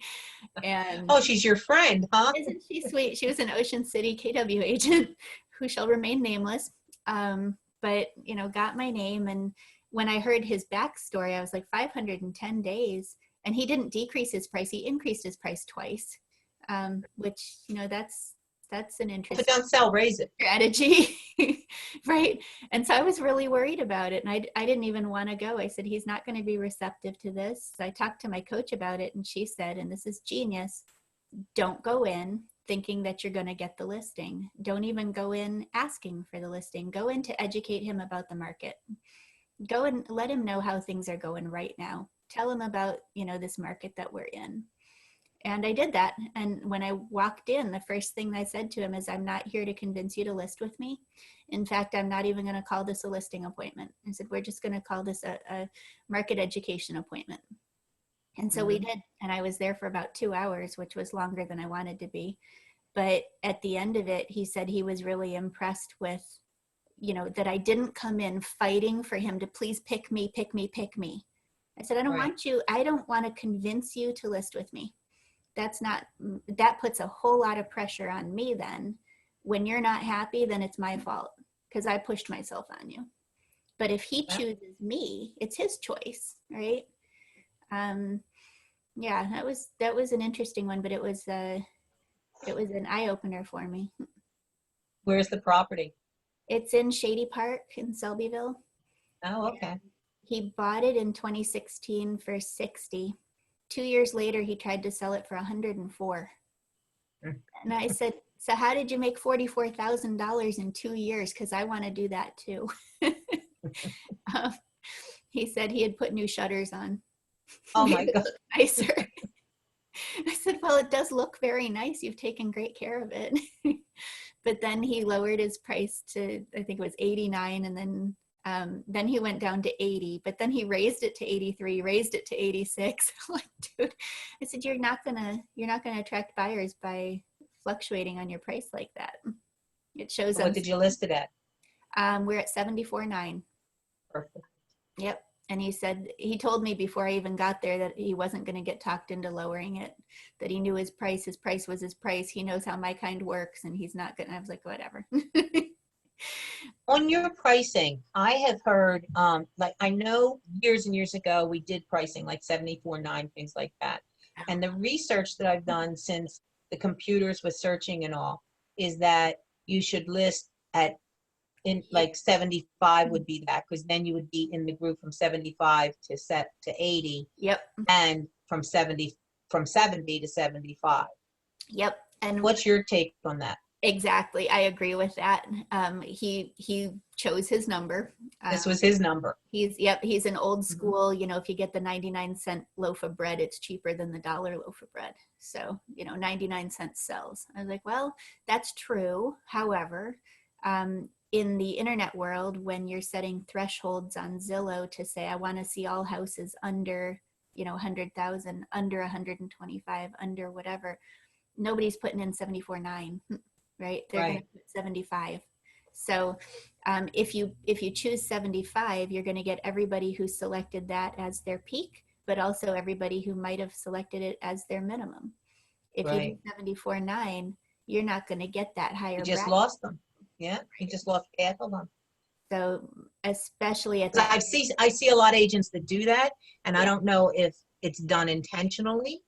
And oh, she's your friend, huh? Isn't she sweet? She was an Ocean City KW agent who shall remain nameless. But got my name. And when I heard his backstory, I was like, 510 days. And he didn't decrease his price. He increased his price twice, which, that's an interesting If it don't sell, raise it. strategy. Right. And so I was really worried about it. And I didn't even want to go. I said, he's not going to be receptive to this. So I talked to my coach about it and she said, and this is genius, don't go in thinking that you're going to get the listing. Don't even go in asking for the listing. Go in to educate him about the market. Go and let him know how things are going right now. Tell him about, this market that we're in. And I did that. And when I walked in, the first thing I said to him is, I'm not here to convince you to list with me. In fact, I'm not even going to call this a listing appointment. I said, we're just going to call this a market education appointment. And so we did. And I was there for about 2 hours, which was longer than I wanted to be. But at the end of it, he said he was really impressed with, that I didn't come in fighting for him to please pick me, pick me, pick me. I said, I don't want you. I don't want to convince you to list with me. That puts a whole lot of pressure on me then. When you're not happy, then it's my fault because I pushed myself on you. But if he chooses me, it's his choice, right? Yeah, that was an interesting one, but it was an eye opener for me. Where's the property? It's in Shady Park in Selbyville. Oh, okay. He bought it in 2016 for $60. 2 years later, he tried to sell it for $104. And I said, so how did you make $44,000 in 2 years? Because I want to do that too. He said he had put new shutters on. Oh my God. Nicer. I said, well, it does look very nice. You've taken great care of it. But then he lowered his price to, I think it was 89. And then he went down to 80, but then he raised it to 83, raised it to 86. I'm like, dude, I said, you're not gonna attract buyers by fluctuating on your price like that. It shows. What did you list it at? We're at 74.9. Perfect. Yep. And he told me before I even got there that he wasn't going to get talked into lowering it, that he knew his price was his price. He knows how my kind works and he's not going to, I was like, whatever. On your pricing, I have heard, like I know years and years ago, we did pricing like 74.9, things like that. And the research that I've done since the computers with searching and all is that you should list in like 75 would be that, because then you would be in the group from 75 to 80. Yep. And from 70 to 75. Yep. And what's your take on that? Exactly. I agree with that. He chose his number. This was his number. He's an old school, if you get the 99-cent loaf of bread, it's cheaper than the dollar loaf of bread. So, 99 cents sells. I was like, well, that's true. However, in the internet world, when you're setting thresholds on Zillow to say, I want to see all houses under, 100,000, under 125, under whatever, nobody's putting in 74.9, right? They're going to put 75. So if you choose 75, you're going to get everybody who selected that as their peak, but also everybody who might have selected it as their minimum. If you do 74.9, you're not going to get that higher You just bracket. lost them. Yeah, you just lost half of them. So especially at I see a lot of agents that do that, and I Yeah. don't know if it's done intentionally,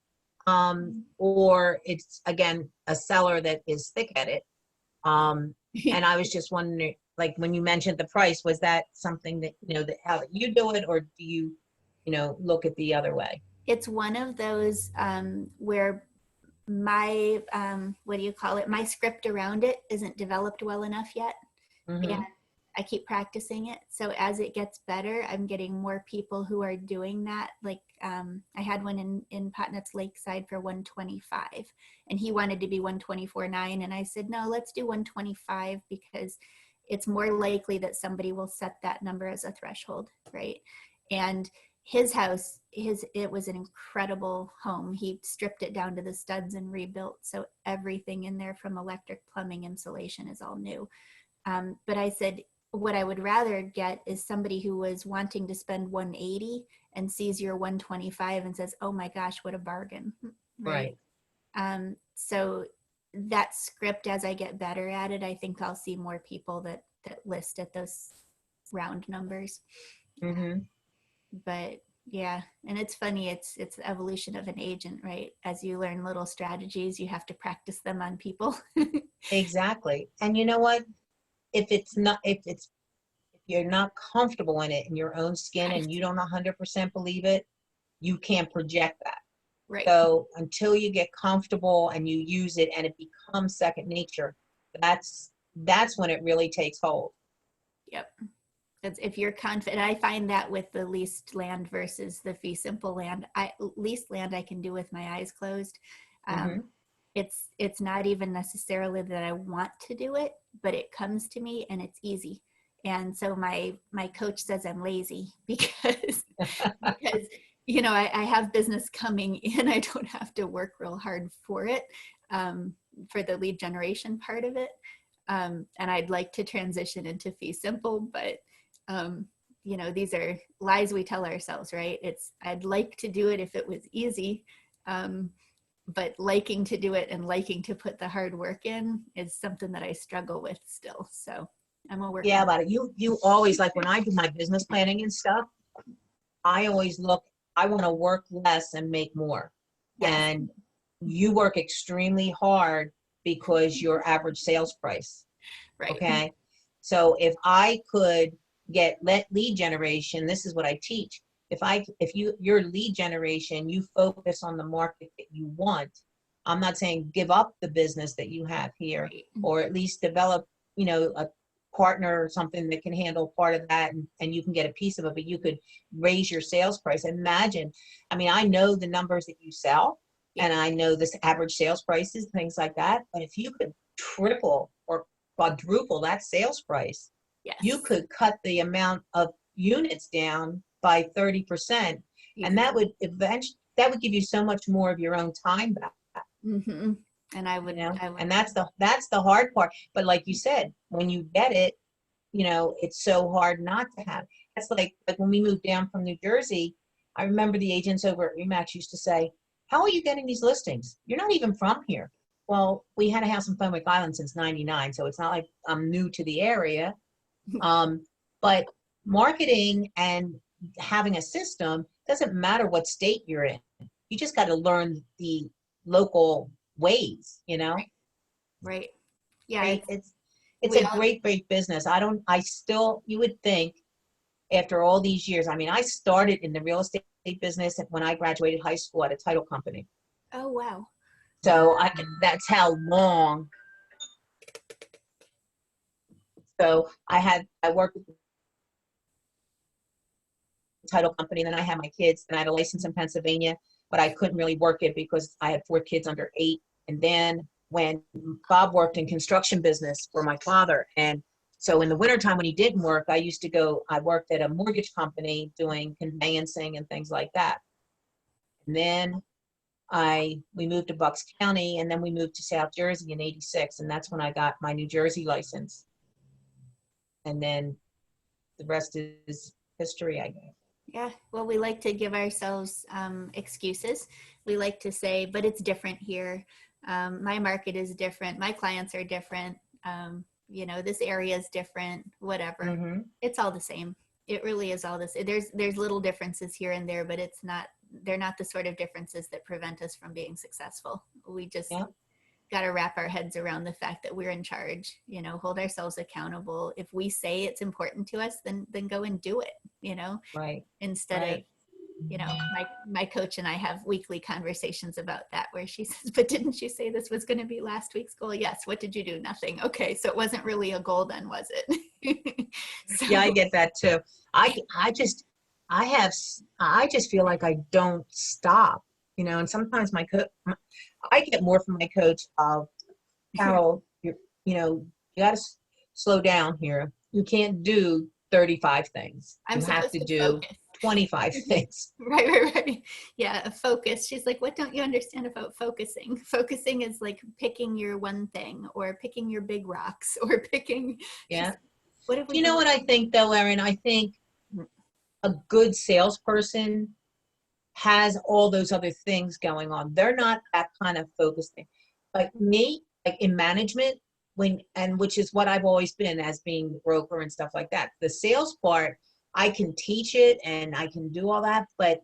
or it's again a seller that is thick-headed. And I was just wondering, like when you mentioned the price, was that something that how you do it, or do you look at the other way? It's one of those where my what do you call it? My script around it isn't developed well enough yet. Mhm. And I keep practicing it. So as it gets better, I'm getting more people who are doing that. Like I had one in Potnet's Lakeside for 125, and he wanted to be 124.9. And I said, no, let's do 125 because it's more likely that somebody will set that number as a threshold, right? And his house, it was an incredible home. He stripped it down to the studs and rebuilt. So everything in there from electric, plumbing, insulation is all new. But I said, what I would rather get is somebody who was wanting to spend 180 and sees your 125 and says, oh my gosh, what a bargain. Right. So that script, as I get better at it, I think I'll see more people that list at those round numbers. Mm-hmm. But yeah, and it's funny, it's the evolution of an agent, right? As you learn little strategies, you have to practice them on people. Exactly. And you know what? If you're not comfortable in it in your own skin and you don't 100% believe it, you can't project that. Right. So until you get comfortable and you use it and it becomes second nature, that's when it really takes hold. Yep. If you're confident, I find that with the leased land versus the fee simple land. Leased land I can do with my eyes closed. It's not even necessarily that I want to do it, but it comes to me and it's easy. And so my coach says I'm lazy because I have business coming in. I don't have to work real hard for it, for the lead generation part of it. And I'd like to transition into fee simple, but these are lies we tell ourselves, right? I'd like to do it if it was easy. But liking to do it and liking to put the hard work in is something that I struggle with still. So I'm a work. Yeah, but you always, like when I do my business planning and stuff, I always look, I want to work less and make more. Yes. And you work extremely hard because your average sales price. Right. Okay. So if I could get lead generation, this is what I teach. If your lead generation, you focus on the market that you want. I'm not saying give up the business that you have here, or at least develop, a partner or something that can handle part of that, and you can get a piece of it, but you could raise your sales price. Imagine, I know the numbers that you sell, and I know this average sales prices, things like that. But if you could triple or quadruple that sales price, yes, you could cut the amount of units down by 30%, and that would give you so much more of your own time back. Mm-hmm. And I would, and that's the hard part. But like you said, when you get it, it's so hard not to have. That's like when we moved down from New Jersey. I remember the agents over at Remax used to say, "How are you getting these listings? You're not even from here." Well, we had a house in Fenwick Island since '99, so it's not like I'm new to the area. But marketing and having a system doesn't matter what state you're in. You just got to learn the local ways, Right. Yeah. It's a great business. You would think after all these years, I started in the real estate business when I graduated high school at a title company. Oh, wow. So that's how long. So I worked with the title company, and then I had my kids, and I had a license in Pennsylvania, but I couldn't really work it because I had 4 kids under 8. And then when Bob worked in construction business for my father, and So in the wintertime when he didn't work, I worked at a mortgage company doing conveyancing and things like that. And then we moved to Bucks County, and then we moved to South Jersey in '86, and that's when I got my New Jersey license. And then the rest is history, I guess. Yeah, well, we like to give ourselves excuses. We like to say, but it's different here. My market is different. My clients are different. This area is different, whatever. Mm-hmm. It's all the same. It really is all this. There's little differences here and there, but they're not the sort of differences that prevent us from being successful. We just got to wrap our heads around the fact that we're in charge, hold ourselves accountable. If we say it's important to us, then go and do it, Right. instead Right. of, my coach and I have weekly conversations about that where she says, but didn't you say this was going to be last week's goal? Yes. What did you do? Nothing. Okay. So it wasn't really a goal then, was it? So, Yeah, I get that too. I just feel like I don't stop, and sometimes I get more from my coach of, Carol, you got to slow down here. You can't do 35 things. I'm You have supposed to to do focus. 25 things. Right. Yeah, a focus. She's like, what don't you understand about focusing? Focusing is like picking your one thing or picking your big rocks or picking. Yeah. What if we You know what I think though, Erin? I think a good salesperson has all those other things going on. They're not that kind of focused thing. Like me, like in management, which is what I've always been as being the broker and stuff like that. The sales part, I can teach it and I can do all that, but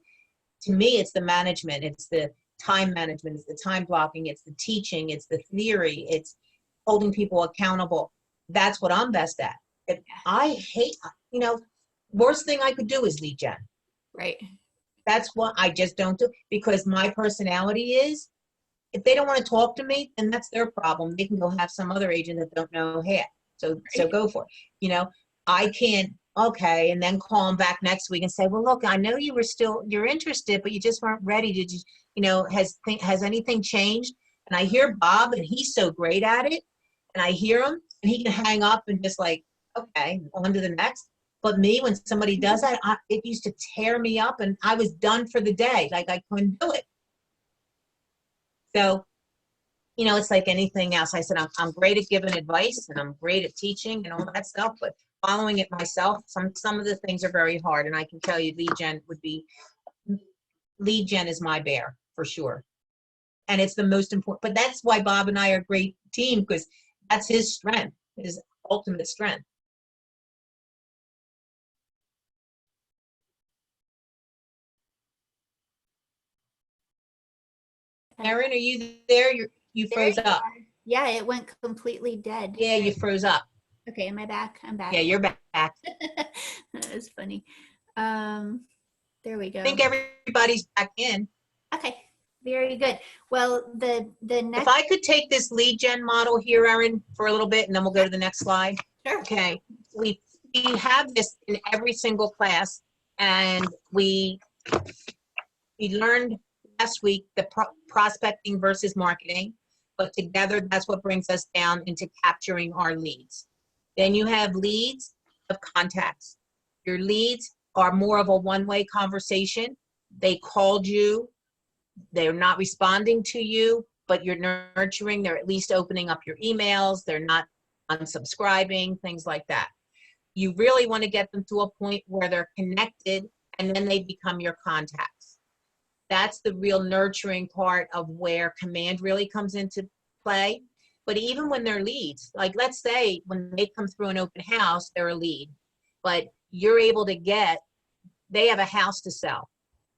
to me, it's the management, it's the time management, it's the time blocking, it's the teaching, it's the theory, it's holding people accountable. That's what I'm best at. And I hate, worst thing I could do is lead gen. Right. That's what I just don't do, because my personality is, if they don't want to talk to me, then that's their problem. They can go have some other agent that don't know half. So go for it. I can't, okay, and then call them back next week and say, well, look, I know you're interested, but you just weren't ready. Did you, has anything changed? And I hear Bob, and he's so great at it. And I hear him, and he can hang up and just like, okay, on to the next. But me, when somebody does that, it used to tear me up, and I was done for the day. Like I couldn't do it. So, it's like anything else. I said, I'm great at giving advice and I'm great at teaching and all that stuff, but following it myself, some of the things are very hard. And I can tell you lead gen is my bear for sure. And it's the most important, but that's why Bob and I are a great team, because that's his strength, his ultimate strength. Erin, are you there? You froze up. Yeah, it went completely dead. Yeah, you froze up. Okay, am I back? I'm back. Yeah, you're back. That was funny. There we go. I think everybody's back in. Okay, very good. Well, the next. If I could take this lead gen model here, Erin, for a little bit, and then we'll go to the next slide. Sure. Okay, we have this in every single class, and we learned last week the prospecting versus marketing, but together that's what brings us down into capturing our leads. Then you have leads of contacts. Your leads are more of a one-way conversation. They called you, they're not responding to you, but you're nurturing, they're at least opening up your emails, they're not unsubscribing, things like that. You really want to get them to a point where they're connected, and then they become your contacts. That's the real nurturing part of where command really comes into play. But even when they're leads, like let's say when they come through an open house, they're a lead, but you're able to they have a house to sell,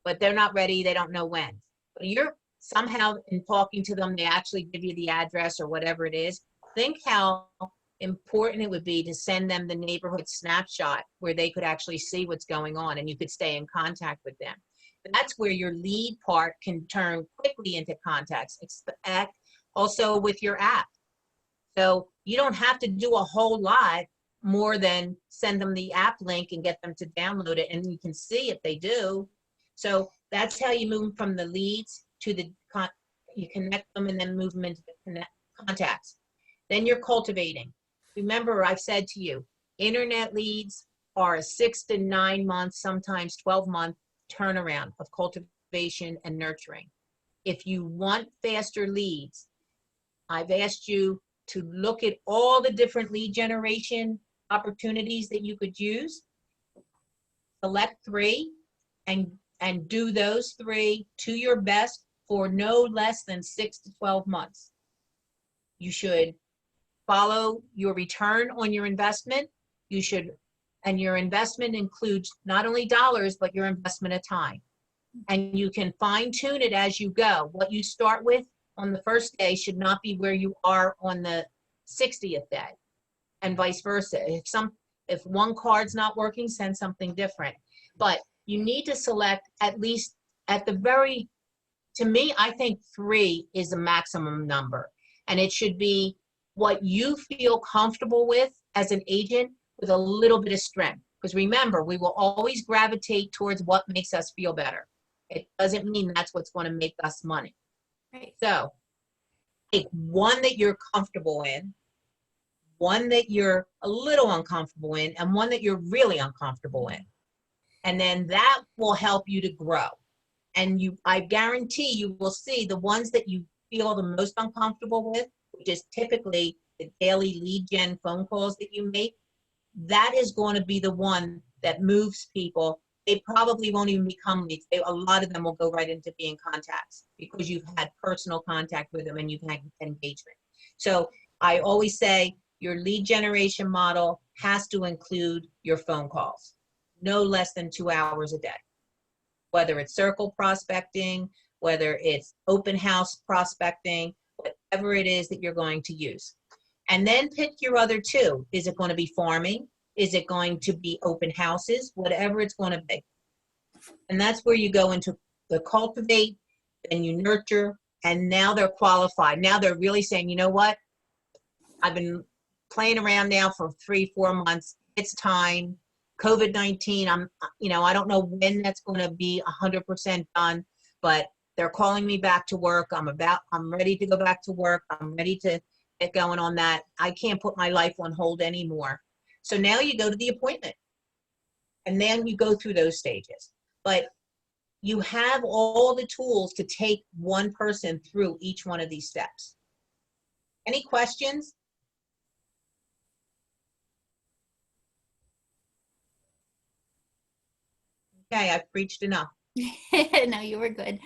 but they're not ready, they don't know when. But you're somehow, in talking to them, they actually give you the address or whatever it is. Think how important it would be to send them the neighborhood snapshot where they could actually see what's going on and you could stay in contact with them. That's where your lead part can turn quickly into contacts. Expect also with your app. So you don't have to do a whole lot more than send them the app link and get them to download it, and you can see if they do. So that's how you move from the leads to you connect them and then move them into the contacts. Then you're cultivating. remember I've said to you, internet leads are a 6 to 9 months, sometimes 12-month turnaround of cultivation and nurturing. If you want faster leads, I've asked you to look at all the different lead generation opportunities that you could use. Select 3 and do those 3 to your best for no less than 6 to 12 months. You should follow your return on your investment. You should, and your investment includes not only dollars, but your investment of time. And you can fine tune it as you go. What you start with on the first day should not be where you are on the 60th day, and vice versa. If one card's not working, send something different. But you need to select at least at the very, to me, I think 3 is the maximum number. And it should be what you feel comfortable with as an agent with a little bit of strength. Because remember, we will always gravitate towards what makes us feel better. It doesn't mean that's what's going to make us money. Right. So take one that you're comfortable in, one that you're a little uncomfortable in, and one that you're really uncomfortable in. And then that will help you to grow. And I guarantee you will see the ones that you feel the most uncomfortable with, which is typically the daily lead gen phone calls that you make. That is going to be the one that moves people. They probably won't even become leads. A lot of them will go right into being contacts because you've had personal contact with them and you've had engagement. So I always say your lead generation model has to include your phone calls, no less than 2 hours a day. Whether it's circle prospecting, whether it's open house prospecting, whatever it is that you're going to use. And then pick your other 2. Is it going to be farming? Is it going to be open houses? Whatever it's going to be. And that's where you go into the cultivate, and you nurture, and now they're qualified. Now they're really saying, you know what? I've been playing around now for 3-4 months. It's time. COVID-19, I don't know when that's going to be 100% done, but they're calling me back to work. I'm ready to go back to work. I'm ready to get going on that. I can't put my life on hold anymore. So now you go to the appointment, and then you go through those stages. But you have all the tools to take one person through each one of these steps. Any questions? Okay, I've preached enough. No, you were good.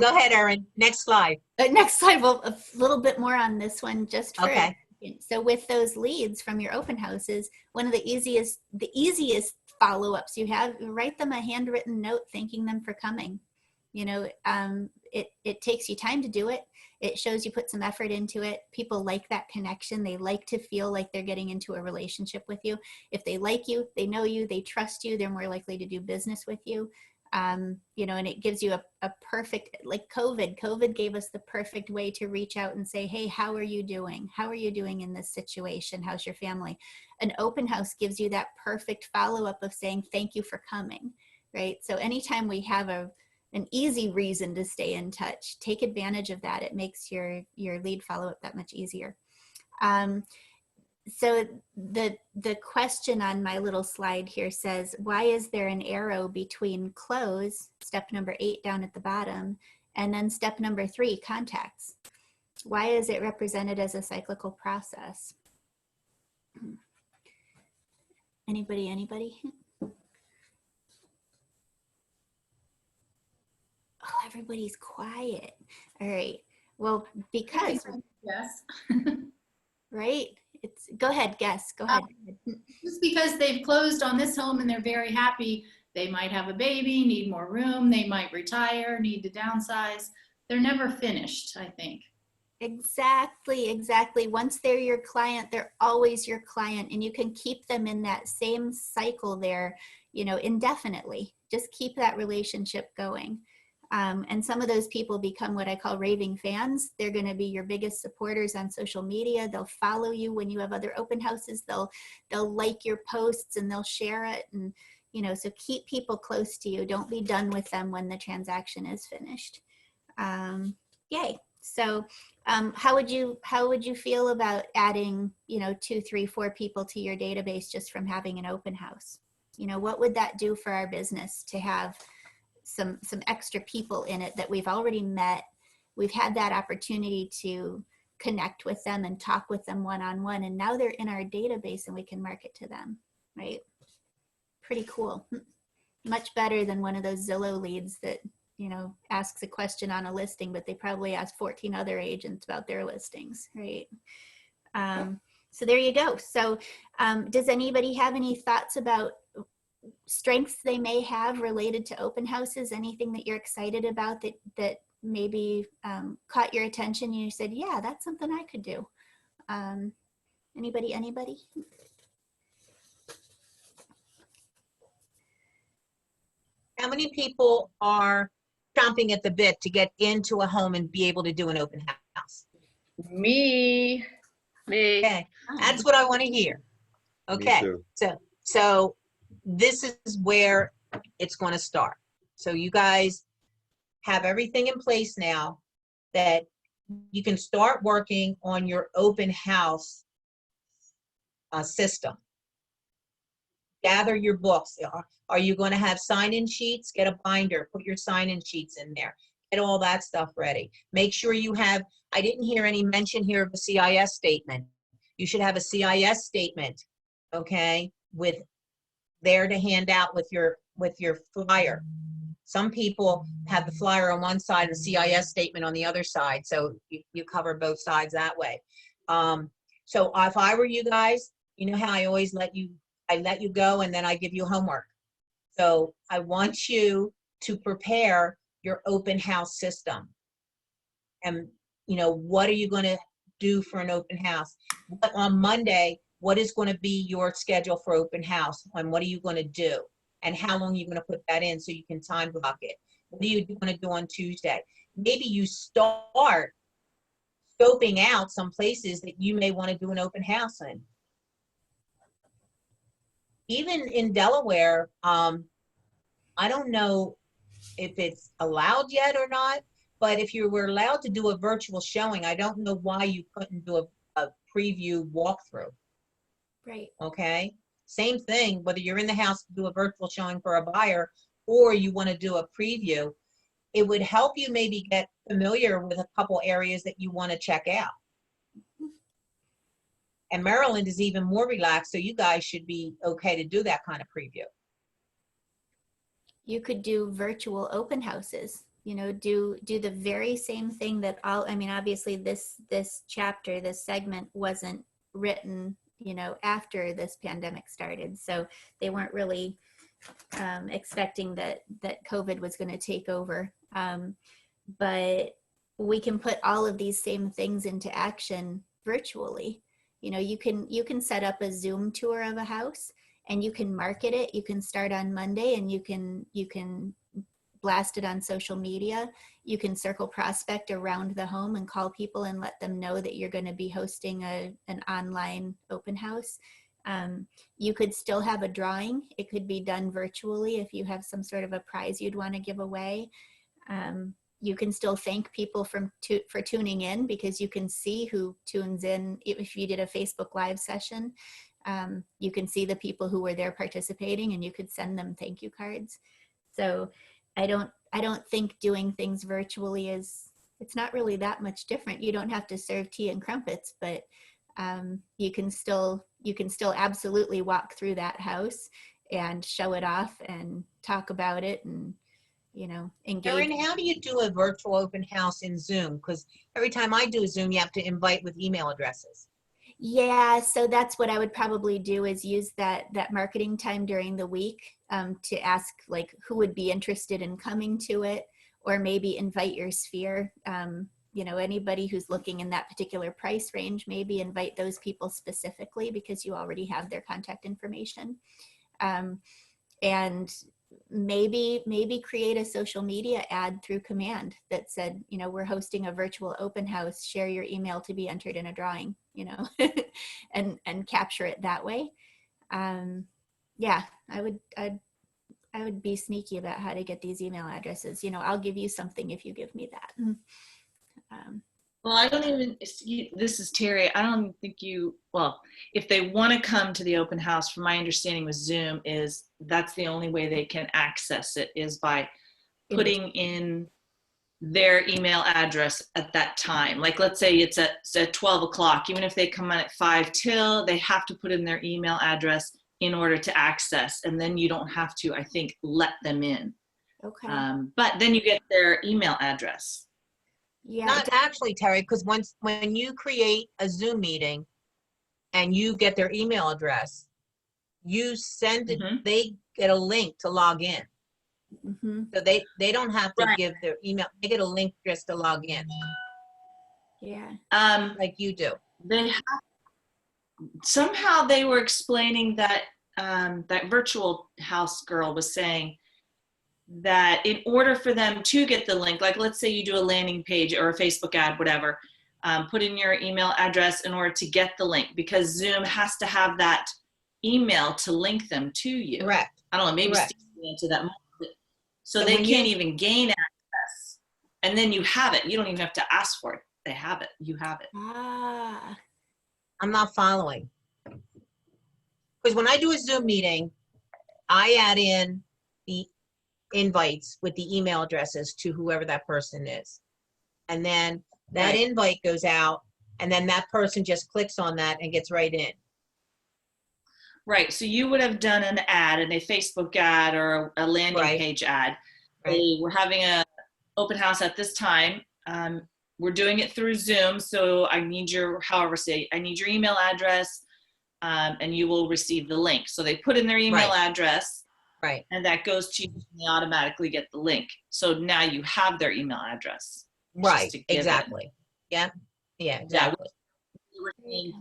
Go ahead, Erin. Next slide. Next slide, well, a little bit more on this one, just for Okay. So with those leads from your open houses, one of the easiest follow-ups you have, write them a handwritten note thanking them for coming. It takes you time to do it. It shows you put some effort into it. People like that connection. They like to feel like they're getting into a relationship with you. If they like you, they know you, they trust you, they're more likely to do business with you. And it gives you a perfect, like COVID gave us the perfect way to reach out and say, hey, how are you doing? How are you doing in this situation? How's your family? An open house gives you that perfect follow-up of saying, thank you for coming, right? So anytime we have an easy reason to stay in touch, take advantage of that. It makes your lead follow-up that much easier. So the question on my little slide here says, why is there an arrow between close, step number 8 down at the bottom, and then step number 3, contacts? Why is it represented as a cyclical process? Anybody? Oh, everybody's quiet. All right. Well, because Yes. right? Go ahead, guess. Go ahead. Just because they've closed on this home and they're very happy, they might have a baby, need more room, they might retire, need to downsize. They're never finished, I think. Exactly. Once they're your client, they're always your client, and you can keep them in that same cycle there, indefinitely. Just keep that relationship going. And some of those people become what I call raving fans. They're going to be your biggest supporters on social media. They'll follow you when you have other open houses. They'll like your posts and they'll share it. And, so keep people close to you. Don't be done with them when the transaction is finished. Yay. So How would you feel about adding, 2, 3, 4 people to your database just from having an open house? What would that do for our business to have some extra people in it that we've already met? We've had that opportunity to connect with them and talk with them one-on-one, and now they're in our database and we can market to them, right? Pretty cool. Much better than one of those Zillow leads that asks a question on a listing, but they probably asked 14 other agents about their listings, right? So there you go. So does anybody have any thoughts about strengths they may have related to open houses? Anything that you're excited about that maybe caught your attention and you said, yeah, that's something I could do? Anybody? How many people are chomping at the bit to get into a home and be able to do an open house? Me. Okay, that's what I want to hear. Okay, too. so this is where it's going to start. So you guys have everything in place now that you can start working on your open house system. Gather your books. Are you going to have sign-in sheets? Get a binder, put your sign-in sheets in there. Get all that stuff ready. Make sure you have, I didn't hear any mention here of a CIS statement. You should have a CIS statement, okay, with there to hand out with your flyer. Some people have the flyer on one side and the CIS statement on the other side, so you cover both sides that way. So if I were you guys, you know how I always let you go and then I give you homework. So I want you to prepare your open house system. And what are you going to do for an open house? On Monday, what is going to be your schedule for open house? And what are you going to do? And how long are you going to put that in so you can time block it? What are you going to do on Tuesday? Maybe you start scoping out some places that you may want to do an open house in. Even in Delaware, I don't know if it's allowed yet or not, but if you were allowed to do a virtual showing, I don't know why you couldn't do a preview walkthrough. Right. Okay. Same thing, whether you're in the house to do a virtual showing for a buyer or you want to do a preview, it would help you maybe get familiar with a couple areas that you want to check out. And Maryland is even more relaxed, so you guys should be okay to do that kind of preview. You could do virtual open houses, do the very same thing that obviously this chapter, this segment wasn't written, after this pandemic started. So they weren't really expecting that COVID was going to take over. But we can put all of these same things into action virtually. You can set up a Zoom tour of a house and you can market it. You can start on Monday and you can blast it on social media. You can circle prospect around the home and call people and let them know that you're going to be hosting an online open house. You could still have a drawing. It could be done virtually if you have some sort of a prize you'd want to give away. You can still thank people for tuning in because you can see who tunes in. If you did a Facebook Live session, you can see the people who were there participating and you could send them thank you cards. So I don't think doing things virtually it's not really that much different. You don't have to serve tea and crumpets, but you can still absolutely walk through that house and show it off and talk about it and engage. Erin, how do you do a virtual open house in Zoom? Because every time I do a Zoom, you have to invite with email addresses. Yeah, so that's what I would probably do is use that marketing time during the week to ask who would be interested in coming to it, or maybe invite your sphere. Anybody who's looking in that particular price range, maybe invite those people specifically because you already have their contact information. And maybe create a social media ad through command that said, we're hosting a virtual open house, share your email to be entered in a drawing, and capture it that way. Yeah, I would be sneaky about how to get these email addresses. I'll give you something if you give me that. Well, I don't even, this is Terry. I don't think well, if they want to come to the open house, from my understanding with Zoom, is that's the only way they can access it is by putting in their email address at that time. Like, let's say it's at 12 o'clock. Even if they come on at 5 till, they have to put in their email address in order to access. And then you don't have to, I think, let them in. Okay. But then you get their email address. Yeah. Not actually, Terry, because when you create a Zoom meeting and you get their email address, you send it, they get a link to log in. Mm-hmm. So they don't have to give their email, they get a link just to log in. Yeah. Like you do. Somehow they were explaining that that virtual house girl was saying that in order for them to get the link, like let's say you do a landing page or a Facebook ad, whatever, put in your email address in order to get the link, because Zoom has to have that email to link them to you. Correct. I don't know, maybe Correct. Steve into that more. So So they when can't even gain access. And then you have it. You don't even have to ask for it. They have it. You have it. Ah. I'm not following. Because when I do a Zoom meeting, I add in the invites with the email addresses to whoever that person is. And then that invite goes out, and then that person just clicks on that and gets right in. Right. So you would have done an ad, a Facebook ad or a landing page ad. Right. Hey, we're having a open house at this time. We're doing it through Zoom. So I need I need your email address, and you will receive the link. So they put in their email address, right, and that goes to you, and they automatically get the link. So now you have their email address. Right. Exactly. Yeah. Yeah. Exactly.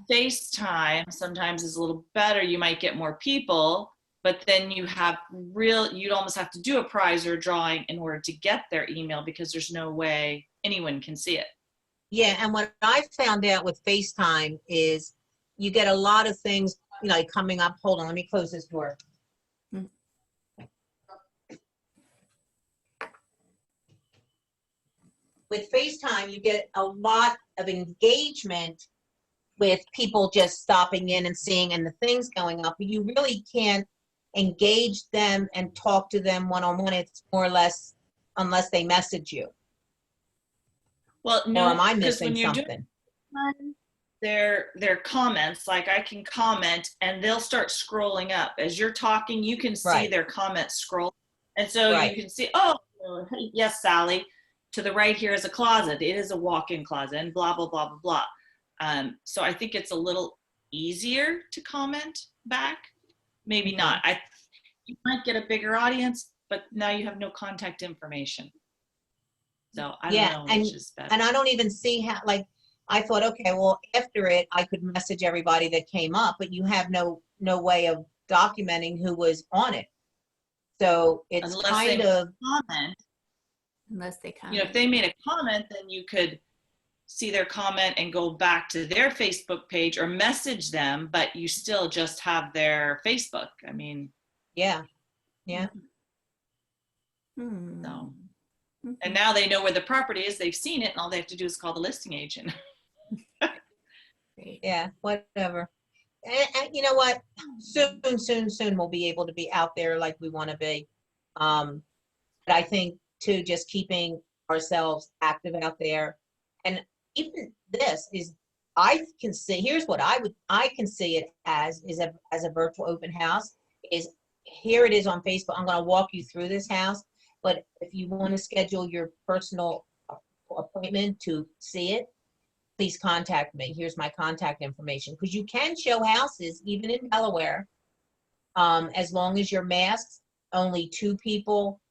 FaceTime sometimes is a little better. You might get more people, but then you'd almost have to do a prize or a drawing in order to get their email, because there's no way anyone can see it. Yeah, and what I found out with FaceTime is you get a lot of things, like coming up. Hold on, let me close this door. With FaceTime, you get a lot of engagement with people just stopping in and seeing and the things going up. But you really can't engage them and talk to them one-on-one. It's more or less unless they message you. Well, no, or am I because missing when you're something? doing their comments, like I can comment and they'll start scrolling up. As you're talking, you can see their comments scroll. And so you can see, oh, yes, Sally, to the right here is a closet. It is a walk-in closet, and blah, blah, blah, blah, blah. So I think it's a little easier to comment back. Maybe not. You might get a bigger audience, but now you have no contact information. So I don't know which is better. And I don't even see how, like, I thought, okay, well, after it, I could message everybody that came up, but you have no way of documenting who was on it. So it's kind of comment. Unless they comment. If they made a comment, then you could see their comment and go back to their Facebook page or message them, but you still just have their Facebook. I mean, yeah. So. And now they know where the property is. They've seen it, and all they have to do is call the listing agent. Yeah, whatever. And you know what? Soon we'll be able to be out there like we want to be. But I think too, just keeping ourselves active out there, and even this is, I can see. Here's what I can see it as a virtual open house. Is here it is on Facebook. I'm going to walk you through this house. But if you want to schedule your personal appointment to see it, please contact me. Here's my contact information. Because you can show houses, even in Delaware, as long as you're masked, only 2 people,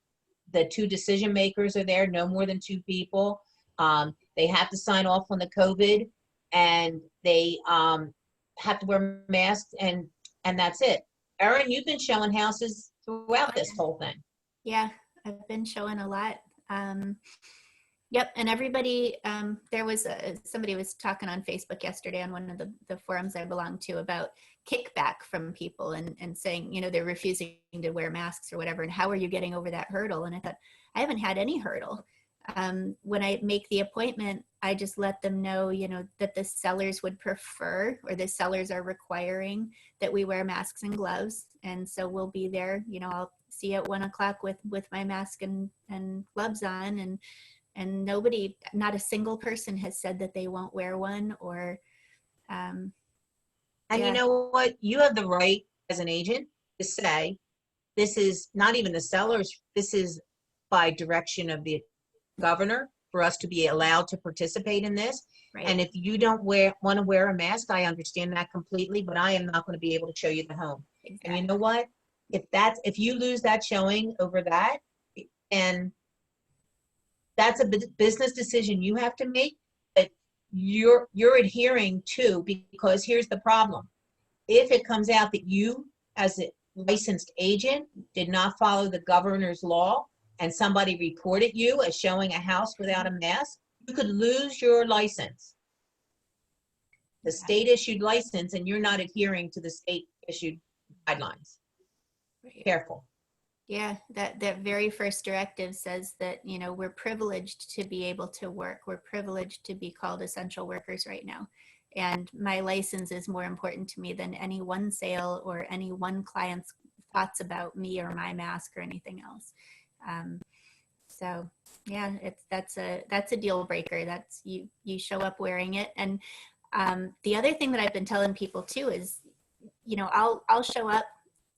the 2 decision makers are there, no more than 2 people. They have to sign off on the COVID, and they have to wear masks, and that's it. Erin, you've been showing houses throughout this whole thing. Yeah. I've been showing a lot. Yep. And everybody, there was somebody was talking on Facebook yesterday on one of the forums I belong to about kickback from people and saying, they're refusing to wear masks or whatever. And how are you getting over that hurdle? And I thought, I haven't had any hurdle. When I make the appointment, I just let them know, you know, that the sellers would prefer, or the sellers are requiring that we wear masks and gloves. And so we'll be there, you know, I'll see at 1 o'clock with my mask and gloves on, and nobody, not a single person has said that they won't wear one, or, And yeah. you know what? You have the right as an agent to say, this is not even the sellers, this is by direction of the governor for us to be allowed to participate in this. Right. And if you don't want to wear a mask, I understand that completely, but I am not going to be able to show you the home. Exactly. And you know what? If you lose that showing over that, and that's a business decision you have to make, that you're adhering to, because here's the problem. If it comes out that you, as a licensed agent, did not follow the governor's law, and somebody reported you as showing a house without a mask, you could lose your license. The state issued license, and you're not adhering to the state issued guidelines. Right. Careful. Yeah, that very first directive says that, you know, we're privileged to be able to work. We're privileged to be called essential workers right now. And my license is more important to me than any one sale or any one client's thoughts about me or my mask or anything else. So yeah, that's a deal breaker. That's you show up wearing it. And the other thing that I've been telling people too is, you know, I'll show up,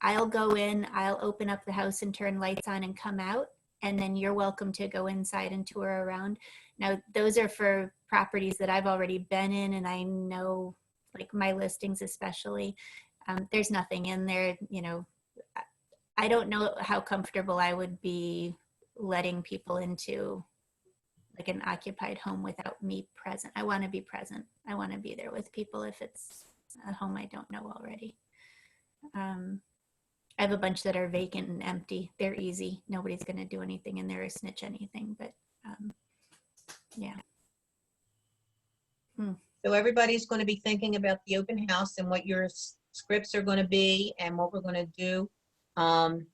I'll go in, I'll open up the house and turn lights on and come out, and then you're welcome to go inside and tour around. Now, those are for properties that I've already been in, and I know, like my listings especially, there's nothing in there. You know, I don't know how comfortable I would be letting people into like an occupied home without me present. I want to be present. I want to be there with people if it's a home I don't know already. I have a bunch that are vacant and empty. They're easy. Nobody's going to do anything in there or snitch anything, but yeah. So everybody's going to be thinking about the open house and what your scripts are going to be and what we're going to do on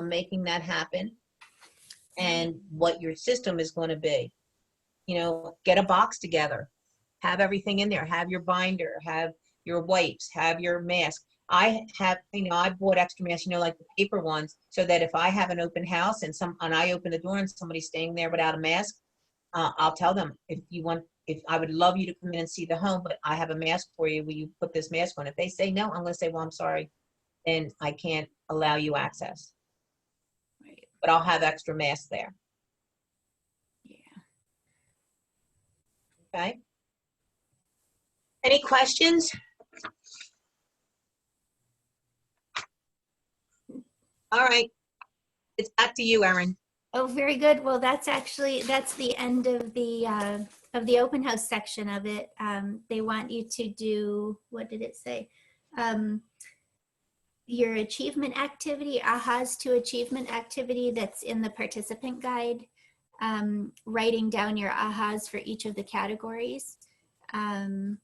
making that happen, and what your system is going to be. You know, get a box together, have everything in there, have your binder, have your wipes, have your mask. I have, you know, I bought extra masks, you know, like the paper ones, so that if I have an open house and I open the door and somebody's staying there without a mask, I'll tell them, if I would love you to come in and see the home, but I have a mask for you, will you put this mask on? If they say no, I'm going to say, well, I'm sorry, and I can't allow you access. Right. But I'll have extra masks there. Yeah. Okay. Any questions? All right. It's back to you, Erin. Oh, very good. Well, that's the end of the open house section of it. They want you to do, what did it say? Your achievement activity, AHAs to achievement activity that's in the participant guide, writing down your AHAs for each of the categories. And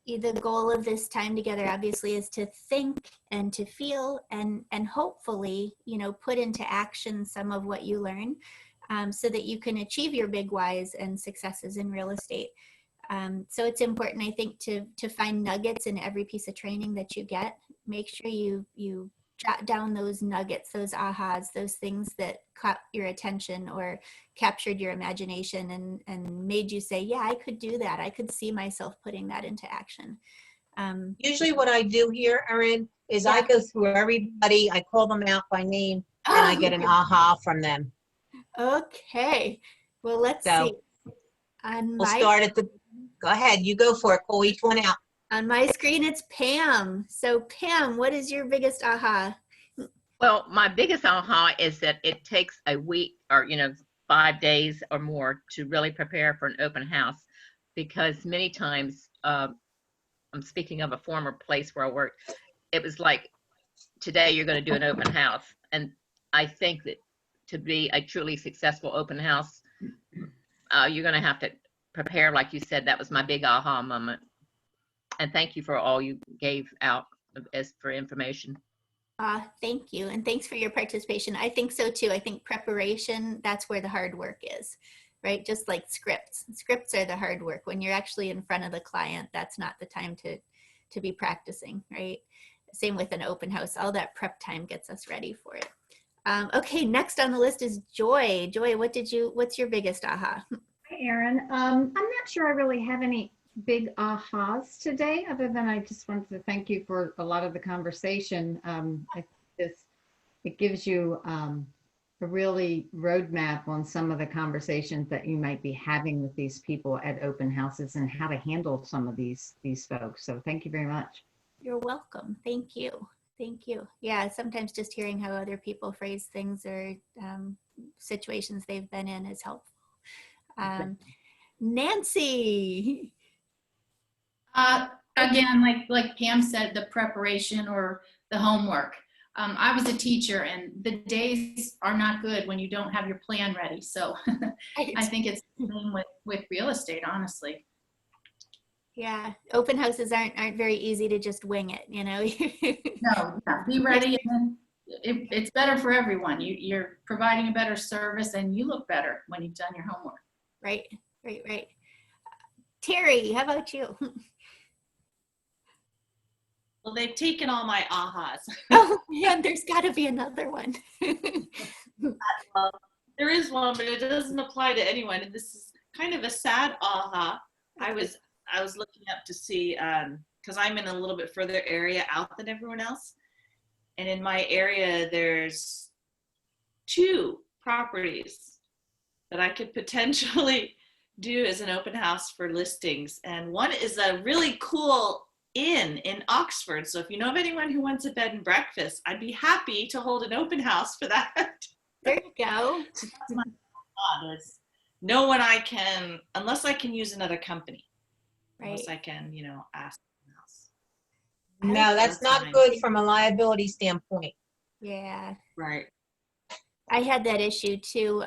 the goal of this time together obviously is to think and to feel and hopefully, you know, put into action some of what you learn, so that you can achieve your big whys and successes in real estate. So it's important, I think, to find nuggets in every piece of training that you get. Make sure you jot down those nuggets, those ahas, those things that caught your attention or captured your imagination and made you say, yeah, I could do that. I could see myself putting that into action. Usually what I do here, Erin, is I go through everybody, I call them out by name, and I get an aha from them. Okay. Well, let's see. We'll start at go ahead, you go for it, call each one out. On my screen, it's Pam. So Pam, what is your biggest aha? Well, my biggest aha is that it takes a week or, 5 days or more to really prepare for an open house, because many times, I'm speaking of a former place where I worked, it was like, today you're going to do an open house. And I think that to be a truly successful open house, you're going to have to prepare, like you said. That was my big aha moment. And thank you for all you gave out as for information. Thank you. And thanks for your participation. I think so too. I think preparation, that's where the hard work is, right? Just like scripts. Scripts are the hard work. When you're actually in front of the client, that's not the time to be practicing, right? Same with an open house. All that prep time gets us ready for it. Okay, next on the list is Joy. Joy, what's your biggest aha? Hi, Erin. I'm not sure I really have any big ahas today, other than I just wanted to thank you for a lot of the conversation. I think it gives you a really roadmap on some of the conversations that you might be having with these people at open houses and how to handle some of these folks. So thank you very much. You're welcome. Thank you. Thank you. Yeah, sometimes just hearing how other people phrase things or situations they've been in is helpful. Nancy. Again, like Pam said, the preparation or the homework. I was a teacher, and the days are not good when you don't have your plan ready. So I think it's the same with real estate, honestly. Yeah, open houses aren't very easy to just wing it, you know. No, be ready, and then it's better for everyone. You're providing a better service, and you look better when you've done your homework. Right. Terry, how about you? Well, they've taken all my ahas. Oh man, there's got to be another one. There is one, but it doesn't apply to anyone. And this is kind of a sad aha. I was looking up to see, because I'm in a little bit further area out than everyone else. And in my area, there's 2 properties that I could potentially do as an open house for listings. And one is a really cool inn in Oxford. So if you know of anyone who wants a bed and breakfast, I'd be happy to hold an open house for that. There you go. So that's my thought is no one unless I can use another company. Right. Unless I can, ask someone else. No, that's not good from a liability standpoint. Yeah. Right. I had that issue too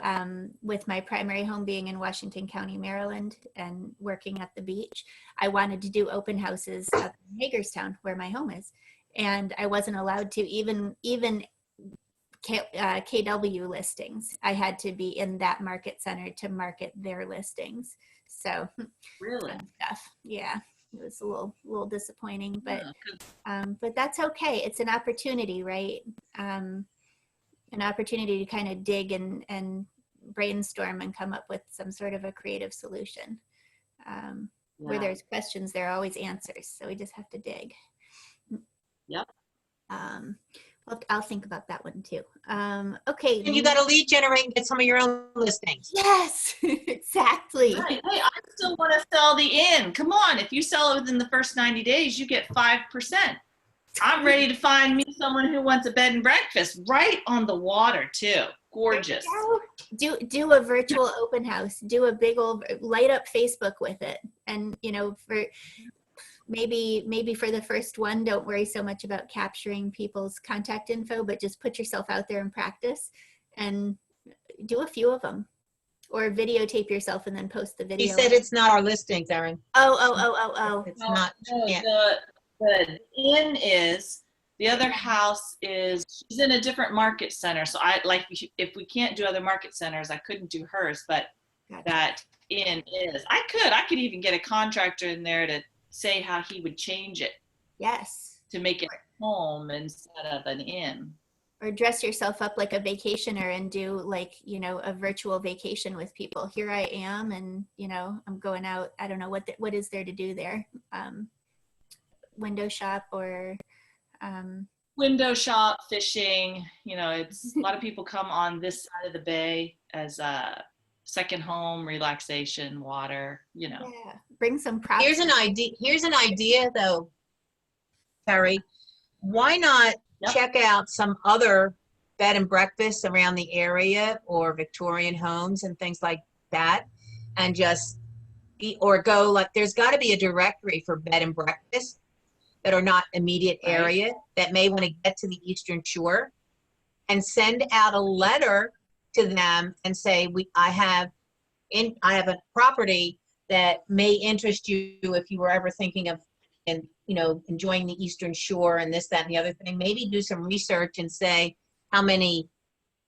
with my primary home being in Washington County, Maryland, and working at the beach. I wanted to do open houses up in Hagerstown, where my home is, and I wasn't allowed to even KW listings. I had to be in that market center to market their listings. So really, stuff. Yeah, it was a little disappointing, but that's okay. It's an opportunity, right? An opportunity to kind of dig and brainstorm and come up with some sort of a creative solution. Where there's questions, there are always answers. So we just have to dig. Yep. I'll think about that one too. Okay. And you got to lead generate and get some of your own listings. Yes, exactly. Right. Hey, I still want to sell the inn. Come on. If you sell it within the first 90 days, you get 5%. I'm ready to find me someone who wants a bed and breakfast right on the water too. Gorgeous. Do a virtual open house. Do a big old light up Facebook with it. And for maybe for the first one, don't worry so much about capturing people's contact info, but just put yourself out there and practice and do a few of them. Or videotape yourself and then post the video. He said it's not our listings, Erin. Oh. It's not. Yeah. The inn is, the other house is, she's in a different market center. So if we can't do other market centers, I couldn't do hers, but Gotcha. That inn is, I could even get a contractor in there to say how he would change it. Yes. To make it home instead of an inn. Or dress yourself up like a vacationer and do a virtual vacation with people. Here I am, and I'm going out. I don't know what is there to do there. Window shop or window shop, fishing. It's a lot of people come on this side of the bay as a second home, relaxation, water. Yeah, bring some props. Here's an idea though, Terry. Why not check out some other bed and breakfasts around the area or Victorian homes and things like that, and just there's got to be a directory for bed and breakfast that are not immediate area that may want to get to the Eastern Shore, and send out a letter to them and say, I have a property that may interest you if you were ever thinking of in enjoying the Eastern Shore and this, that, and the other thing, maybe do some research and say how many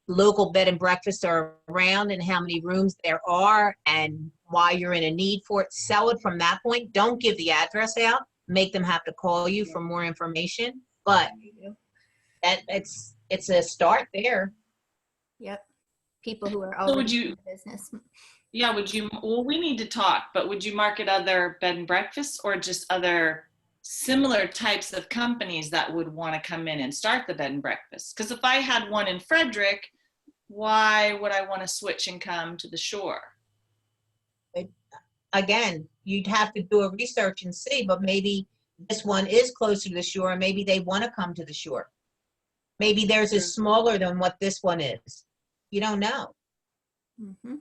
local bed and breakfasts are around and how many rooms there are and why you're in a need for it. Sell it from that point. Don't give the address out. Make them have to call you for more information. But it's a start there. Yep. People who are So would already you, in business. yeah, well, we need to talk, but would you market other bed and breakfasts or just other similar types of companies that would want to come in and start the bed and breakfast? Because if I had one in Frederick, why would I want to switch and come to the shore? Again, you'd have to do a research and see, but maybe this one is closer to the shore and maybe they want to come to the shore. Maybe theirs is smaller than what this one is. You don't know. Mm-hmm.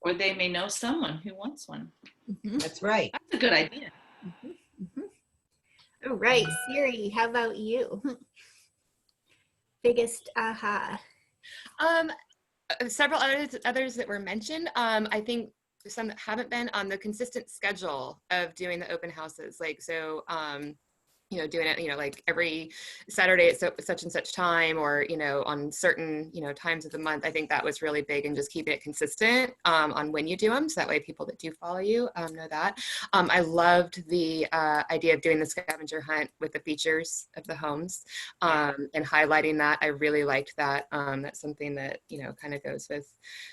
Or they may know someone who wants one. Mm-hmm. That's right. That's a good idea. Mm-hmm. Mm-hmm. All right, Siri, how about you? Biggest aha. Several others that were mentioned. I think some that haven't been on the consistent schedule of doing the open houses. Like, so, doing it, like every Saturday at such and such time, or, on certain, times of the month. I think that was really big, and just keeping it consistent on when you do them. So that way people that do follow you know that. I loved the idea of doing the scavenger hunt with the features of the homes and highlighting that. I really liked that. That's something that, kind of goes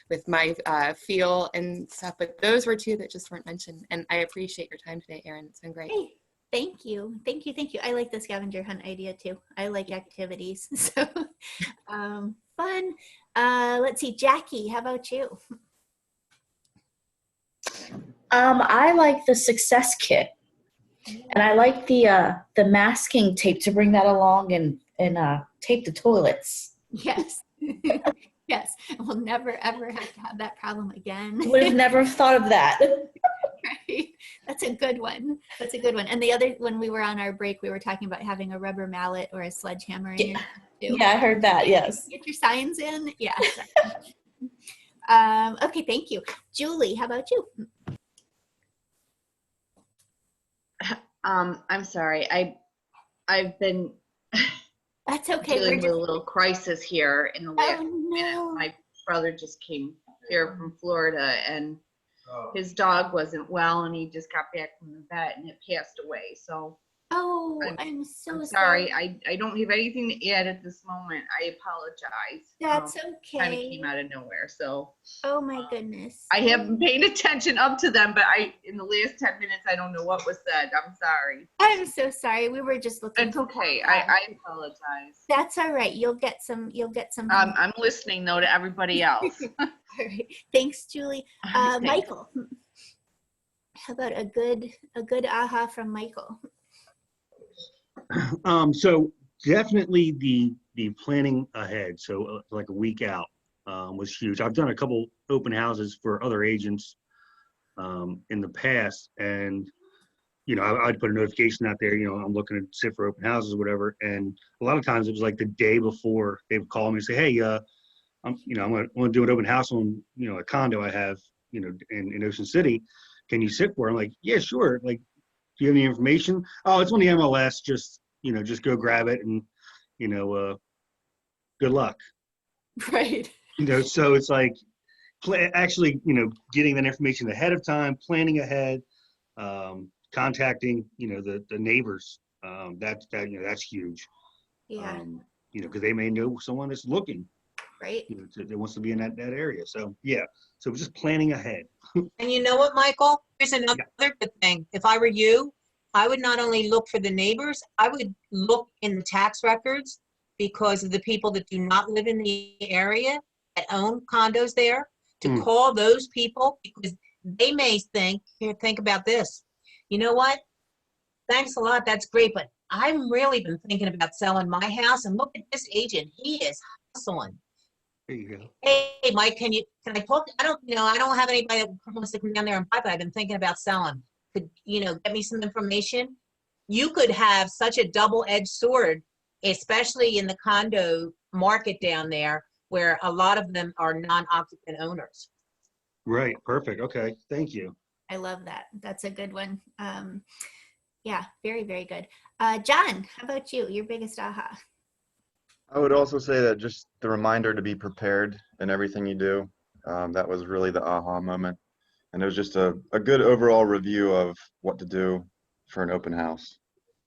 with my feel and stuff. But those were two that just weren't mentioned. And I appreciate your time today, Erin. It's been great. Hey. Thank you. Thank you. Thank you. I like the scavenger hunt idea too. I like activities. So fun. Let's see, Jackie, how about you? I like the success kit. And I like the masking tape to bring that along and tape the toilets. Yes. Yes. We'll never ever have to have that problem again. Would have never thought of that. Right. That's a good one. That's a good one. And the other, when we were on our break, we were talking about having a rubber mallet or a sledgehammer in your too. Yeah, I heard that. Yes. Get your signs in. Yeah. Okay. Thank you. Julie, how about you? I'm sorry. I've been That's okay. dealing with a little crisis here in the last minute. No. My brother just came here from Florida, and his dog wasn't well, and he just got back from the vet, and it passed away. So I'm so sorry. I don't have anything to add at this moment. I apologize. That's Kind of okay. came out of nowhere. So Oh my goodness. I haven't paid attention up to them, but in the last 10 minutes, I don't know what was said. I'm sorry. I'm so sorry. We were just looking. It's okay. I apologize. That's all right. You'll get some. I'm listening though to everybody else. All right. Thanks, Julie. Thanks. Michael, how about a good aha from Michael? So definitely the planning ahead. So like a week out was huge. I've done a couple open houses for other agents in the past, and I'd put a notification out there. I'm looking to sit for open houses, or whatever. And a lot of times it was like the day before they would call me and say, "Hey, I'm going to do an open house on a condo I have in Ocean City. Can you sit for it?" I'm like, "Yeah, sure." Like, do you have any information? "Oh, it's on the MLS. Just go grab it, and good luck." Right. So it's like actually getting that information ahead of time, planning ahead, contacting the neighbors. That's huge. Yeah. Because they may know someone that's looking. Right. That wants to be in that area. So yeah. So just planning ahead. And you know what, Michael? Here's another good thing. If I were you, I would not only look for the neighbors, I would look in the tax records, because of the people that do not live in the area that own condos there, to call those people, because they may think about this. You know what? Thanks a lot. That's great. But I've really been thinking about selling my house, and look at this agent. He is hustling. There you go. Hey, Mike, can I talk? I don't have anybody that wants to come down there and buy, but I've been thinking about selling. Could, get me some information? You could have such a double-edged sword, especially in the condo market down there, where a lot of them are non-occupant owners. Right. Perfect. Okay. Thank you. I love that. That's a good one. Yeah, very, very good. John, how about you? Your biggest aha? I would also say that just the reminder to be prepared in everything you do. That was really the aha moment. And it was just a good overall review of what to do for an open house.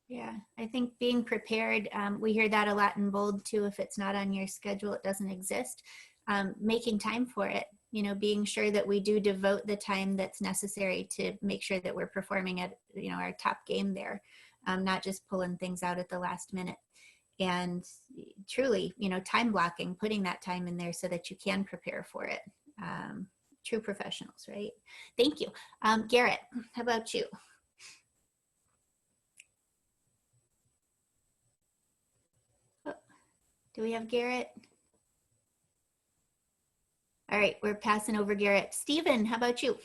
Yeah, I think being prepared, we hear that a lot in bold too. If it's not on your schedule, it doesn't exist. Making time for it, you know, being sure that we do devote the time that's necessary to make sure that we're performing at, you know, our top game there, not just pulling things out at the last minute. And truly, you know, time blocking, putting that time in there so that you can prepare for it. True professionals, right? Thank you. Garrett, how about you? Do we have Garrett? All right, we're passing over Garrett. Stephen, how about you?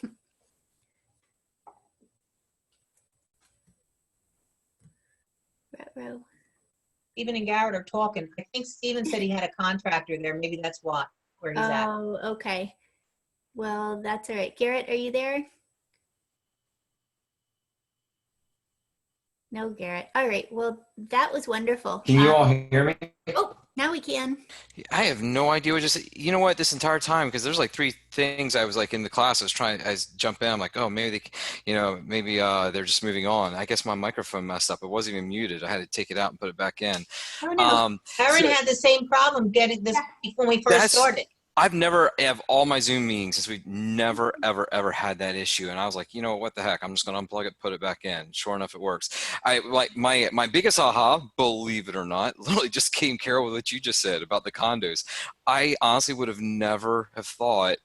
Row. Stephen and Garrett are talking. I think Stephen said he had a contractor there. Maybe that's where he's at. Oh, okay. Well, that's all right. Garrett, are you there? No, Garrett. All right. Well, that was wonderful. Can you all hear me? Oh, now we can. I have no idea what just, you know what, this entire time, because there's like 3 things I was like in the class, I jump in, I'm like, oh, maybe they, you know, maybe they're just moving on. I guess my microphone messed up. It wasn't even muted. I had to take it out and put it back in. Oh, no. Erin had the same problem getting this when we first started. I've never have all my Zoom meetings since we've never, ever had that issue. And I was like, you know, what the heck? I'm just going to unplug it, put it back in. Sure enough, it works. I like my biggest aha, believe it or not, literally just came, Carol, with what you just said about the condos. I honestly would have never have thought,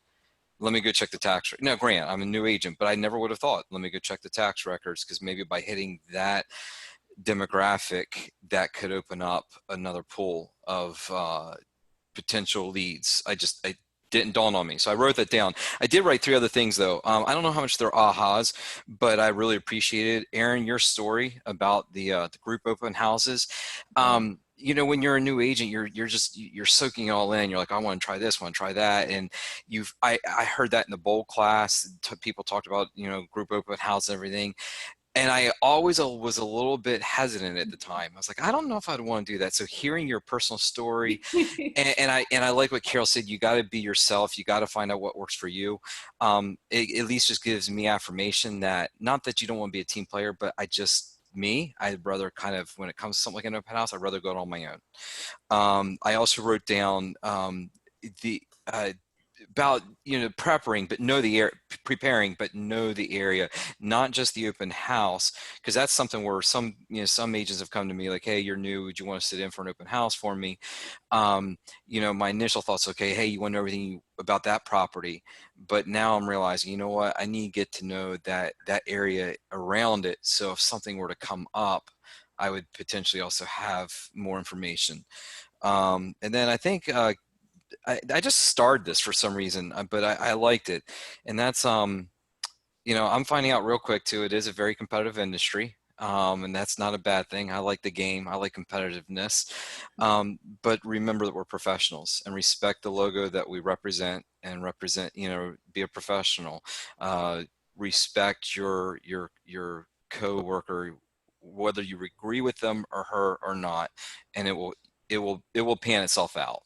let me go check the tax. No, Grant, I'm a new agent, but I never would have thought, let me go check the tax records, because maybe by hitting that demographic, that could open up another pool of potential leads. It didn't dawn on me. So I wrote that down. I did write 3 other things though. I don't know how much they're ahas, but I really appreciated, Erin, your story about the group open houses. You know, when you're a new agent, you're soaking it all in. You're like, I want to try this, want to try that. And I heard that in the bowl class. People talked about, you know, group open house and everything. And I always was a little bit hesitant at the time. I was like, I don't know if I'd want to do that. So hearing your personal story, and I like what Carol said, you got to be yourself. You got to find out what works for you. It at least just gives me affirmation that, not that you don't want to be a team player, but I'd rather kind of, when it comes to something like an open house, I'd rather go it on my own. I also wrote down about, you know, preparing, but preparing, but know the area, not just the open house, because that's something where some agents have come to me like, hey, you're new, would you want to sit in for an open house for me? You know, my initial thoughts, okay, hey, you want to know everything about that property, but now I'm realizing, you know what, I need to get to know that area around it, so if something were to come up, I would potentially also have more information. And then I think I just starred this for some reason, but I liked it. And that's, you know, I'm finding out real quick too, it is a very competitive industry. And that's not a bad thing. I like the game. I like competitiveness. But remember that we're professionals, and respect the logo that we represent, and you know, be a professional. Respect your co-worker, whether you agree with them or her or not, and it will pan itself out.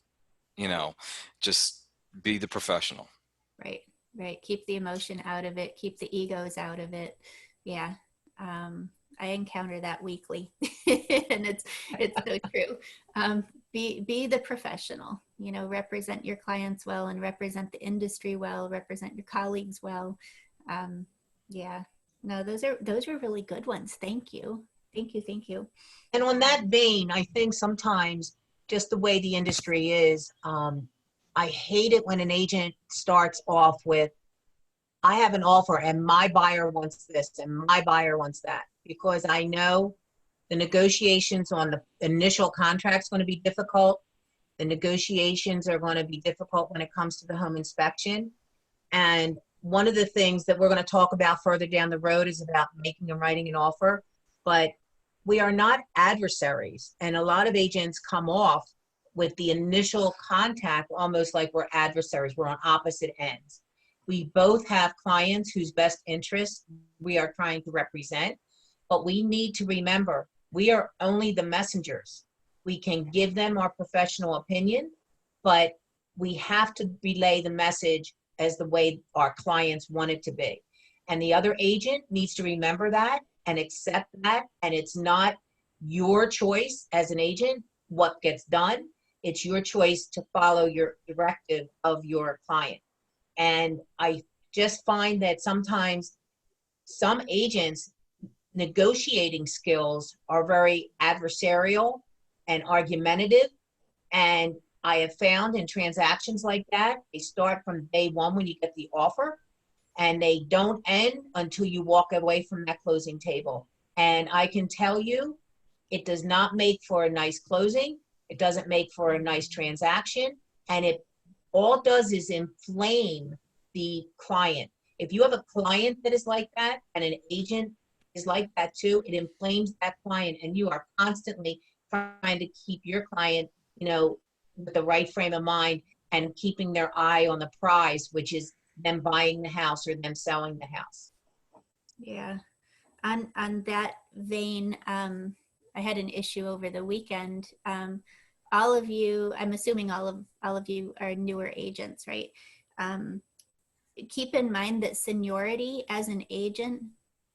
You know, just be the professional. Right, right. Keep the emotion out of it. Keep the egos out of it. Yeah. I encounter that weekly, and it's so true. Be the professional. You know, represent your clients well, and represent the industry well. Represent your colleagues well. Yeah. No, those are really good ones. Thank you. Thank you. Thank you. And on that vein, I think sometimes, just the way the industry is, I hate it when an agent starts off with, I have an offer and my buyer wants this and my buyer wants that, because I know the negotiations on the initial contract is going to be difficult. The negotiations are going to be difficult when it comes to the home inspection. And one of the things that we're going to talk about further down the road is about making and writing an offer. But we are not adversaries. And a lot of agents come off with the initial contact almost like we're adversaries. We're on opposite ends. We both have clients whose best interests we are trying to represent. But we need to remember, we are only the messengers. We can give them our professional opinion, but we have to relay the message as the way our clients want it to be. And the other agent needs to remember that and accept that. And it's not your choice as an agent what gets done. It's your choice to follow your directive of your client. And I just find that sometimes some agents' negotiating skills are very adversarial and argumentative. And I have found in transactions like that, they start from day one when you get the offer, and they don't end until you walk away from that closing table. And I can tell you, it does not make for a nice closing. It doesn't make for a nice transaction. And it all does is inflame the client. If you have a client that is like that and an agent is like that too, it inflames that client, and you are constantly trying to keep your client, with the right frame of mind and keeping their eye on the prize, which is them buying the house or them selling the house. Yeah. On that vein, I had an issue over the weekend. All of you, I'm assuming all of you are newer agents, right? Keep in mind that seniority as an agent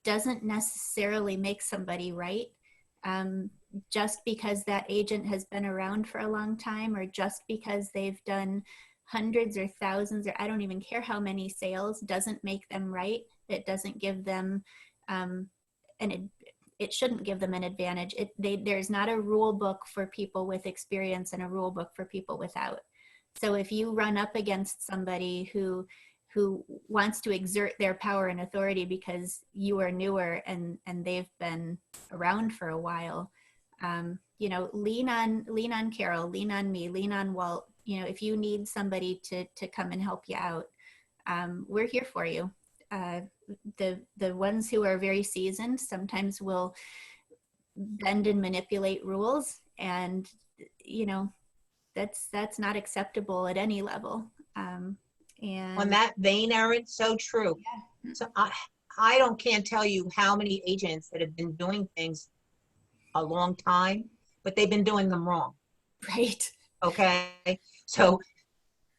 doesn't necessarily make somebody right. Just because that agent has been around for a long time, or just because they've done hundreds or thousands, or I don't even care how many sales, doesn't make them right. It doesn't give them, it shouldn't give them an advantage. There's not a rule book for people with experience and a rule book for people without. So if you run up against somebody who wants to exert their power and authority because you are newer and they've been around for a while, lean on Carol, lean on me, lean on Walt. If you need somebody to come and help you out, we're here for you. The ones who are very seasoned sometimes will bend and manipulate rules, and that's not acceptable at any level. And on that vein, Erin, so true. Yeah. So can't tell you how many agents that have been doing things a long time, but they've been doing them wrong. Right. Okay. So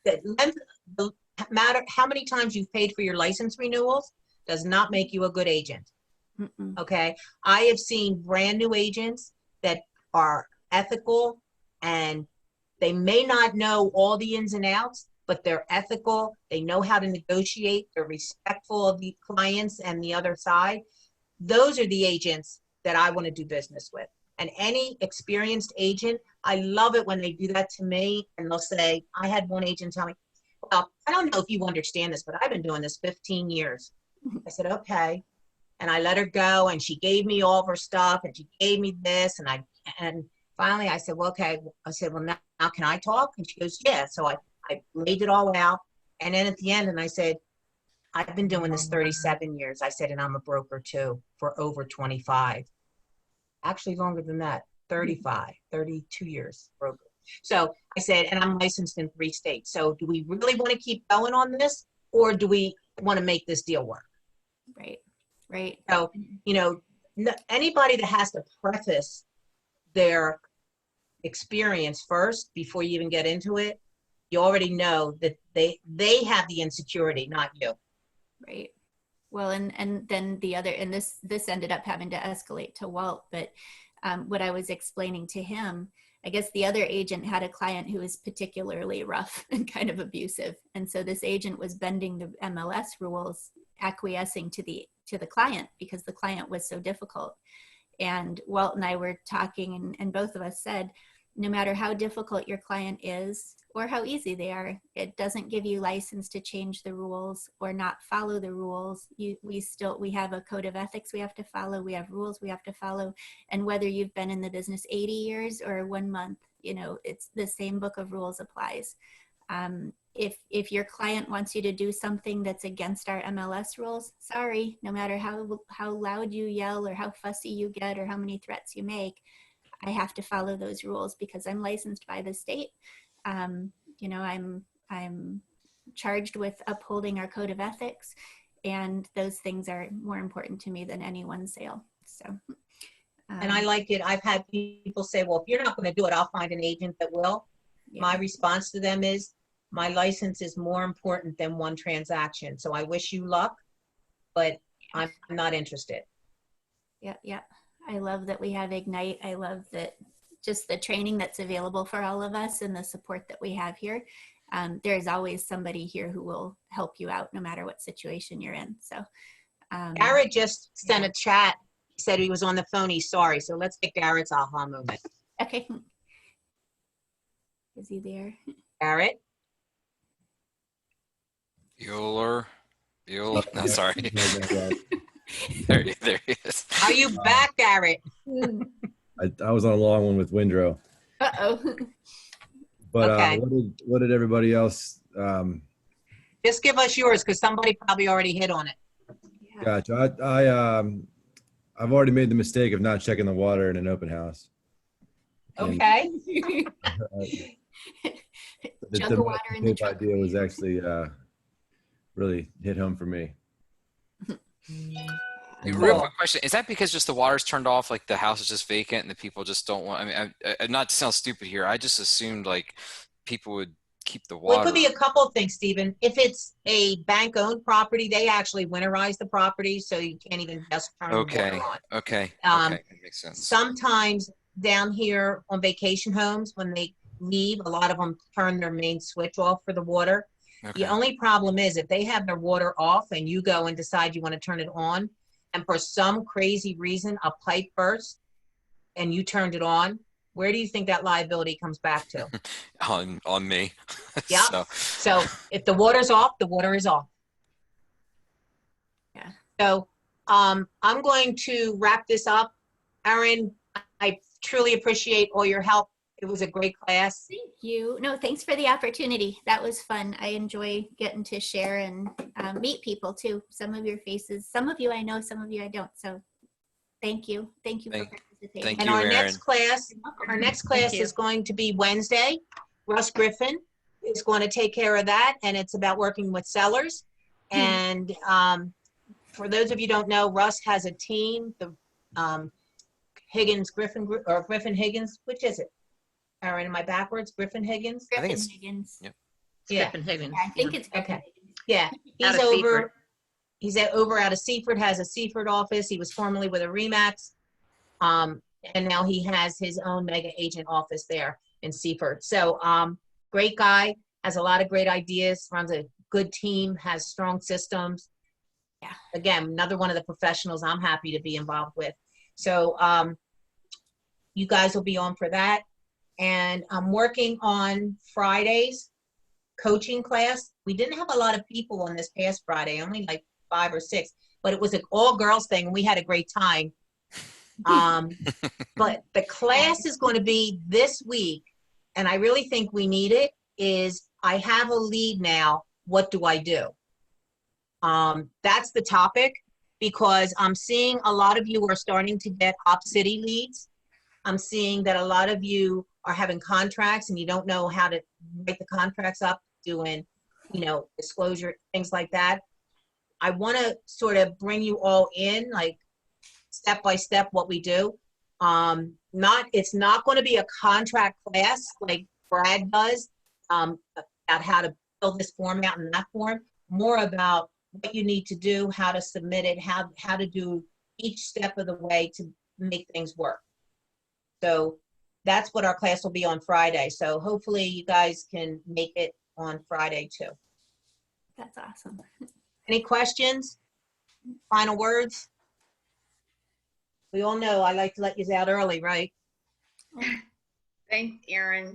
the matter how many times you've paid for your license renewals does not make you a good agent. Mm-mm. Okay. I have seen brand new agents that are ethical, and they may not know all the ins and outs, but they're ethical. They know how to negotiate. They're respectful of the clients and the other side. Those are the agents that I want to do business with. And any experienced agent, I love it when they do that to me, and they'll say, I had one agent tell me, well, I don't know if you understand this, but I've been doing this 15 years. I said, okay. And I let her go, and she gave me all of her stuff, and she gave me this, and finally I said, well, okay. I said, well, now can I talk? And she goes, yeah. So I laid it all out. And then at the end, and I said, I've been doing this 37 years. I said, and I'm a broker too for over 25. Actually longer than that, 32 years broker. So I said, and I'm licensed in 3 states. So do we really want to keep going on this, or do we want to make this deal work? Right. So, anybody that has to preface their experience first before you even get into it, you already know that they have the insecurity, not you. Right. Well, and then the other, and this ended up having to escalate to Walt, but what I was explaining to him, I guess the other agent had a client who was particularly rough and kind of abusive. And so this agent was bending the MLS rules, acquiescing to the client because the client was so difficult. And Walt and I were talking, and both of us said, no matter how difficult your client is or how easy they are, it doesn't give you license to change the rules or not follow the rules. We have a code of ethics we have to follow. We have rules we have to follow. And whether you've been in the business 80 years or 1 month, it's the same book of rules applies. If your client wants you to do something that's against our MLS rules, sorry, no matter how loud you yell or how fussy you get or how many threats you make, I have to follow those rules because I'm licensed by the state. I'm charged with upholding our code of ethics, and those things are more important to me than any one sale. So, And I like it. I've had people say, well, if you're not going to do it, I'll find an agent that will. yeah. My response to them is, my license is more important than one transaction. So I wish you luck, but I'm not interested. Yeah, yeah. I love that we have Ignite. I love that just the training that's available for all of us and the support that we have here. There's always somebody here who will help you out no matter what situation you're in. So, Garrett just sent a chat. He said he was on the phone. He's sorry. So let's get Garrett's aha moment. okay. Is he there? Garrett? Bueller. No, sorry. there he is. Are you back, Garrett? I was on a long one with Windrow. Uh-oh. But Okay. what did everybody else? Just give us yours because somebody probably already hit on it. Yeah. Gotcha. I've already made the mistake of not checking the water in an open house. Okay. The Jug of water in the tape truck. idea was actually really hit home for me. Real quick question: is that because just the water's turned off, like the house is just vacant and the people just don't want? I mean, not to sound stupid here, I just assumed like people would keep the Well, water. it could be a couple of things, Stephen. If it's a bank-owned property, they actually winterize the property, so you can't even just turn the Okay. water on. Okay. Um, Okay. That makes sense. Sometimes down here on vacation homes, when they leave, a lot of them turn their main switch off for the water. Okay. The only problem is if they have their water off and you go and decide you want to turn it on, and for some crazy reason a pipe bursts and you turned it on, where do you think that liability comes back to? on me. Yeah. So if the water's off, the water is off. Yeah. So I'm going to wrap this up. Erin, I truly appreciate all your help. It was a great class. Thank you. No, thanks for the opportunity. That was fun. I enjoy getting to share and meet people too. Some of your faces, some of you I know, some of you I don't. So thank you. Thank you for participating. Thank And you, our Erin. next class is going to be Wednesday. Russ Griffin is going to take care of that, and it's about working with sellers. And for those of you who don't know, Russ has a team, the Higgins Griffin group, or Griffin Higgins, which is it? Erin, am I backwards? Griffin Higgins? I think it's Higgins. Yep. Yeah. Griffin Higgins. I think it's Griffin Okay. Higgins. Yeah, Out he's of Seaford. over out of Seaford, has a Seaford office. He was formerly with a Remax. And now he has his own mega agent office there in Seaford. So great guy, has a lot of great ideas, runs a good team, has strong systems. Yeah. Again, another one of the professionals I'm happy to be involved with. So you guys will be on for that. And I'm working on Friday's coaching class. We didn't have a lot of people on this past Friday, only like 5 or 6, but it was an all girls thing and we had a great time. But the class is going to be this week, and I really think we need it, is I have a lead now. What do I do? That's the topic, because I'm seeing a lot of you are starting to get Op City leads. I'm seeing that a lot of you are having contracts and you don't know how to write the contracts up, doing, disclosure, things like that. I want to sort of bring you all in, like step by step what we do. It's not going to be a contract class like Brad does, about how to fill this form out and that form, more about what you need to do, how to submit it, how to do each step of the way to make things work. So that's what our class will be on Friday. So hopefully you guys can make it on Friday too. That's awesome. Any questions? Final words? We all know I like to let you out early, right? Thanks, Erin.